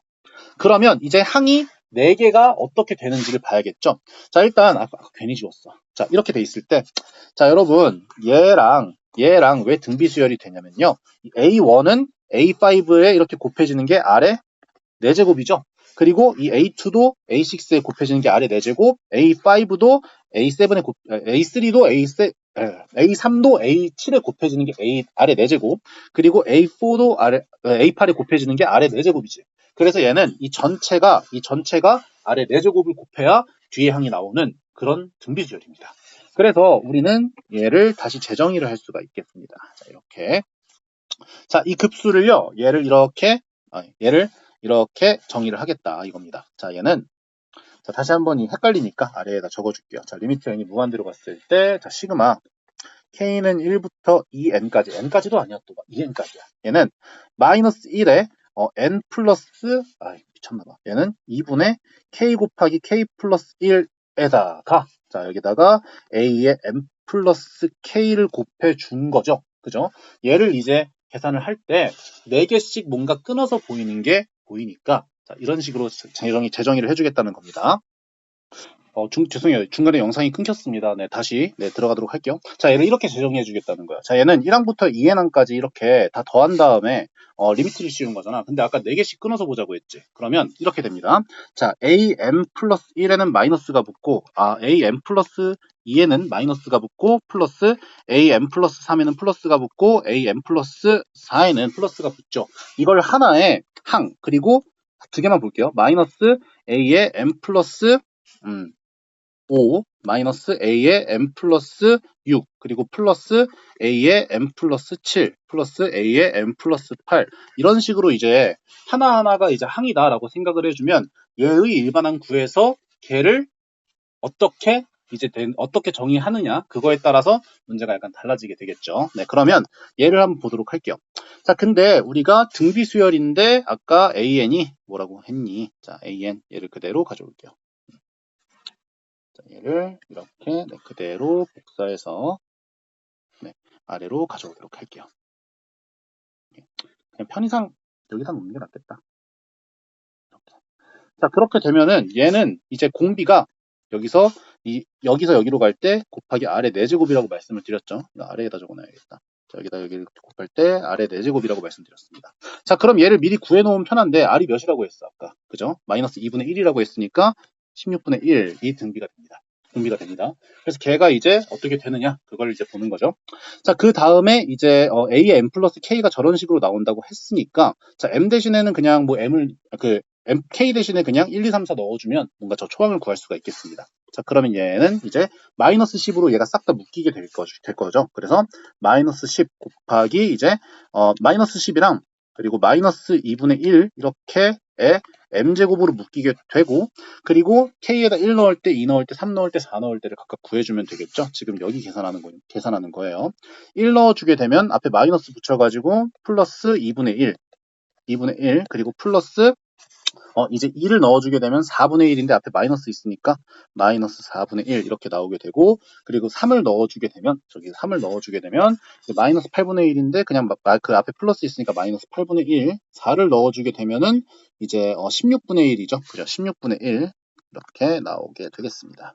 그러면 이제 항이 4개가 어떻게 되는지를 봐야겠죠. 자, 일단 괜히 지웠어. 자, 이렇게 돼 있을 때 자, 여러분 얘랑 왜 등비수열이 되냐면요. A1은 A5에 이렇게 곱해지는 게 아래 4제곱이죠. 그리고 이 A2도 A6에 곱해지는 게 아래 4제곱, A5도 A7에 A3도 A3도 A7에 곱해지는 게 아래 4제곱, 그리고 A4도 A8에 곱해지는 게 아래 4제곱이지. 그래서 얘는 이 전체가 아래 4제곱을 곱해야 뒤에 항이 나오는 그런 등비수열입니다. 그래서 우리는 얘를 다시 재정의를 할 수가 있겠습니다. 자, 이렇게. 자, 이 급수를요, 얘를 이렇게 정의를 하겠다 이겁니다. 자, 얘는 자, 다시 한번 헷갈리니까 아래에다 적어줄게요. 자, 리미트 n이 무한대로 갔을 때 자, 시그마 K는 1부터 2n까지, n까지도 아니야, 또 2n까지야. 얘는 마이너스 1에 n 플러스, 미쳤나봐. 얘는 2분의 k 곱하기 k 플러스 1에다가, 자, 여기다가 a의 n 플러스 k를 곱해 준 거죠. 그죠? 얘를 이제 계산을 할 때 4개씩 뭔가 끊어서 보이는 게 보이니까, 자, 이런 식으로 재정의를 해주겠다는 겁니다. 죄송해요. 중간에 영상이 끊겼습니다. 네, 다시 들어가도록 할게요. 자, 얘를 이렇게 재정의해 주겠다는 거야. 자, 얘는 1항부터 2n항까지 이렇게 다 더한 다음에 리미트를 씌운 거잖아. 근데 아까 4개씩 끊어서 보자고 했지. 그러면 이렇게 됩니다. 자, am 플러스 1에는 마이너스가 붙고, am 플러스 2에는 마이너스가 붙고, 플러스 am 플러스 3에는 플러스가 붙고, am 플러스 4에는 플러스가 붙죠. 이걸 하나의 항, 그리고 2개만 볼게요. 마이너스 a의 m 플러스 5 마이너스 a의 m 플러스 6 그리고 플러스 a의 m 플러스 7 플러스 a의 m 플러스 8 이런 식으로 이제 하나하나가 이제 항이다라고 생각을 해주면 얘의 일반항 구해서 걔를 어떻게 어떻게 정의하느냐 그거에 따라서 문제가 약간 달라지게 되겠죠. 네, 그러면 얘를 한번 보도록 할게요. 자, 근데 우리가 등비 수열인데 아까 an이 뭐라고 했니? 자, an 얘를 그대로 가져올게요. 얘를 이렇게 그대로 복사해서 아래로 가져오도록 할게요. 그냥 편의상 여기다 놓는 게 낫겠다. 이렇게. 자, 그렇게 되면은 얘는 이제 공비가 여기서 여기로 갈 때 곱하기 아래 4제곱이라고 말씀을 드렸죠. 아래에다 적어놔야겠다. 자, 여기를 곱할 때 아래 4제곱이라고 말씀드렸습니다. 자, 그럼 얘를 미리 구해놓으면 편한데 R이 몇이라고 했어 아까? 그죠? 마이너스 2분의 1이라고 했으니까 16분의 1이 등비가 됩니다. 그래서 걔가 이제 어떻게 되느냐 그걸 이제 보는 거죠. 자, 그 다음에 이제 A의 M 플러스 K가 저런 식으로 나온다고 했으니까 자, M 대신에는 그냥 뭐 K 대신에 그냥 1, 2, 3, 4 넣어주면 뭔가 저 초항을 구할 수가 있겠습니다. 자, 그러면 얘는 이제 마이너스 10으로 얘가 싹 다 묶이게 될 거죠. 그래서 마이너스 10 곱하기 이제 마이너스 10이랑 그리고 마이너스 2분의 1 이렇게 m제곱으로 묶이게 되고 그리고 k에다 1 넣을 때, 2 넣을 때, 3 넣을 때, 4 넣을 때를 각각 구해주면 되겠죠. 지금 여기 계산하는 거예요. 1 넣어주게 되면 앞에 마이너스 붙여가지고 플러스 2분의 1 그리고 플러스 이제 2를 넣어주게 되면 4분의 1인데 앞에 마이너스 있으니까 마이너스 4분의 1 이렇게 나오게 되고 그리고 3을 넣어주게 되면 마이너스 8분의 1인데 그냥 그 앞에 플러스 있으니까 마이너스 8분의 1 4를 넣어주게 되면은 이제 16분의 1이죠. 그죠? 16분의 1 이렇게 나오게 되겠습니다.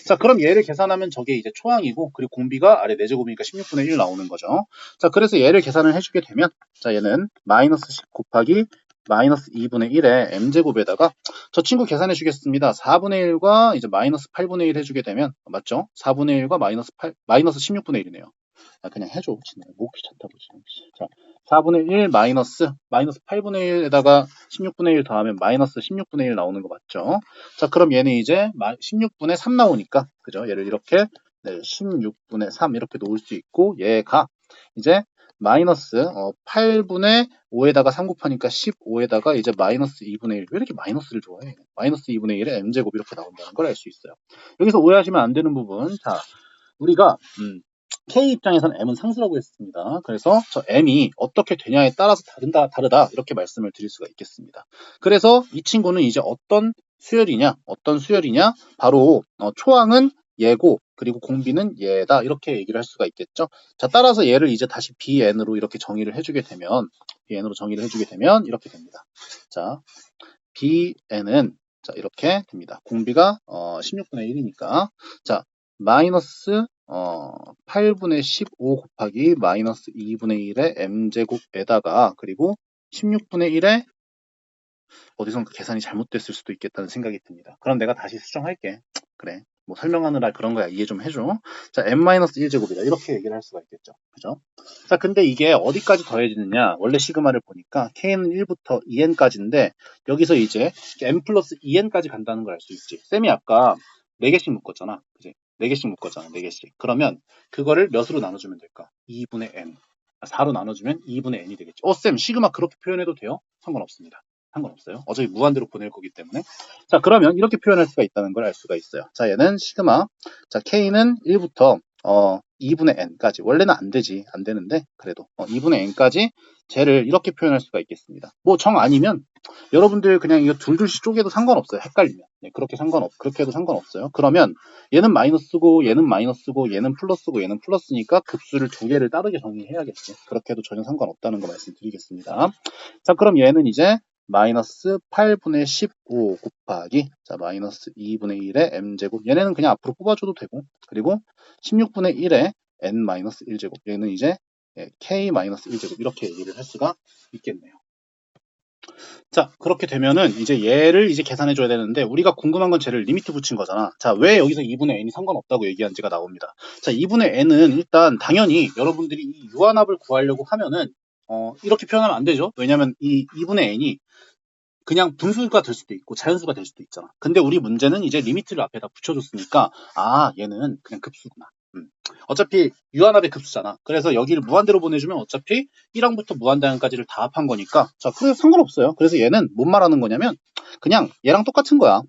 자, 그럼 얘를 계산하면 저게 이제 초항이고 그리고 공비가 아래 4제곱이니까 16분의 1 나오는 거죠. 자, 그래서 얘를 계산을 해주게 되면 자, 얘는 마이너스 10 곱하기 마이너스 2분의 1에 m제곱에다가 저 친구 계산해 주겠습니다. 4분의 1과 이제 마이너스 8분의 1 해주게 되면 맞죠? 4분의 1과 마이너스 16분의 1이네요. 그냥 해줘. 진짜 목 귀찮다고 지금. 자, 4분의 1 마이너스 8분의 1에다가 16분의 1 더하면 마이너스 16분의 1 나오는 거 맞죠? 자, 그럼 얘는 이제 16분의 3 나오니까 그죠? 얘를 이렇게 16분의 3 이렇게 놓을 수 있고 얘가 이제 마이너스 8분의 5에다가 3 곱하니까 15에다가 이제 마이너스 2분의 1. 왜 이렇게 마이너스를 좋아해? 마이너스 2분의 1에 m제곱 이렇게 나온다는 걸 알 수 있어요. 여기서 오해하시면 안 되는 부분. 자, 우리가 K 입장에서는 M은 상수라고 했습니다. 그래서 저 M이 어떻게 되냐에 따라서 다르다 이렇게 말씀을 드릴 수가 있겠습니다. 그래서 이 친구는 이제 어떤 수열이냐 바로 초항은 얘고 그리고 공비는 얘다 이렇게 얘기를 할 수가 있겠죠. 자, 따라서 얘를 이제 다시 BN으로 이렇게 정의를 해주게 되면 이렇게 됩니다. 자, BN은 자, 이렇게 됩니다. 공비가 16분의 1이니까 자, 마이너스 8분의 15 곱하기 마이너스 2분의 1의 m제곱에다가 그리고 16분의 1에 어디선가 계산이 잘못됐을 수도 있겠다는 생각이 듭니다. 그럼 내가 다시 수정할게. 그래. 뭐 설명하느라 그런 거야. 이해 좀 해줘. 자, m-1제곱이다. 이렇게 얘기를 할 수가 있겠죠. 그죠? 자, 근데 이게 어디까지 더해지느냐? 원래 시그마를 보니까 k는 1부터 2n까지인데 여기서 이제 m 플러스 2n까지 간다는 걸 알 수 있지. 쌤이 아까 4개씩 묶었잖아. 그지? 4개씩 묶었잖아. 4개씩. 그러면 그거를 몇으로 나눠주면 될까? 2분의 n. 4로 나눠주면 2분의 n이 되겠죠. 쌤, 시그마 그렇게 표현해도 돼요? 상관없습니다. 상관없어요. 어차피 무한대로 보낼 거기 때문에. 자, 그러면 이렇게 표현할 수가 있다는 걸 알 수가 있어요. 자, 얘는 시그마. 자, K는 1부터 2분의 n까지. 원래는 안 되지. 안 되는데, 그래도. 2분의 n까지 쟤를 이렇게 표현할 수가 있겠습니다. 뭐 정 아니면 여러분들 그냥 이거 둘둘씩 쪼개도 상관없어요. 헷갈리면. 네, 그렇게 해도 상관없어요. 그러면 얘는 마이너스고, 얘는 마이너스고, 얘는 플러스고, 얘는 플러스니까 급수를 두 개를 다르게 정리해야겠지. 그렇게 해도 전혀 상관없다는 거 말씀드리겠습니다. 자, 그럼 얘는 이제 마이너스 8분의 15 곱하기 자 마이너스 2분의 1의 m제곱 얘네는 그냥 앞으로 뽑아줘도 되고 그리고 16분의 1의 n-1제곱 얘는 이제 k-1제곱 이렇게 얘기를 할 수가 있겠네요. 자 그렇게 되면은 이제 얘를 이제 계산해 줘야 되는데 우리가 궁금한 건 쟤를 리미트 붙인 거잖아. 자 왜 여기서 2분의 n이 상관없다고 얘기한지가 나옵니다. 자 2분의 n은 일단 당연히 여러분들이 이 유한합을 구하려고 하면은 이렇게 표현하면 안 되죠. 왜냐면 이 2분의 n이 그냥 분수가 될 수도 있고 자연수가 될 수도 있잖아. 근데 우리 문제는 이제 리미트를 앞에다 붙여줬으니까 얘는 그냥 급수구나. 어차피 유한합의 급수잖아. 그래서 여기를 무한대로 보내주면 어차피 1항부터 무한대항까지를 다 합한 거니까 자 그래서 상관없어요. 그래서 얘는 뭔 말하는 거냐면 그냥 얘랑 똑같은 거야.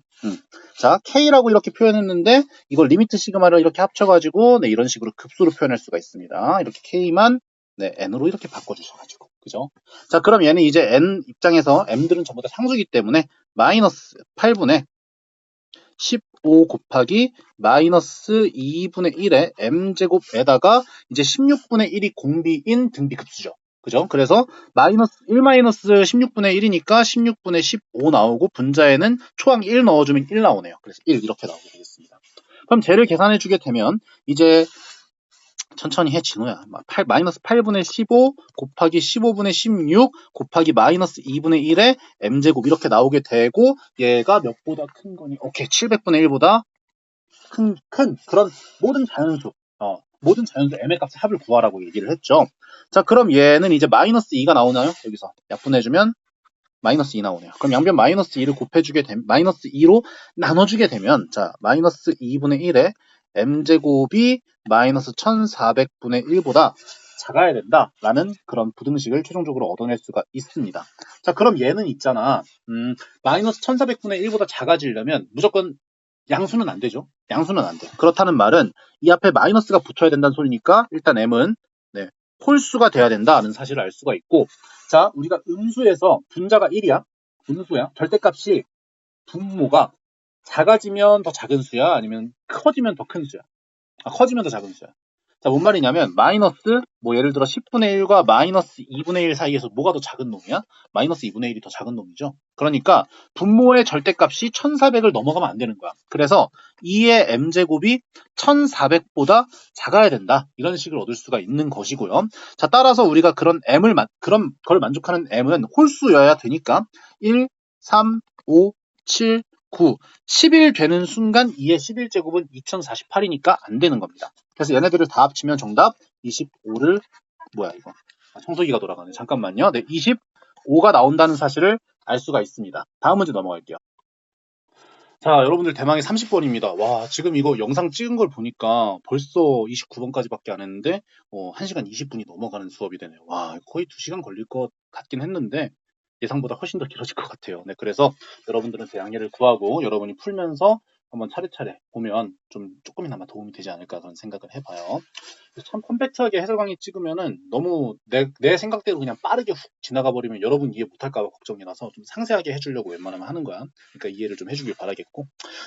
자 K라고 이렇게 표현했는데 이걸 리미트 시그마를 이렇게 합쳐가지고 네, 이런 식으로 급수로 표현할 수가 있습니다. 이렇게 K만 네, N으로 이렇게 바꿔주셔가지고 그죠? 자 그럼 얘는 이제 N 입장에서 M들은 전부 다 상수기 때문에 마이너스 8분의 15 곱하기 마이너스 2분의 1의 m제곱에다가 이제 16분의 1이 공비인 등비급수죠. 그죠? 그래서 마이너스 1 마이너스 16분의 1이니까 16분의 15 나오고 분자에는 초항 1 넣어주면 1 나오네요. 그래서 1 이렇게 나오게 되겠습니다. 그럼 쟤를 계산해 주게 되면 이제 천천히 해 진호야. 마이너스 8분의 15 곱하기 15분의 16 곱하기 마이너스 2분의 1의 m제곱 이렇게 나오게 되고 얘가 몇보다 큰 거니? 오케이 700분의 1보다 큰 그런 모든 자연수 m의 값의 합을 구하라고 얘기를 했죠. 자 그럼 얘는 이제 마이너스 2가 나오나요? 여기서 약분해주면 마이너스 2 나오네요. 그럼 양변 마이너스 2를 곱해주게 되면 마이너스 2로 나눠주게 되면 자 마이너스 2분의 1의 m제곱이 마이너스 1400분의 1보다 작아야 된다라는 그런 부등식을 최종적으로 얻어낼 수가 있습니다. 자 그럼 얘는 있잖아. 마이너스 1400분의 1보다 작아지려면 무조건 양수는 안 되죠. 양수는 안 돼. 그렇다는 말은 이 앞에 마이너스가 붙어야 된다는 소리니까 일단 m은 네, 홀수가 돼야 된다는 사실을 알 수가 있고 자 우리가 음수에서 분자가 1이야. 음수야. 절대값이 분모가 작아지면 더 작은 수야 아니면 커지면 더 큰 수야. 커지면 더 작은 수야. 자, 뭔 말이냐면 마이너스 뭐 예를 들어 10분의 1과 마이너스 2분의 1 사이에서 뭐가 더 작은 놈이야? 마이너스 2분의 1이 더 작은 놈이죠. 그러니까 분모의 절대값이 1400을 넘어가면 안 되는 거야. 그래서 2의 m제곱이 1400보다 작아야 된다. 이런 식을 얻을 수가 있는 것이고요. 자, 따라서 우리가 그런 그런 걸 만족하는 m은 홀수여야 되니까 1, 3, 5, 7, 9, 10일 되는 순간 2의 11제곱은 2048이니까 안 되는 겁니다. 그래서 얘네들을 다 합치면 정답 25를 뭐야 이거 청소기가 돌아가네. 잠깐만요. 네, 25가 나온다는 사실을 알 수가 있습니다. 다음 문제 넘어갈게요. 자, 여러분들 대망의 30번입니다. 와, 지금 이거 영상 찍은 걸 보니까 벌써 29번까지밖에 안 했는데 1시간 20분이 넘어가는 수업이 되네요. 와, 거의 2시간 걸릴 것 같긴 했는데 예상보다 훨씬 더 길어질 것 같아요. 네, 그래서 여러분들은 제 양해를 구하고 여러분이 풀면서 한번 차례차례 보면 좀 조금이나마 도움이 되지 않을까 그런 생각을 해봐요. 참 컴팩트하게 해설 강의 찍으면은 너무 내 생각대로 그냥 빠르게 훅 지나가 버리면 여러분 이해 못할까봐 걱정이라서 좀 상세하게 해주려고 웬만하면 하는 거야. 그러니까 이해를 좀 해주길 바라겠고.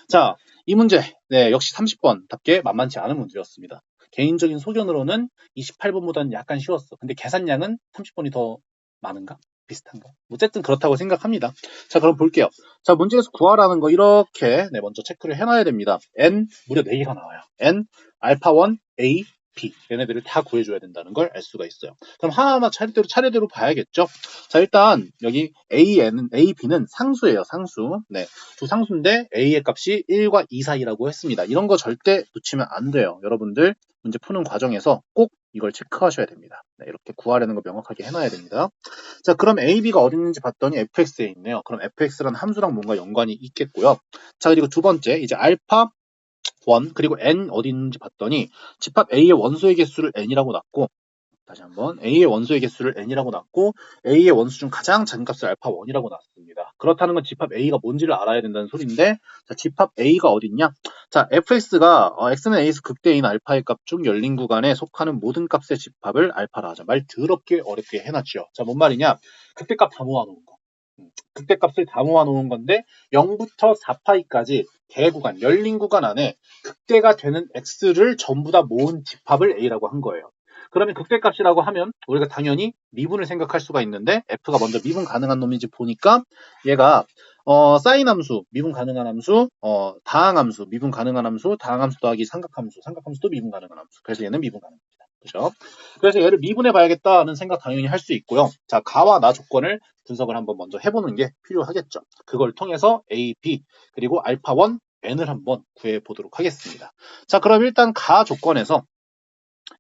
자, 이 문제. 네, 역시 30번답게 만만치 않은 문제였습니다. 개인적인 소견으로는 28번보다는 약간 쉬웠어. 근데 계산량은 30번이 더 많은가? 비슷한가? 어쨌든 그렇다고 생각합니다. 자, 그럼 볼게요. 자, 문제에서 구하라는 거 이렇게 먼저 체크를 해놔야 됩니다. n 무려 4개가 나와요. n 알파1 a b 얘네들을 다 구해줘야 된다는 걸 알 수가 있어요. 그럼 하나하나 차례대로 봐야겠죠. 자, 일단 여기 a, b는 상수예요. 상수. 네, 두 상수인데 a의 값이 1과 2 사이라고 했습니다. 이런 거 절대 놓치면 안 돼요. 여러분들 문제 푸는 과정에서 꼭 이걸 체크하셔야 됩니다. 네, 이렇게 구하려는 거 명확하게 해놔야 됩니다. 자, 그럼 a, b가 어디 있는지 봤더니 fx에 있네요. 그럼 fx라는 함수랑 뭔가 연관이 있겠고요. 자, 그리고 두 번째 이제 알파 1 그리고 n 어디 있는지 봤더니 집합 a의 원소의 개수를 n이라고 놨고 다시 한번 A의 원소의 개수를 n이라고 놨고 A의 원수 중 가장 작은 값을 알파 1이라고 놨습니다. 그렇다는 건 집합 A가 뭔지를 알아야 된다는 소리인데 자, 집합 A가 어디 있냐? 자, fx가 x는 a에서 극대인 알파의 값 중 열린 구간에 속하는 모든 값의 집합을 알파라 하자. 말 더럽게 어렵게 해놨죠. 자, 뭔 말이냐? 극대값 다 모아놓은 거. 극대값을 다 모아놓은 건데 0부터 4파이까지 대구간, 열린 구간 안에 극대가 되는 x를 전부 다 모은 집합을 A라고 한 거예요. 그러면 극대값이라고 하면 우리가 당연히 미분을 생각할 수가 있는데 f가 먼저 미분 가능한 놈인지 보니까 얘가 사인 함수, 미분 가능한 함수, 다항 함수, 미분 가능한 함수, 다항 함수 더하기 삼각함수, 삼각함수도 미분 가능한 함수. 그래서 얘는 미분 가능합니다. 그죠? 그래서 얘를 미분해 봐야겠다는 생각 당연히 할 수 있고요. 자, 가와 나 조건을 분석을 한번 먼저 해보는 게 필요하겠죠. 그걸 통해서 A, B, 그리고 알파 1, n을 한번 구해 보도록 하겠습니다. 자, 그럼 일단 가 조건에서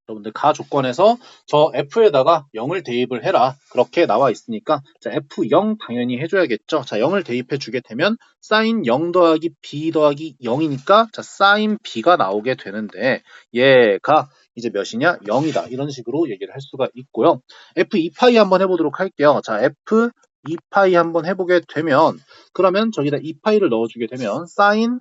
여러분들 가 조건에서 저 f에다가 0을 대입을 해라. 그렇게 나와 있으니까 자, f0 당연히 해줘야겠죠. 자, 0을 대입해 주게 되면 sin 0 더하기 b 더하기 0이니까 자, sin b가 나오게 되는데 얘가 이제 몇이냐? 0이다. 이런 식으로 얘기를 할 수가 있고요. f2파이 한번 해보도록 할게요. 자, f2파이 한번 해보게 되면 그러면 저기다 2파이를 넣어주게 되면 sin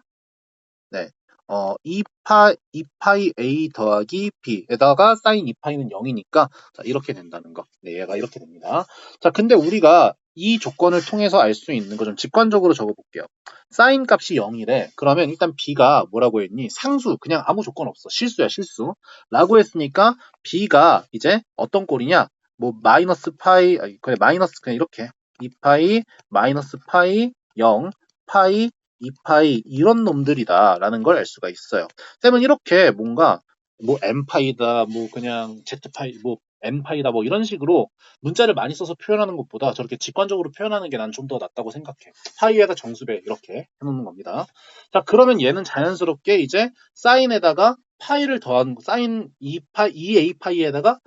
네. 2파이 A 더하기 B에다가 사인 2파이는 0이니까 자, 이렇게 된다는 거. 네, 얘가 이렇게 됩니다. 자, 근데 우리가 이 조건을 통해서 알 수 있는 거 좀 직관적으로 적어볼게요. 사인 값이 0이래. 그러면 일단 B가 뭐라고 했니? 상수. 그냥 아무 조건 없어. 실수야, 실수. 라고 했으니까 B가 이제 어떤 꼴이냐? 뭐 마이너스 파이, 그래 마이너스 그냥 이렇게 2파이 마이너스 파이 0 파이 2파이 이런 놈들이다라는 걸 알 수가 있어요. 쌤은 이렇게 뭔가 뭐 n파이다 뭐 그냥 z파이 뭐 n파이다 뭐 이런 식으로 문자를 많이 써서 표현하는 것보다 저렇게 직관적으로 표현하는 게 난 좀 더 낫다고 생각해. 파이에다 정수배 이렇게 해놓는 겁니다. 자, 그러면 얘는 자연스럽게 이제 사인에다가 파이를 더한 사인 2a파이에다가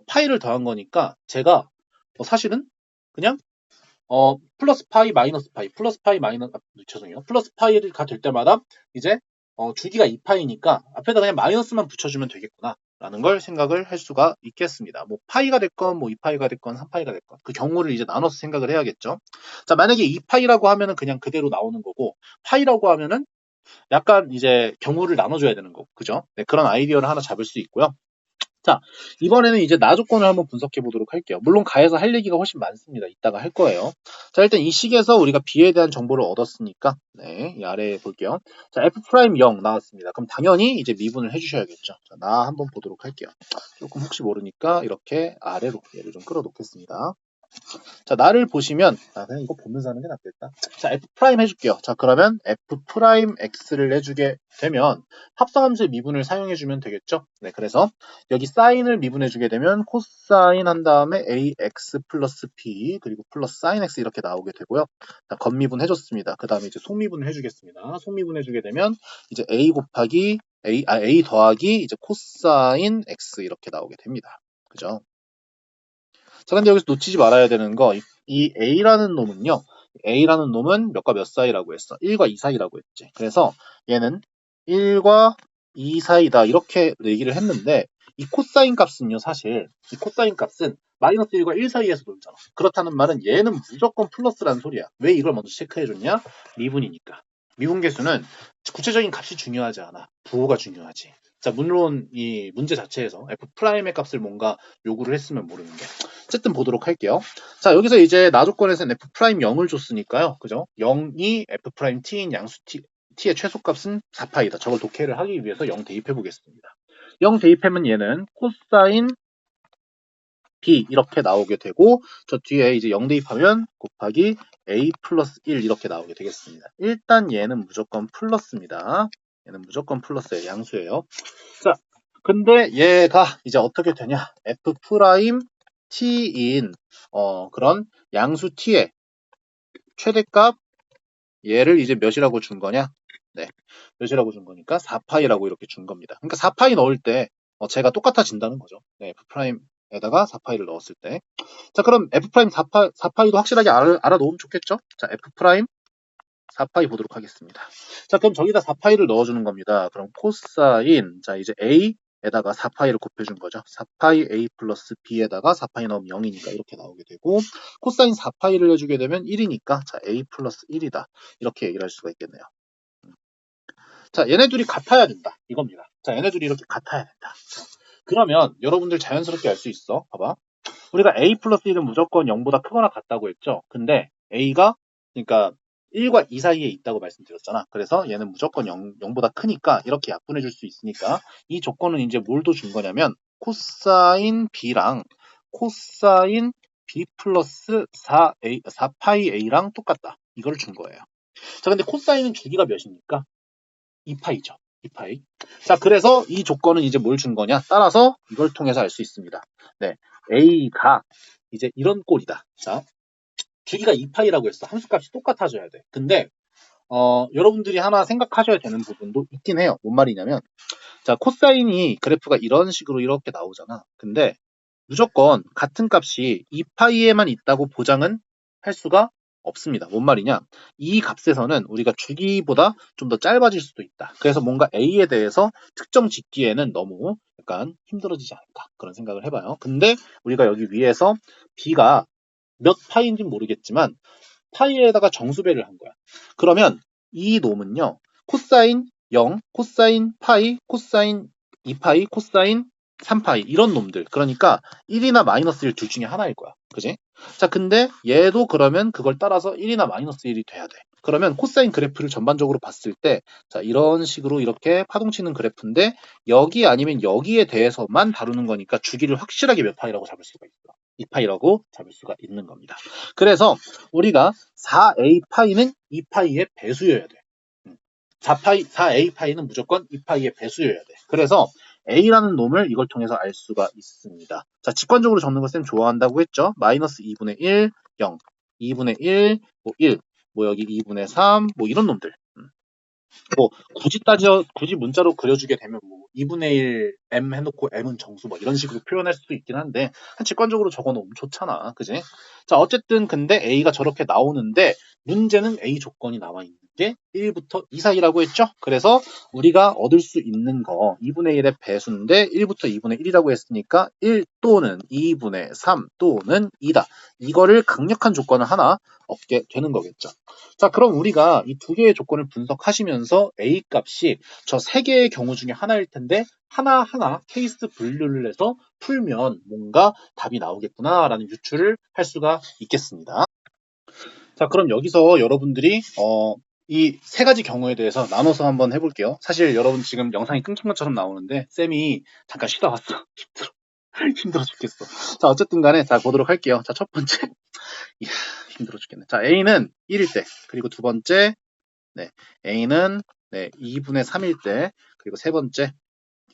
파이를 더한 거니까 제가 사실은 그냥 플러스 파이, 마이너스 파이, 플러스 파이, 죄송해요. 플러스 파이가 될 때마다 이제 주기가 2파이니까 앞에다 그냥 마이너스만 붙여주면 되겠구나. 라는 걸 생각을 할 수가 있겠습니다. 뭐 파이가 됐건 뭐 2파이가 됐건 3파이가 됐건 그 경우를 이제 나눠서 생각을 해야겠죠. 자, 만약에 2파이라고 하면은 그냥 그대로 나오는 거고 파이라고 하면은 약간 이제 경우를 나눠줘야 되는 거고 그죠? 네, 그런 아이디어를 하나 잡을 수 있고요. 자, 이번에는 이제 나 조건을 한번 분석해 보도록 할게요. 물론 가에서 할 얘기가 훨씬 많습니다. 이따가 할 거예요. 자, 일단 이 식에서 우리가 B에 대한 정보를 얻었으니까, 네, 이 아래에 볼게요. 자, F'0 나왔습니다. 그럼 당연히 이제 미분을 해주셔야겠죠. 자, 나 한번 보도록 할게요. 조금 혹시 모르니까 이렇게 아래로 얘를 좀 끌어 놓겠습니다. 자, 나를 보시면, 그냥 이거 보면서 하는 게 낫겠다. 자, F' 해줄게요. 자, 그러면 F'X를 해주게 되면 합성함수의 미분을 사용해주면 되겠죠? 네, 그래서 여기 사인을 미분해주게 되면 코사인 한 다음에 AX 플러스 B 그리고 플러스 사인 X 이렇게 나오게 되고요. 자, 겉미분 해줬습니다. 그 다음에 이제 속미분을 해주겠습니다. 속미분 해주게 되면 이제 A 곱하기 A 더하기 이제 코사인 X 이렇게 나오게 됩니다. 그죠? 자, 근데 여기서 놓치지 말아야 되는 거, 이 A라는 놈은요, A라는 놈은 몇과 몇 사이라고 했어? 1과 2 사이라고 했지. 그래서 얘는 1과 2 사이다. 이렇게 얘기를 했는데, 이 코사인 값은요, 사실, 이 코사인 값은 마이너스 1과 1 사이에서 놀잖아. 그렇다는 말은 얘는 무조건 플러스라는 소리야. 왜 이걸 먼저 체크해줬냐? 미분이니까. 미분 계수는 구체적인 값이 중요하지 않아. 부호가 중요하지. 자, 물론 이 문제 자체에서 F'의 값을 뭔가 요구를 했으면 모르는데. 어쨌든 보도록 할게요. 자, 여기서 이제 나 조건에서는 F'0을 줬으니까요. 그죠? 0이 F'T인 양수 T의 최소값은 4파이다. 저걸 독해를 하기 위해서 0 대입해 보겠습니다. 0 대입하면 얘는 코사인 B 이렇게 나오게 되고 저 뒤에 이제 0 대입하면 곱하기 A 플러스 1 이렇게 나오게 되겠습니다. 일단 얘는 무조건 플러스입니다. 얘는 무조건 플러스예요. 양수예요. 자, 근데 얘가 이제 어떻게 되냐? F' T인 그런 양수 T의 최대값 얘를 이제 몇이라고 준 거냐? 네, 몇이라고 준 거니까 4파이라고 이렇게 준 겁니다. 그러니까 4파이 넣을 때 제가 똑같아진다는 거죠. 네, F'에다가 4파이를 넣었을 때. 자, 그럼 F' 4파이도 확실하게 알아놓으면 좋겠죠? 자, F' 4파이 보도록 하겠습니다. 자, 그럼 저기다 4파이를 넣어주는 겁니다. 그럼 코사인, 자, 이제 A 에다가 4파이를 곱해준 거죠. 4파이 A 플러스 B에다가 4파이 넣으면 0이니까 이렇게 나오게 되고, 코사인 4파이를 해주게 되면 1이니까 자 A 플러스 1이다. 이렇게 얘기를 할 수가 있겠네요. 자, 얘네 둘이 같아야 된다. 이겁니다. 자, 얘네 둘이 이렇게 같아야 된다. 그러면 여러분들 자연스럽게 알 수 있어. 봐봐. 우리가 A 플러스 1은 무조건 0보다 크거나 같다고 했죠. 근데 A가 그러니까 1과 2 사이에 있다고 말씀드렸잖아. 그래서 얘는 무조건 0보다 크니까 이렇게 약분해 줄 수 있으니까 이 조건은 이제 뭘 더 준 거냐면 코사인 B랑 코사인 B 플러스 4파이 A랑 똑같다. 이걸 준 거예요. 자, 근데 코사인은 주기가 몇입니까? 2파이죠. 2파이. 자, 그래서 이 조건은 이제 뭘 준 거냐? 따라서 이걸 통해서 알 수 있습니다. 네. A가 이제 이런 꼴이다. 자, 주기가 2파이라고 했어. 함수값이 똑같아져야 돼. 근데 여러분들이 하나 생각하셔야 되는 부분도 있긴 해요. 뭔 말이냐면 자, 코사인이 그래프가 이런 식으로 이렇게 나오잖아. 근데 무조건 같은 값이 2파이에만 있다고 보장은 할 수가 없습니다. 뭔 말이냐? 이 값에서는 우리가 주기보다 좀 더 짧아질 수도 있다. 그래서 뭔가 A에 대해서 특정 짓기에는 너무 약간 힘들어지지 않을까 그런 생각을 해봐요. 근데 우리가 여기 위에서 B가 몇 파이인지는 모르겠지만 파이에다가 정수배를 한 거야. 그러면 이 놈은요. 코사인 0, 코사인 파이, 코사인 2파이, 코사인 3파이 이런 놈들. 그러니까 1이나 마이너스 1 둘 중에 하나일 거야. 그지? 자, 근데 얘도 그러면 그걸 따라서 1이나 마이너스 1이 돼야 돼. 그러면 코사인 그래프를 전반적으로 봤을 때 자, 이런 식으로 이렇게 파동치는 그래프인데 여기 아니면 여기에 대해서만 다루는 거니까 주기를 확실하게 몇 파이라고 잡을 수가 있어. 2파이라고 잡을 수가 있는 겁니다. 그래서 우리가 4a파이는 2파이의 배수여야 돼. 4a파이는 무조건 2파이의 배수여야 돼. 그래서 a라는 놈을 이걸 통해서 알 수가 있습니다. 자, 직관적으로 적는 거 쌤 좋아한다고 했죠. 마이너스 2분의 1, 0, 2분의 1, 뭐 1, 뭐 여기 2분의 3, 뭐 이런 놈들. 뭐 굳이 문자로 그려주게 되면 뭐 2분의 1 m 해놓고 m은 정수 뭐 이런 식으로 표현할 수도 있긴 한데 직관적으로 적어놓으면 좋잖아, 그지? 자, 어쨌든 근데 a가 저렇게 나오는데 문제는 a 조건이 나와 있는 게 1부터 2 사이라고 했죠? 그래서 우리가 얻을 수 있는 거 2분의 1의 배수인데 1부터 2분의 1이라고 했으니까 1 또는 2분의 3 또는 2다. 이거를 강력한 조건을 하나 얻게 되는 거겠죠. 자, 그럼 우리가 이 두 개의 조건을 분석하시면서 A 값이 저 세 개의 경우 중에 하나일 텐데 하나하나 케이스 분류를 해서 풀면 뭔가 답이 나오겠구나라는 유추를 할 수가 있겠습니다. 자, 그럼 여기서 여러분들이 이 세 가지 경우에 대해서 나눠서 한번 해볼게요. 사실 여러분 지금 영상이 끊긴 것처럼 나오는데 쌤이 잠깐 쉬다 왔어. 힘들어. 힘들어 죽겠어. 자, 어쨌든 간에 자 보도록 할게요. 자, 첫 번째. 이야, 힘들어 죽겠네. 자, A는 1일 때, 그리고 두 번째, 네, A는 2분의 3일 때, 그리고 세 번째,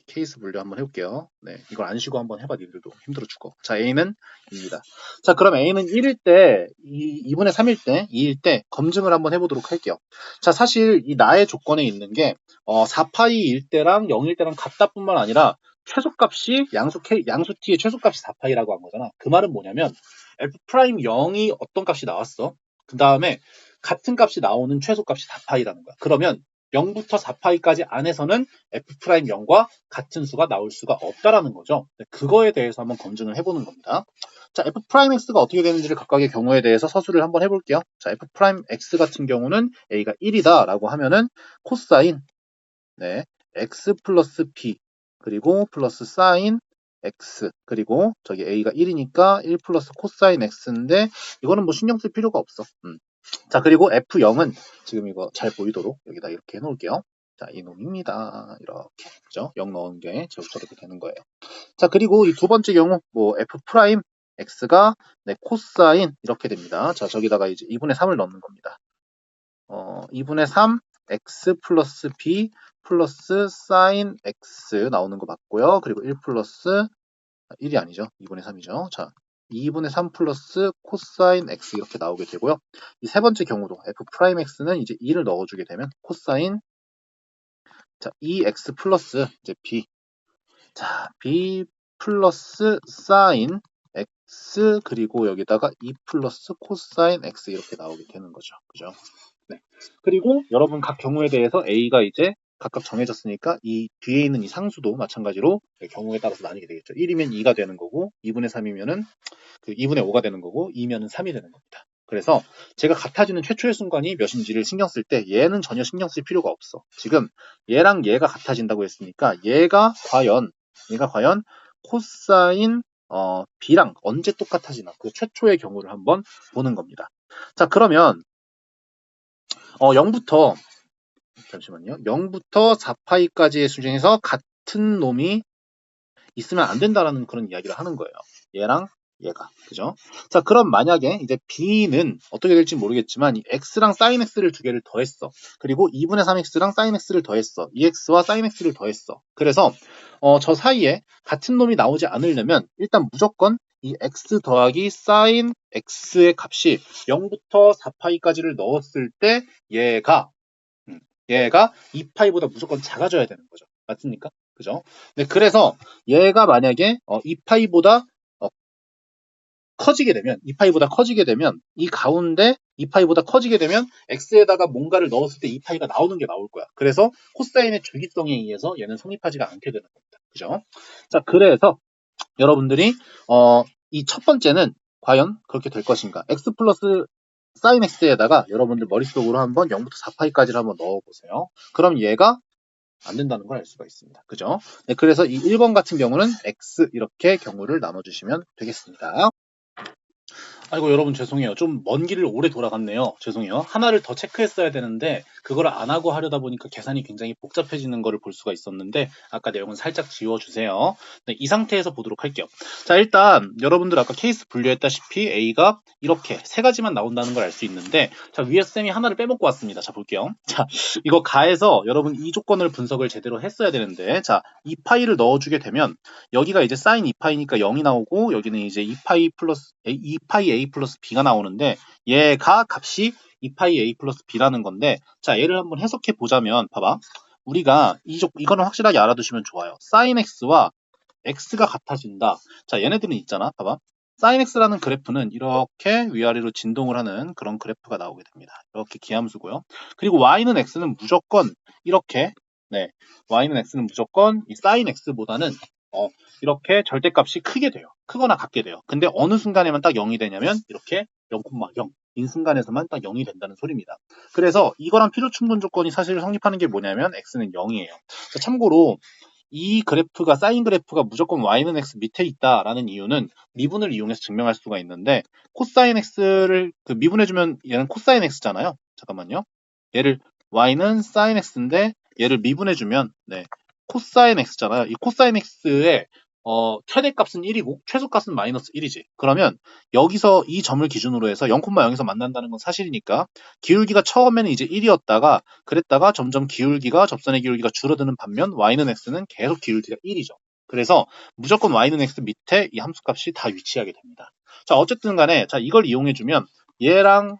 케이스 분류 한번 해볼게요. 네, 이걸 안 쉬고 한번 해봐, 니들도. 힘들어 죽어. 자, A는 2입니다. 자, 그럼 A는 1일 때, 2분의 3일 때, 2일 때 검증을 한번 해보도록 할게요. 자, 사실 이 나의 조건에 있는 게 4파이일 때랑 0일 때랑 같다 뿐만 아니라 최소값이 양수 t의 최소값이 4파이라고 한 거잖아. 그 말은 뭐냐면 f'0이 어떤 값이 나왔어. 그 다음에 같은 값이 나오는 최소값이 4파이라는 거야. 그러면 0부터 4파이까지 안에서는 f'0과 같은 수가 나올 수가 없다라는 거죠. 그거에 대해서 한번 검증을 해보는 겁니다. 자, f'x가 어떻게 되는지를 각각의 경우에 대해서 서술을 한번 해볼게요. 자, f'x 같은 경우는 a가 1이다 라고 하면은 코사인 x 플러스 b 그리고 플러스 사인 x 그리고 저기 a가 1이니까 1 플러스 코사인 x인데 이거는 뭐 신경 쓸 필요가 없어. 자, 그리고 F0은 지금 이거 잘 보이도록 여기다 이렇게 해놓을게요. 자, 이놈입니다. 이렇게. 그죠? 0 넣은 게 저렇게 되는 거예요. 자, 그리고 이 두 번째 경우, 뭐, F 프라임 X가 코사인 이렇게 됩니다. 자, 저기다가 이제 2분의 3을 넣는 겁니다. 2분의 3 X 플러스 B 플러스 사인 X 나오는 거 맞고요. 그리고 1 플러스 1이 아니죠. 2분의 3이죠. 자, 2분의 3 플러스 코사인 x 이렇게 나오게 되고요. 이 세 번째 경우도 f'x는 이제 2를 넣어주게 되면 코사인 자 2x 플러스 이제 b 자 b 플러스 사인 x 그리고 여기다가 2 플러스 코사인 x 이렇게 나오게 되는 거죠. 그죠? 네. 그리고 여러분 각 경우에 대해서 a가 이제 각각 정해졌으니까 이 뒤에 있는 이 상수도 마찬가지로 경우에 따라서 나뉘게 되겠죠. 1이면 2가 되는 거고 2분의 3이면은 그 2분의 5가 되는 거고 2면은 3이 되는 겁니다. 그래서 제가 같아지는 최초의 순간이 몇인지를 신경 쓸 때 얘는 전혀 신경 쓸 필요가 없어. 지금 얘랑 얘가 같아진다고 했으니까 얘가 과연 코사인 b랑 언제 똑같아지나 그 최초의 경우를 한번 보는 겁니다. 자, 그러면 0부터 잠시만요. 0부터 4파이까지의 수중에서 같은 놈이 있으면 안 된다라는 그런 이야기를 하는 거예요. 얘랑 얘가. 그죠? 자, 그럼 만약에 이제 b는 어떻게 될지 모르겠지만 이 x랑 sin x를 두 개를 더했어. 그리고 2분의 3x랑 sin x를 더했어. 2x와 sin x를 더했어. 그래서 저 사이에 같은 놈이 나오지 않으려면 일단 무조건 이 x 더하기 sin x의 값이 0부터 4파이까지를 넣었을 때 얘가 2파이보다 무조건 작아져야 되는 거죠. 맞습니까? 그죠? 네, 그래서 얘가 만약에 2파이보다 커지게 되면 2파이보다 커지게 되면 이 가운데 2파이보다 커지게 되면 x에다가 뭔가를 넣었을 때 2파이가 나오는 게 나올 거야. 그래서 코사인의 주기성에 의해서 얘는 성립하지가 않게 되는 겁니다. 그죠? 자, 그래서 여러분들이 이 첫 번째는 과연 그렇게 될 것인가? x 플러스 sin x에다가 여러분들 머릿속으로 한번 0부터 4파이까지를 한번 넣어보세요. 그럼 얘가 안 된다는 걸 알 수가 있습니다. 그죠? 네, 그래서 이 1번 같은 경우는 x 이렇게 경우를 나눠주시면 되겠습니다. 아이고 여러분 죄송해요. 좀 먼 길을 오래 돌아갔네요. 죄송해요. 하나를 더 체크했어야 되는데 그걸 안 하고 하려다 보니까 계산이 굉장히 복잡해지는 거를 볼 수가 있었는데 아까 내용은 살짝 지워주세요. 네, 이 상태에서 보도록 할게요. 자, 일단 여러분들 아까 케이스 분류했다시피 A가 이렇게 세 가지만 나온다는 걸 알 수 있는데 자, 위에 쌤이 하나를 빼먹고 왔습니다. 자, 볼게요. 자, 이거 가해서 여러분 이 조건을 분석을 제대로 했어야 되는데 자, 2파이를 넣어주게 되면 여기가 이제 sin 2파이니까 0이 나오고 여기는 이제 2파이 A 플러스 B가 나오는데 얘가 값이 2파이 A 플러스 B라는 건데 자, 얘를 한번 해석해 보자면 봐봐. 우리가 이거는 확실하게 알아두시면 좋아요. sin x와 x가 같아진다. 자, 얘네들은 있잖아. 봐봐. sin x라는 그래프는 이렇게 위아래로 진동을 하는 그런 그래프가 나오게 됩니다. 이렇게 기함수고요. 그리고 y는 x는 무조건 이렇게 y는 x는 무조건 이 sin x보다는 이렇게 절대값이 크게 돼요. 크거나 같게 돼요. 근데 어느 순간에만 딱 0이 되냐면 이렇게 0,0 인 순간에서만 딱 0이 된다는 소리입니다. 그래서 이거랑 필요 충분 조건이 사실 성립하는 게 뭐냐면 x는 0이에요. 참고로 이 그래프가 사인 그래프가 무조건 y는 x 밑에 있다라는 이유는 미분을 이용해서 증명할 수가 있는데 코사인 x를 미분해주면 얘는 코사인 x잖아요. 잠깐만요. 얘를 y는 sin x인데 얘를 미분해주면 코사인 x잖아요. 이 코사인 x의 최대값은 1이고 최소값은 마이너스 1이지. 그러면 여기서 이 점을 기준으로 해서 0,0에서 만난다는 건 사실이니까 기울기가 처음에는 이제 1이었다가 그랬다가 점점 접선의 기울기가 줄어드는 반면 y는 x는 계속 기울기가 1이죠. 그래서 무조건 y는 x 밑에 이 함수값이 다 위치하게 됩니다. 자, 어쨌든 간에 자, 이걸 이용해 주면 얘랑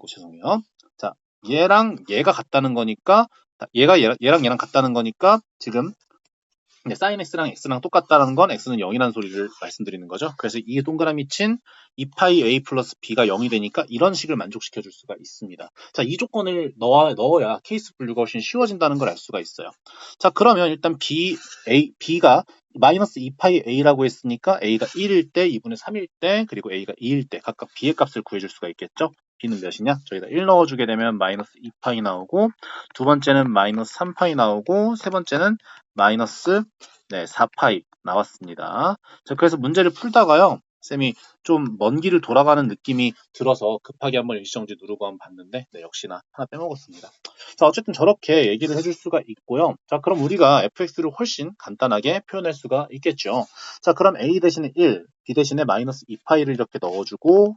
죄송해요. 자, 얘랑 얘가 같다는 거니까 얘랑 얘랑 같다는 거니까 지금 sin x랑 x랑 똑같다는 건 x는 0이라는 소리를 말씀드리는 거죠. 그래서 이 동그라미 친 2파이 a 플러스 b가 0이 되니까 이런 식을 만족시켜 줄 수가 있습니다. 자, 이 조건을 넣어야 케이스 분류가 훨씬 쉬워진다는 걸 알 수가 있어요. 자, 그러면 일단 b가 마이너스 2파이 a라고 했으니까 a가 1일 때, 2분의 3일 때, 그리고 a가 2일 때 각각 b의 값을 구해줄 수가 있겠죠. b는 몇이냐? 저희가 1 넣어주게 되면 마이너스 2파이 나오고 두 번째는 마이너스 3파이 나오고 세 번째는 마이너스 4파이 나왔습니다. 자, 그래서 문제를 풀다가요. 쌤이 좀 먼 길을 돌아가는 느낌이 들어서 급하게 한번 일시정지 누르고 한번 봤는데 역시나 하나 빼먹었습니다. 자, 어쨌든 저렇게 얘기를 해줄 수가 있고요. 자, 그럼 우리가 fx를 훨씬 간단하게 표현할 수가 있겠죠. 자, 그럼 a 대신에 1, b 대신에 마이너스 2파이를 이렇게 넣어주고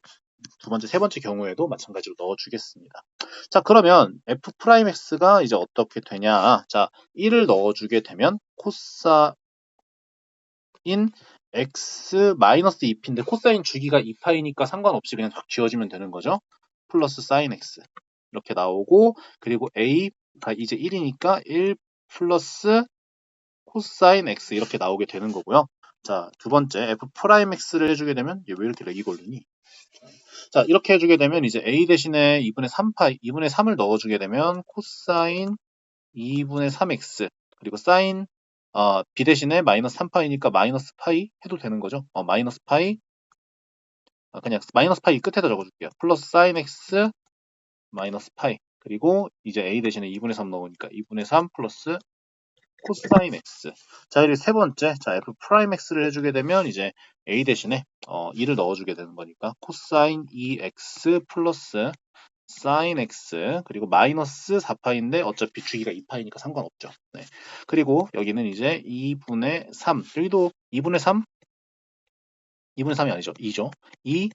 두 번째, 세 번째 경우에도 마찬가지로 넣어주겠습니다. 자, 그러면 f'x가 이제 어떻게 되냐. 자, 1을 넣어주게 되면 코사인 x 마이너스 2p인데 코사인 주기가 2파이니까 상관없이 그냥 확 지워지면 되는 거죠. 플러스 사인 x 이렇게 나오고 그리고 a가 이제 1이니까 1 플러스 코사인 x 이렇게 나오게 되는 거고요. 자, 두 번째 f'x를 해주게 되면 왜 이렇게 렉이 걸리니? 자, 이렇게 해주게 되면 이제 a 대신에 2분의 3파이, 2분의 3을 넣어주게 되면 코사인 2분의 3x 그리고 사인 b 대신에 마이너스 3파이니까 마이너스 파이 해도 되는 거죠. 마이너스 파이 그냥 마이너스 파이 끝에다 적어줄게요. 플러스 사인 x 마이너스 파이 그리고 이제 a 대신에 2분의 3 넣으니까 2분의 3 플러스 코사인 x. 자, 그리고 세 번째, 자, f 프라임 x를 해주게 되면 이제 a 대신에 2를 넣어주게 되는 거니까 코사인 2x 플러스 사인 x 그리고 마이너스 4파인데 어차피 주기가 2파이니까 상관없죠. 네. 그리고 여기는 이제 2분의 3. 여기도 2분의 3? 2분의 3이 아니죠. 2죠. 2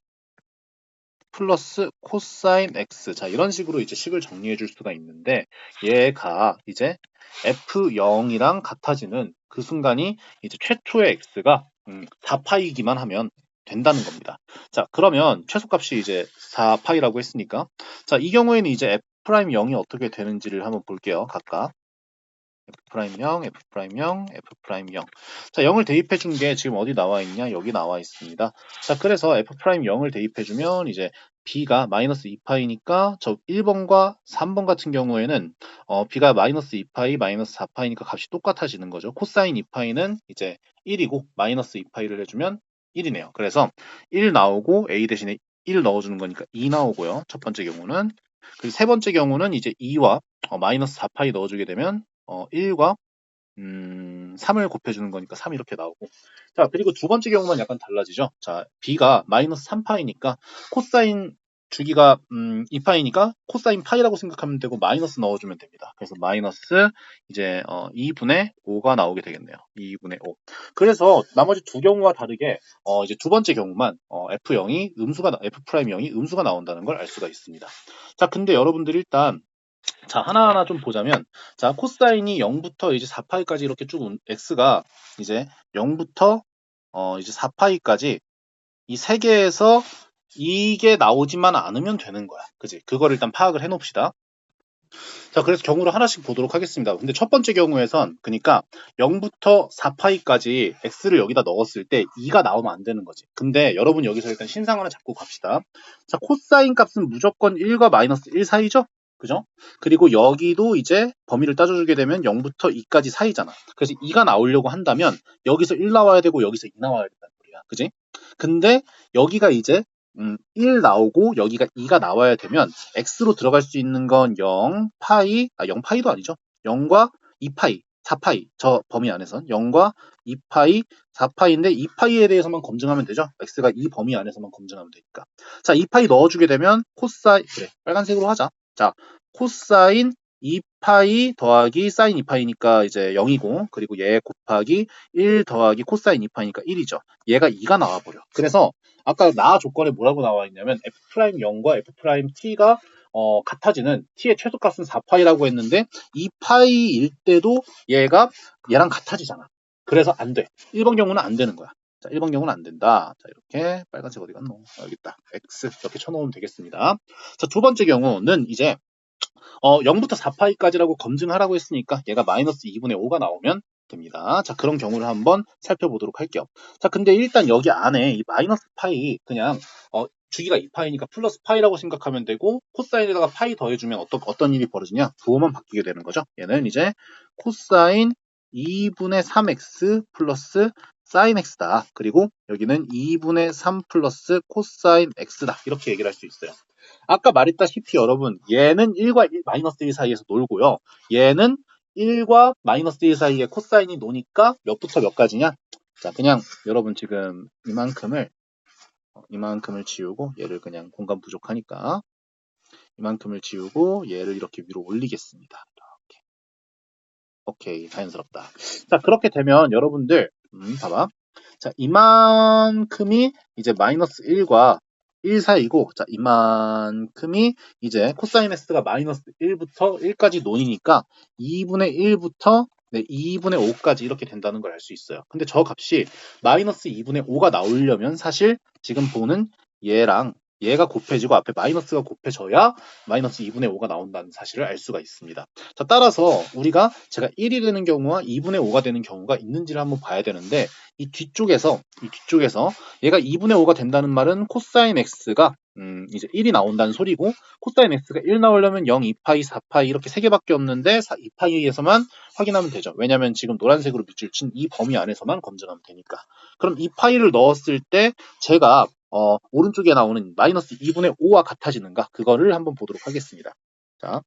플러스 코사인 x. 자, 이런 식으로 이제 식을 정리해 줄 수가 있는데 얘가 이제 f0이랑 같아지는 그 순간이 이제 최초의 x가 4파이기만 하면 된다는 겁니다. 자, 그러면 최소값이 이제 4파이라고 했으니까 자, 이 경우에는 이제 f'0이 어떻게 되는지를 한번 볼게요. 각각. F'0, F'0, F'0. 자, 0을 대입해 준 게 지금 어디 나와 있냐? 여기 나와 있습니다. 자, 그래서 F'0을 대입해 주면 이제 B가 마이너스 2파이니까 저 1번과 3번 같은 경우에는 B가 마이너스 2파이, 마이너스 4파이니까 값이 똑같아지는 거죠. 코사인 2파이는 이제 1이고 마이너스 2파이를 해주면 1이네요. 그래서 1 나오고 A 대신에 1 넣어주는 거니까 2 나오고요. 첫 번째 경우는. 그리고 세 번째 경우는 이제 2와 마이너스 4파이 넣어주게 되면 1과 3을 곱해주는 거니까 3 이렇게 나오고. 자, 그리고 두 번째 경우만 약간 달라지죠. 자, B가 마이너스 3파이니까 코사인 주기가 2파이니까 코사인 파이라고 생각하면 되고 마이너스 넣어주면 됩니다. 그래서 마이너스 이제 2분의 5가 나오게 되겠네요. 2분의 5. 그래서 나머지 두 경우와 다르게 이제 두 번째 경우만 F0이 F'0이 음수가 나온다는 걸 알 수가 있습니다. 자, 근데 여러분들 일단 자, 하나하나 좀 보자면, 자, 코사인이 0부터 이제 4파이까지 이렇게 쭉, x가 이제 0부터, 이제 4파이까지 이 세 개에서 이게 나오지만 않으면 되는 거야. 그지? 그걸 일단 파악을 해 놓읍시다. 자, 그래서 경우를 하나씩 보도록 하겠습니다. 근데 첫 번째 경우에선, 그러니까 0부터 4파이까지 x를 여기다 넣었을 때 2가 나오면 안 되는 거지. 근데 여러분 여기서 일단 신상 하나 잡고 갑시다. 자, 코사인 값은 무조건 1과 마이너스 1 사이죠? 그죠? 그리고 여기도 이제 범위를 따져주게 되면 0부터 2까지 사이잖아. 그래서 2가 나오려고 한다면 여기서 1 나와야 되고 여기서 2 나와야 된다는 소리야. 그지? 근데 여기가 이제 1 나오고 여기가 2가 나와야 되면 x로 들어갈 수 있는 건 0, 파이, 0파이도 아니죠. 0과 2파이, 4파이, 저 범위 안에선 0과 2파이, 4파이인데 2파이에 대해서만 검증하면 되죠. x가 이 범위 안에서만 검증하면 되니까. 자, 2파이 넣어주게 되면 코사인, 그래, 빨간색으로 하자. 자, 코사인 2파이 더하기 사인 2파이니까 이제 0이고, 그리고 얘 곱하기 1 더하기 코사인 2파이니까 1이죠. 얘가 2가 나와버려. 그래서 아까 나 조건에 뭐라고 나와 있냐면 F'0과 F'T가 같아지는 T의 최소값은 4파이라고 했는데 2파이일 때도 얘가 얘랑 같아지잖아. 그래서 안 돼. 1번 경우는 안 되는 거야. 자, 1번 경우는 안 된다. 자, 이렇게 빨간색 어디 갔노? 여기 있다. X 이렇게 쳐놓으면 되겠습니다. 자, 두 번째 경우는 이제 0부터 4파이까지라고 검증하라고 했으니까 얘가 마이너스 2분의 5가 나오면 됩니다. 자, 그런 경우를 한번 살펴보도록 할게요. 자, 근데 일단 여기 안에 이 마이너스 파이 그냥 주기가 2파이니까 플러스 파이라고 생각하면 되고 코사인에다가 파이 더해주면 어떤 일이 벌어지냐? 부호만 바뀌게 되는 거죠. 얘는 이제 코사인 2분의 3x 플러스 사인 x다. 그리고 여기는 2분의 3 플러스 코사인 x다. 이렇게 얘기를 할 수 있어요. 아까 말했다시피 여러분 얘는 1과 1, 마이너스 1 사이에서 놀고요. 얘는 1과 마이너스 1 사이에 코사인이 노니까 몇부터 몇까지냐? 자, 그냥 여러분 지금 이만큼을 지우고 얘를 그냥 공간 부족하니까 이만큼을 지우고 얘를 이렇게 위로 올리겠습니다. 이렇게. 오케이, 자연스럽다. 자, 그렇게 되면 여러분들 봐봐. 자, 이만큼이 이제 마이너스 1과 1 사이고, 자, 이만큼이 이제 코사인 S가 마이너스 1부터 1까지 논이니까 2분의 1부터 2분의 5까지 이렇게 된다는 걸 알 수 있어요. 근데 저 값이 마이너스 2분의 5가 나오려면 사실 지금 보는 얘랑 얘가 곱해지고 앞에 마이너스가 곱해져야 마이너스 2분의 5가 나온다는 사실을 알 수가 있습니다. 자, 따라서 우리가 제가 1이 되는 경우와 2분의 5가 되는 경우가 있는지를 한번 봐야 되는데 이 뒤쪽에서 얘가 2분의 5가 된다는 말은 코사인 x가 이제 1이 나온다는 소리고 코사인 x가 1 나오려면 0, 2파이, 4파이 이렇게 세 개밖에 없는데 2파이에서만 확인하면 되죠. 왜냐면 지금 노란색으로 밑줄 친 이 범위 안에서만 검증하면 되니까. 그럼 2파이를 넣었을 때 제가 오른쪽에 나오는 마이너스 2분의 5와 같아지는가? 그거를 한번 보도록 하겠습니다. 자,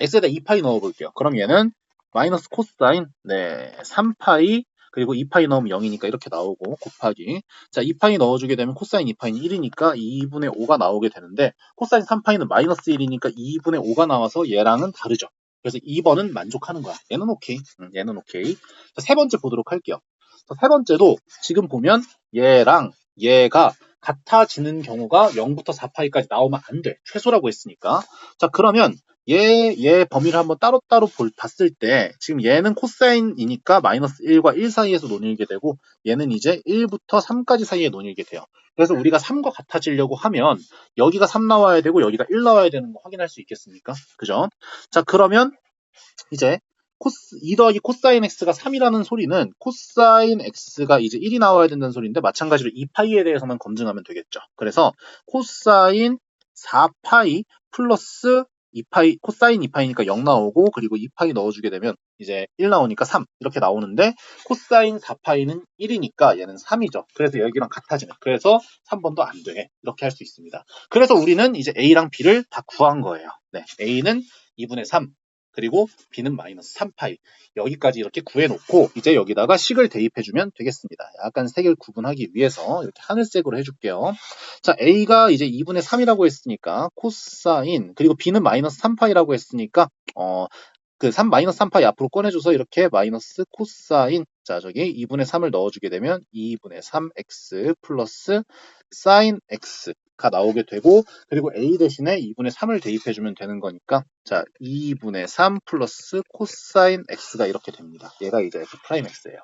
x에다 2파이 넣어볼게요. 그럼 얘는 마이너스 코사인 3파이 그리고 2파이 넣으면 0이니까 이렇게 나오고 곱하기 자 2파이 넣어주게 되면 코사인 2파이는 1이니까 2분의 5가 나오게 되는데 코사인 3파이는 마이너스 1이니까 2분의 5가 나와서 얘랑은 다르죠. 그래서 2번은 만족하는 거야. 얘는 오케이. 얘는 오케이. 자, 세 번째 보도록 할게요. 자, 세 번째도 지금 보면 얘랑 얘가 같아지는 경우가 0부터 4파이까지 나오면 안 돼. 최소라고 했으니까. 자, 그러면 얘 범위를 한번 따로따로 봤을 때 지금 얘는 코사인이니까 마이너스 1과 1 사이에서 논일게 되고 얘는 이제 1부터 3까지 사이에 논일게 돼요. 그래서 우리가 3과 같아지려고 하면 여기가 3 나와야 되고 여기가 1 나와야 되는 거 확인할 수 있겠습니까? 그죠? 자, 그러면 이제 2 더하기 코사인 x가 3이라는 소리는 코사인 x가 이제 1이 나와야 된다는 소리인데 마찬가지로 2파이에 대해서만 검증하면 되겠죠. 그래서 코사인 4파이 플러스 2파이, 코사인 2파이니까 0 나오고 그리고 2파이 넣어주게 되면 이제 1 나오니까 3 이렇게 나오는데 코사인 4파이는 1이니까 얘는 3이죠. 그래서 여기랑 같아지네. 그래서 3번도 안 돼. 이렇게 할 수 있습니다. 그래서 우리는 이제 A랑 B를 다 구한 거예요. 네, A는 2분의 3 그리고 B는 마이너스 3파이 여기까지 이렇게 구해놓고 이제 여기다가 식을 대입해주면 되겠습니다. 약간 색을 구분하기 위해서 이렇게 하늘색으로 해줄게요. 자, A가 이제 2분의 3이라고 했으니까 코사인 그리고 B는 마이너스 3파이라고 했으니까 그 3 마이너스 3파이 앞으로 꺼내줘서 이렇게 마이너스 코사인 자 저기 2분의 3을 넣어주게 되면 2분의 3x 플러스 사인 x가 나오게 되고 그리고 a 대신에 2분의 3을 대입해주면 되는 거니까 자 2분의 3 플러스 코사인 x가 이렇게 됩니다. 얘가 이제 f'x예요.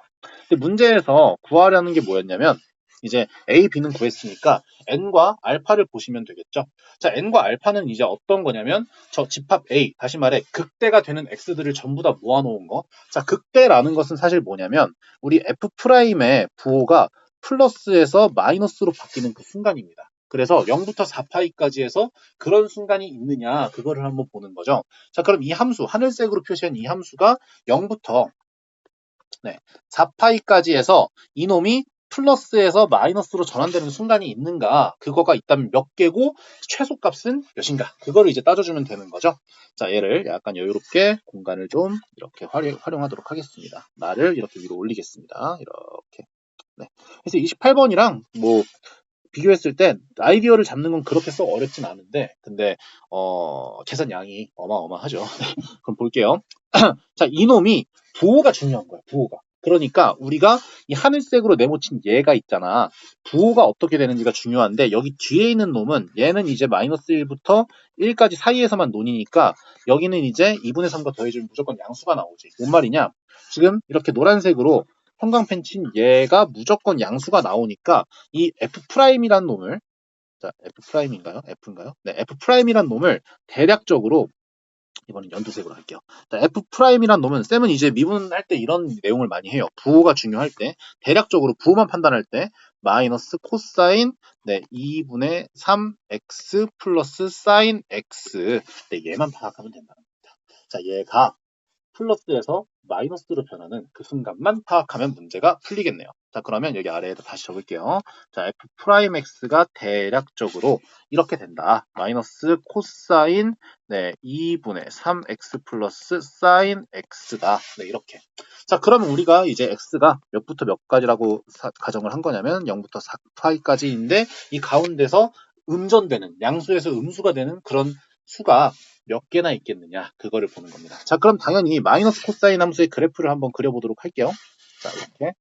근데 문제에서 구하려는 게 뭐였냐면 이제 a, b는 구했으니까 n과 알파를 보시면 되겠죠. 자, n과 알파는 이제 어떤 거냐면 저 집합 a, 다시 말해 극대가 되는 x들을 전부 다 모아놓은 거. 자, 극대라는 것은 사실 뭐냐면 우리 f'의 부호가 플러스에서 마이너스로 바뀌는 그 순간입니다. 그래서 0부터 4파이까지 해서 그런 순간이 있느냐 그거를 한번 보는 거죠. 자, 그럼 이 함수, 하늘색으로 표시한 이 함수가 0부터 4파이까지 해서 이놈이 플러스에서 마이너스로 전환되는 순간이 있는가 그거가 있다면 몇 개고 최소값은 몇인가 그거를 이제 따져주면 되는 거죠. 자, 얘를 약간 여유롭게 공간을 좀 이렇게 활용하도록 하겠습니다. 말을 이렇게 위로 올리겠습니다. 이렇게. 네. 그래서 28번이랑 뭐 비교했을 때 아이디어를 잡는 건 그렇게 썩 어렵진 않은데 근데 계산량이 어마어마하죠. 그럼 볼게요. 자, 이놈이 부호가 중요한 거야. 부호가. 그러니까 우리가 이 하늘색으로 네모친 얘가 있잖아. 부호가 어떻게 되는지가 중요한데 여기 뒤에 있는 놈은 얘는 이제 마이너스 1부터 1까지 사이에서만 논이니까 여기는 이제 2분의 3과 더해주면 무조건 양수가 나오지. 뭔 말이냐? 지금 이렇게 노란색으로 형광펜 친 얘가 무조건 양수가 나오니까 이 F'이란 놈을 자, F'인가요? F인가요? 네, F'이란 놈을 대략적으로 이번엔 연두색으로 할게요. 자, F'이란 놈은 쌤은 이제 미분할 때 이런 내용을 많이 해요. 부호가 중요할 때 대략적으로 부호만 판단할 때 마이너스 코사인 2분의 3x 플러스 사인 x 얘만 파악하면 된다는 겁니다. 자, 얘가 플러스에서 마이너스로 변하는 그 순간만 파악하면 문제가 풀리겠네요. 자, 그러면 여기 아래에다 다시 적을게요. 자, f'x가 대략적으로 이렇게 된다. 마이너스 코사인 2분의 3x 플러스 사인 x다. 네, 이렇게. 자, 그러면 우리가 이제 x가 몇부터 몇까지라고 가정을 한 거냐면 0부터 4파이까지인데 이 가운데서 음전되는 양수에서 음수가 되는 그런 수가 몇 개나 있겠느냐 그거를 보는 겁니다. 자, 그럼 당연히 마이너스 코사인 함수의 그래프를 한번 그려보도록 할게요. 자, 이렇게.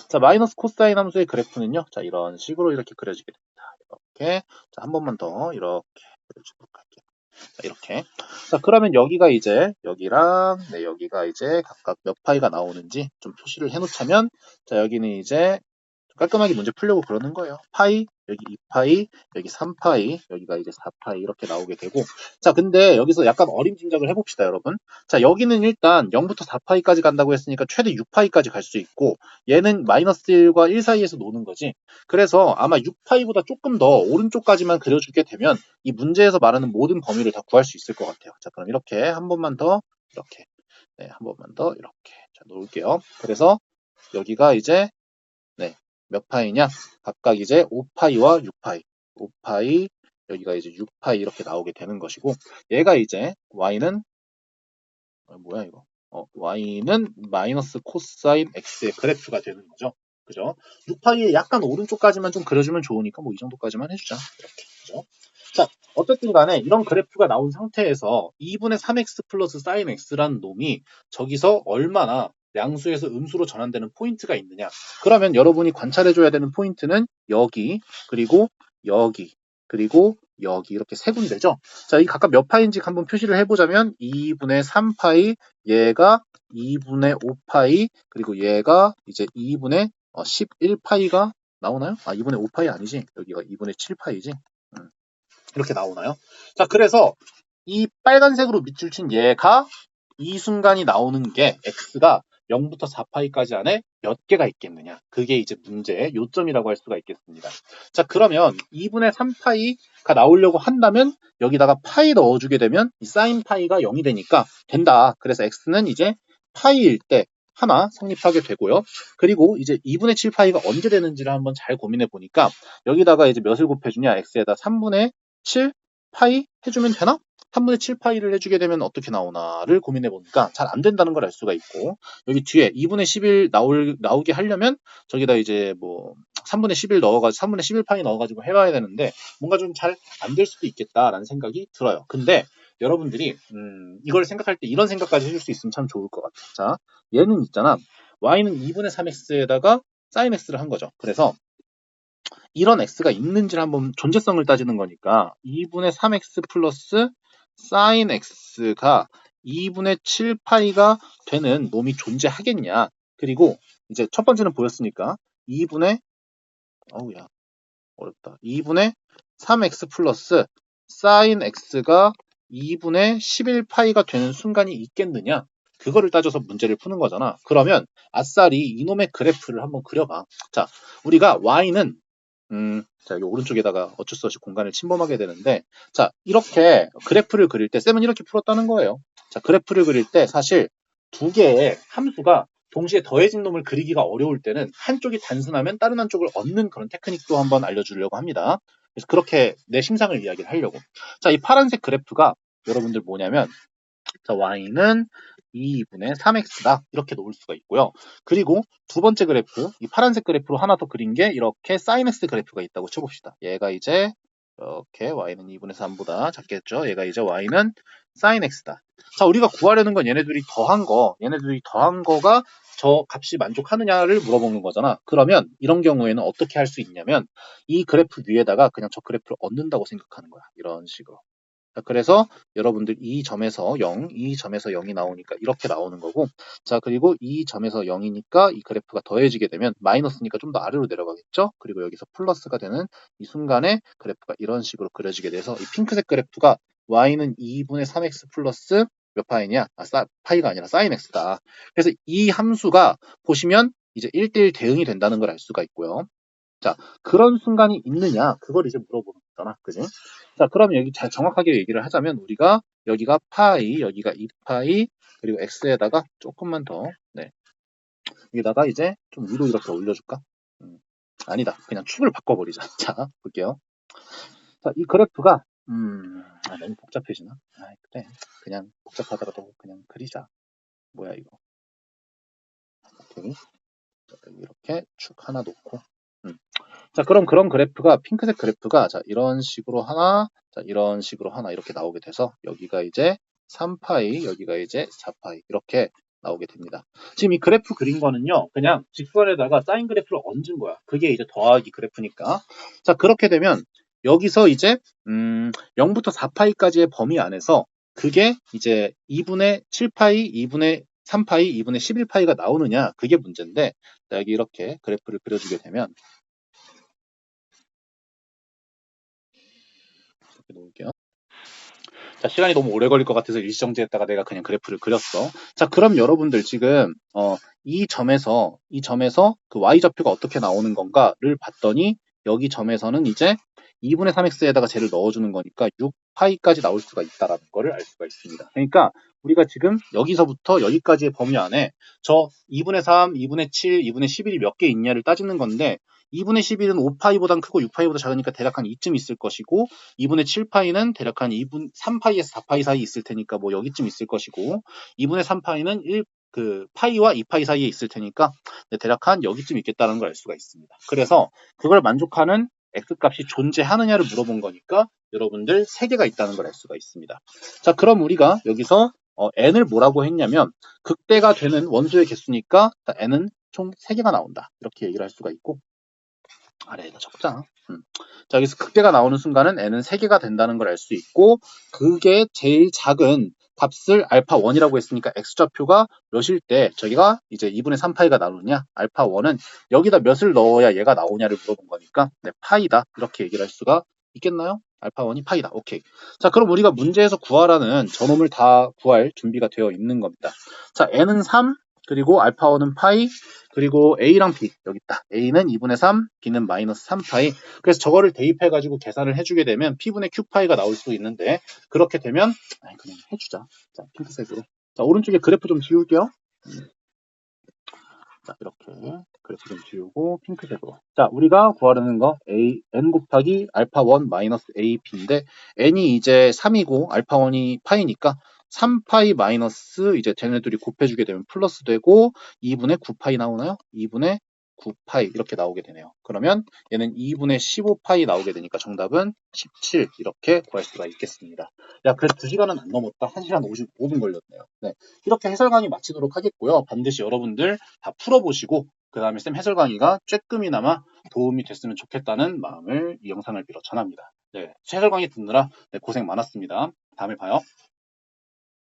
자, 마이너스 코사인 함수의 그래프는요. 자, 이런 식으로 이렇게 그려지게 됩니다. 이렇게. 자, 한 번만 더 이렇게 그려주도록 할게요. 자, 이렇게. 자, 그러면 여기가 이제 여기랑 여기가 이제 각각 몇 파이가 나오는지 좀 표시를 해놓자면 자, 여기는 이제 깔끔하게 문제 풀려고 그러는 거예요. 파이, 여기 2파이, 여기 3파이, 여기가 이제 4파이 이렇게 나오게 되고. 자, 근데 여기서 약간 어림짐작을 해봅시다, 여러분. 자, 여기는 일단 0부터 4파이까지 간다고 했으니까 최대 6파이까지 갈 수 있고, 얘는 마이너스 1과 1 사이에서 노는 거지. 그래서 아마 6파이보다 조금 더 오른쪽까지만 그려주게 되면 이 문제에서 말하는 모든 범위를 다 구할 수 있을 것 같아요. 자, 그럼 이렇게 한 번만 더 이렇게, 네, 한 번만 더 이렇게 자, 놓을게요. 그래서 여기가 이제 네, 몇 파이냐? 각각 이제 5파이와 6파이, 5파이, 여기가 이제 6파이 이렇게 나오게 되는 것이고, 얘가 이제 y는 뭐야 이거? y는 마이너스 코사인 x의 그래프가 되는 거죠. 그죠? 6파이의 약간 오른쪽까지만 좀 그려주면 좋으니까 뭐 이 정도까지만 해주자. 이렇게. 그죠? 자, 어쨌든 간에 이런 그래프가 나온 상태에서 2분의 3x 플러스 사인 x라는 놈이 저기서 얼마나 양수에서 음수로 전환되는 포인트가 있느냐. 그러면 여러분이 관찰해줘야 되는 포인트는 여기, 그리고 여기, 그리고 여기 이렇게 세 군데죠. 자, 이 각각 몇 파인지 한번 표시를 해보자면 2분의 3파이, 얘가 2분의 5파이, 그리고 얘가 이제 2분의 11파이가 나오나요? 아, 2분의 5파이 아니지? 여기가 2분의 7파이지? 이렇게 나오나요? 자, 그래서 이 빨간색으로 밑줄 친 얘가 이 순간이 나오는 게 x가 0부터 4파이까지 안에 몇 개가 있겠느냐. 그게 이제 문제의 요점이라고 할 수가 있겠습니다. 자, 그러면 2분의 3파이가 나오려고 한다면 여기다가 파이 넣어주게 되면 이 사인 파이가 0이 되니까 된다. 그래서 x는 이제 파이일 때 하나 성립하게 되고요. 그리고 이제 2분의 7파이가 언제 되는지를 한번 잘 고민해 보니까 여기다가 이제 몇을 곱해주냐. x에다 3분의 7파이 해주면 되나? 3분의 7파이를 해주게 되면 어떻게 나오나를 고민해 보니까 잘 안 된다는 걸 알 수가 있고, 여기 뒤에 2분의 11 나오게 하려면 저기다 이제 뭐 3분의 11 넣어가지고 3분의 11파이 넣어가지고 해봐야 되는데 뭔가 좀 잘 안 될 수도 있겠다라는 생각이 들어요. 근데 여러분들이 이걸 생각할 때 이런 생각까지 해줄 수 있으면 참 좋을 것 같아요. 자, 얘는 있잖아. y는 2분의 3x에다가 sin x를 한 거죠. 그래서 이런 x가 있는지를 한번 존재성을 따지는 거니까 2분의 3x 플러스 sin x가 2분의 7파이가 되는 놈이 존재하겠냐. 그리고 이제 첫 번째는 보였으니까 2분의 어우야 어렵다. 2분의 3x 플러스 sin x가 2분의 11파이가 되는 순간이 있겠느냐. 그거를 따져서 문제를 푸는 거잖아. 그러면 아싸리 이놈의 그래프를 한번 그려봐. 자, 우리가 y는 자, 여기 오른쪽에다가 어쩔 수 없이 공간을 침범하게 되는데, 자, 이렇게 그래프를 그릴 때, 쌤은 이렇게 풀었다는 거예요. 자, 그래프를 그릴 때 사실 두 개의 함수가 동시에 더해진 놈을 그리기가 어려울 때는 한쪽이 단순하면 다른 한쪽을 얻는 그런 테크닉도 한번 알려주려고 합니다. 그래서 그렇게 내 심상을 이야기를 하려고. 자, 이 파란색 그래프가 여러분들 뭐냐면, 자, y는 2분의 3x다. 이렇게 놓을 수가 있고요. 그리고 두 번째 그래프, 이 파란색 그래프로 하나 더 그린 게 이렇게 sin x 그래프가 있다고 쳐봅시다. 얘가 이제 이렇게 y는 2분의 3보다 작겠죠. 얘가 이제 y는 sin x다. 자, 우리가 구하려는 건 얘네들이 더한 거가 저 값이 만족하느냐를 물어보는 거잖아. 그러면 이런 경우에는 어떻게 할 수 있냐면 이 그래프 위에다가 그냥 저 그래프를 얻는다고 생각하는 거야. 이런 식으로. 자, 그래서 여러분들 이 점에서 0, 이 점에서 0이 나오니까 이렇게 나오는 거고, 자, 그리고 이 점에서 0이니까 이 그래프가 더해지게 되면 마이너스니까 좀 더 아래로 내려가겠죠? 그리고 여기서 플러스가 되는 이 순간에 그래프가 이런 식으로 그려지게 돼서 이 핑크색 그래프가 y는 2분의 3x 플러스 몇 파이냐? 파이가 아니라 sin x다. 그래서 이 함수가 보시면 이제 1대1 대응이 된다는 걸 알 수가 있고요. 자, 그런 순간이 있느냐? 그걸 이제 물어보는 거잖아. 그지? 자, 그럼 여기 잘 정확하게 얘기를 하자면 우리가 여기가 파이, 여기가 2파이, 그리고 x에다가 조금만 더, 네. 여기다가 이제 좀 위로 이렇게 올려줄까? 아니다. 그냥 축을 바꿔버리자. 자, 볼게요. 자, 이 그래프가, 너무 복잡해지나? 그래. 그냥 복잡하더라도 그냥 그리자. 뭐야, 이거. 오케이. 자, 이렇게 축 하나 놓고, 자, 그럼 그런 그래프가, 핑크색 그래프가, 자, 이런 식으로 하나, 자, 이런 식으로 하나, 이렇게 나오게 돼서, 여기가 이제 3파이, 여기가 이제 4파이, 이렇게 나오게 됩니다. 지금 이 그래프 그린 거는요, 그냥 직선에다가 사인 그래프를 얹은 거야. 그게 이제 더하기 그래프니까. 자, 그렇게 되면, 여기서 이제, 0부터 4파이까지의 범위 안에서, 그게 이제 2분의 7파이, 2분의 3파이, 2분의 11파이가 나오느냐, 그게 문제인데, 여기 이렇게 그래프를 그려주게 되면, 이렇게 놓을게요. 자, 시간이 너무 오래 걸릴 것 같아서 일시정지했다가 내가 그냥 그래프를 그렸어. 자, 그럼 여러분들 지금 이 점에서 그 y좌표가 어떻게 나오는 건가를 봤더니 여기 점에서는 이제 2분의 3x에다가 쟤를 넣어주는 거니까 6파이까지 나올 수가 있다라는 거를 알 수가 있습니다. 그러니까 우리가 지금 여기서부터 여기까지의 범위 안에 저 2분의 3, 2분의 7, 2분의 11이 몇 개 있냐를 따지는 건데 2분의 11은 5파이보단 크고 6파이보다 작으니까 대략 한 이쯤 있을 것이고 2분의 7파이는 대략 한 3파이에서 4파이 사이 있을 테니까 뭐 여기쯤 있을 것이고 2분의 3파이는 그 파이와 2파이 사이에 있을 테니까 대략 한 여기쯤 있겠다는 걸 알 수가 있습니다. 그래서 그걸 만족하는 x값이 존재하느냐를 물어본 거니까 여러분들 3개가 있다는 걸 알 수가 있습니다. 자, 그럼 우리가 여기서 n을 뭐라고 했냐면 극대가 되는 원소의 개수니까 n은 총 3개가 나온다. 이렇게 얘기를 할 수가 있고 아래에다 적자. 자, 여기서 극대가 나오는 순간은 n은 3개가 된다는 걸 알 수 있고 그게 제일 작은 값을 알파1이라고 했으니까 x좌표가 몇일 때 저기가 이제 2분의 3파이가 나오느냐 알파1은 여기다 몇을 넣어야 얘가 나오냐를 물어본 거니까 네, 파이다 이렇게 얘기를 할 수가 있겠나요? 알파1이 파이다. 오케이. 자, 그럼 우리가 문제에서 구하라는 저놈을 다 구할 준비가 되어 있는 겁니다. 자, n은 3 그리고 알파1은 파이 그리고 A랑 B 여기 있다. A는 2분의 3, B는 마이너스 3파이. 그래서 저거를 대입해가지고 계산을 해주게 되면 P분의 Q파이가 나올 수 있는데 그렇게 되면 그냥 해주자. 자, 핑크색으로. 자, 오른쪽에 그래프 좀 지울게요. 자, 이렇게 그래프 좀 지우고 핑크색으로. 자, 우리가 구하려는 거 n 곱하기 알파1 마이너스 AP인데 n이 이제 3이고 알파1이 파이니까 3파이 마이너스 이제 쟤네들이 곱해주게 되면 플러스 되고 2분의 9파이 나오나요? 2분의 9파이 이렇게 나오게 되네요. 그러면 얘는 2분의 15파이 나오게 되니까 정답은 17 이렇게 구할 수가 있겠습니다. 야, 그래도 2시간은 안 넘었다. 1시간 55분 걸렸네요. 네, 이렇게 해설 강의 마치도록 하겠고요. 반드시 여러분들 다 풀어보시고 그 다음에 쌤 해설 강의가 조금이나마 도움이 됐으면 좋겠다는 마음을 이 영상을 빌어 전합니다. 네, 해설 강의 듣느라 고생 많았습니다. 다음에 봐요.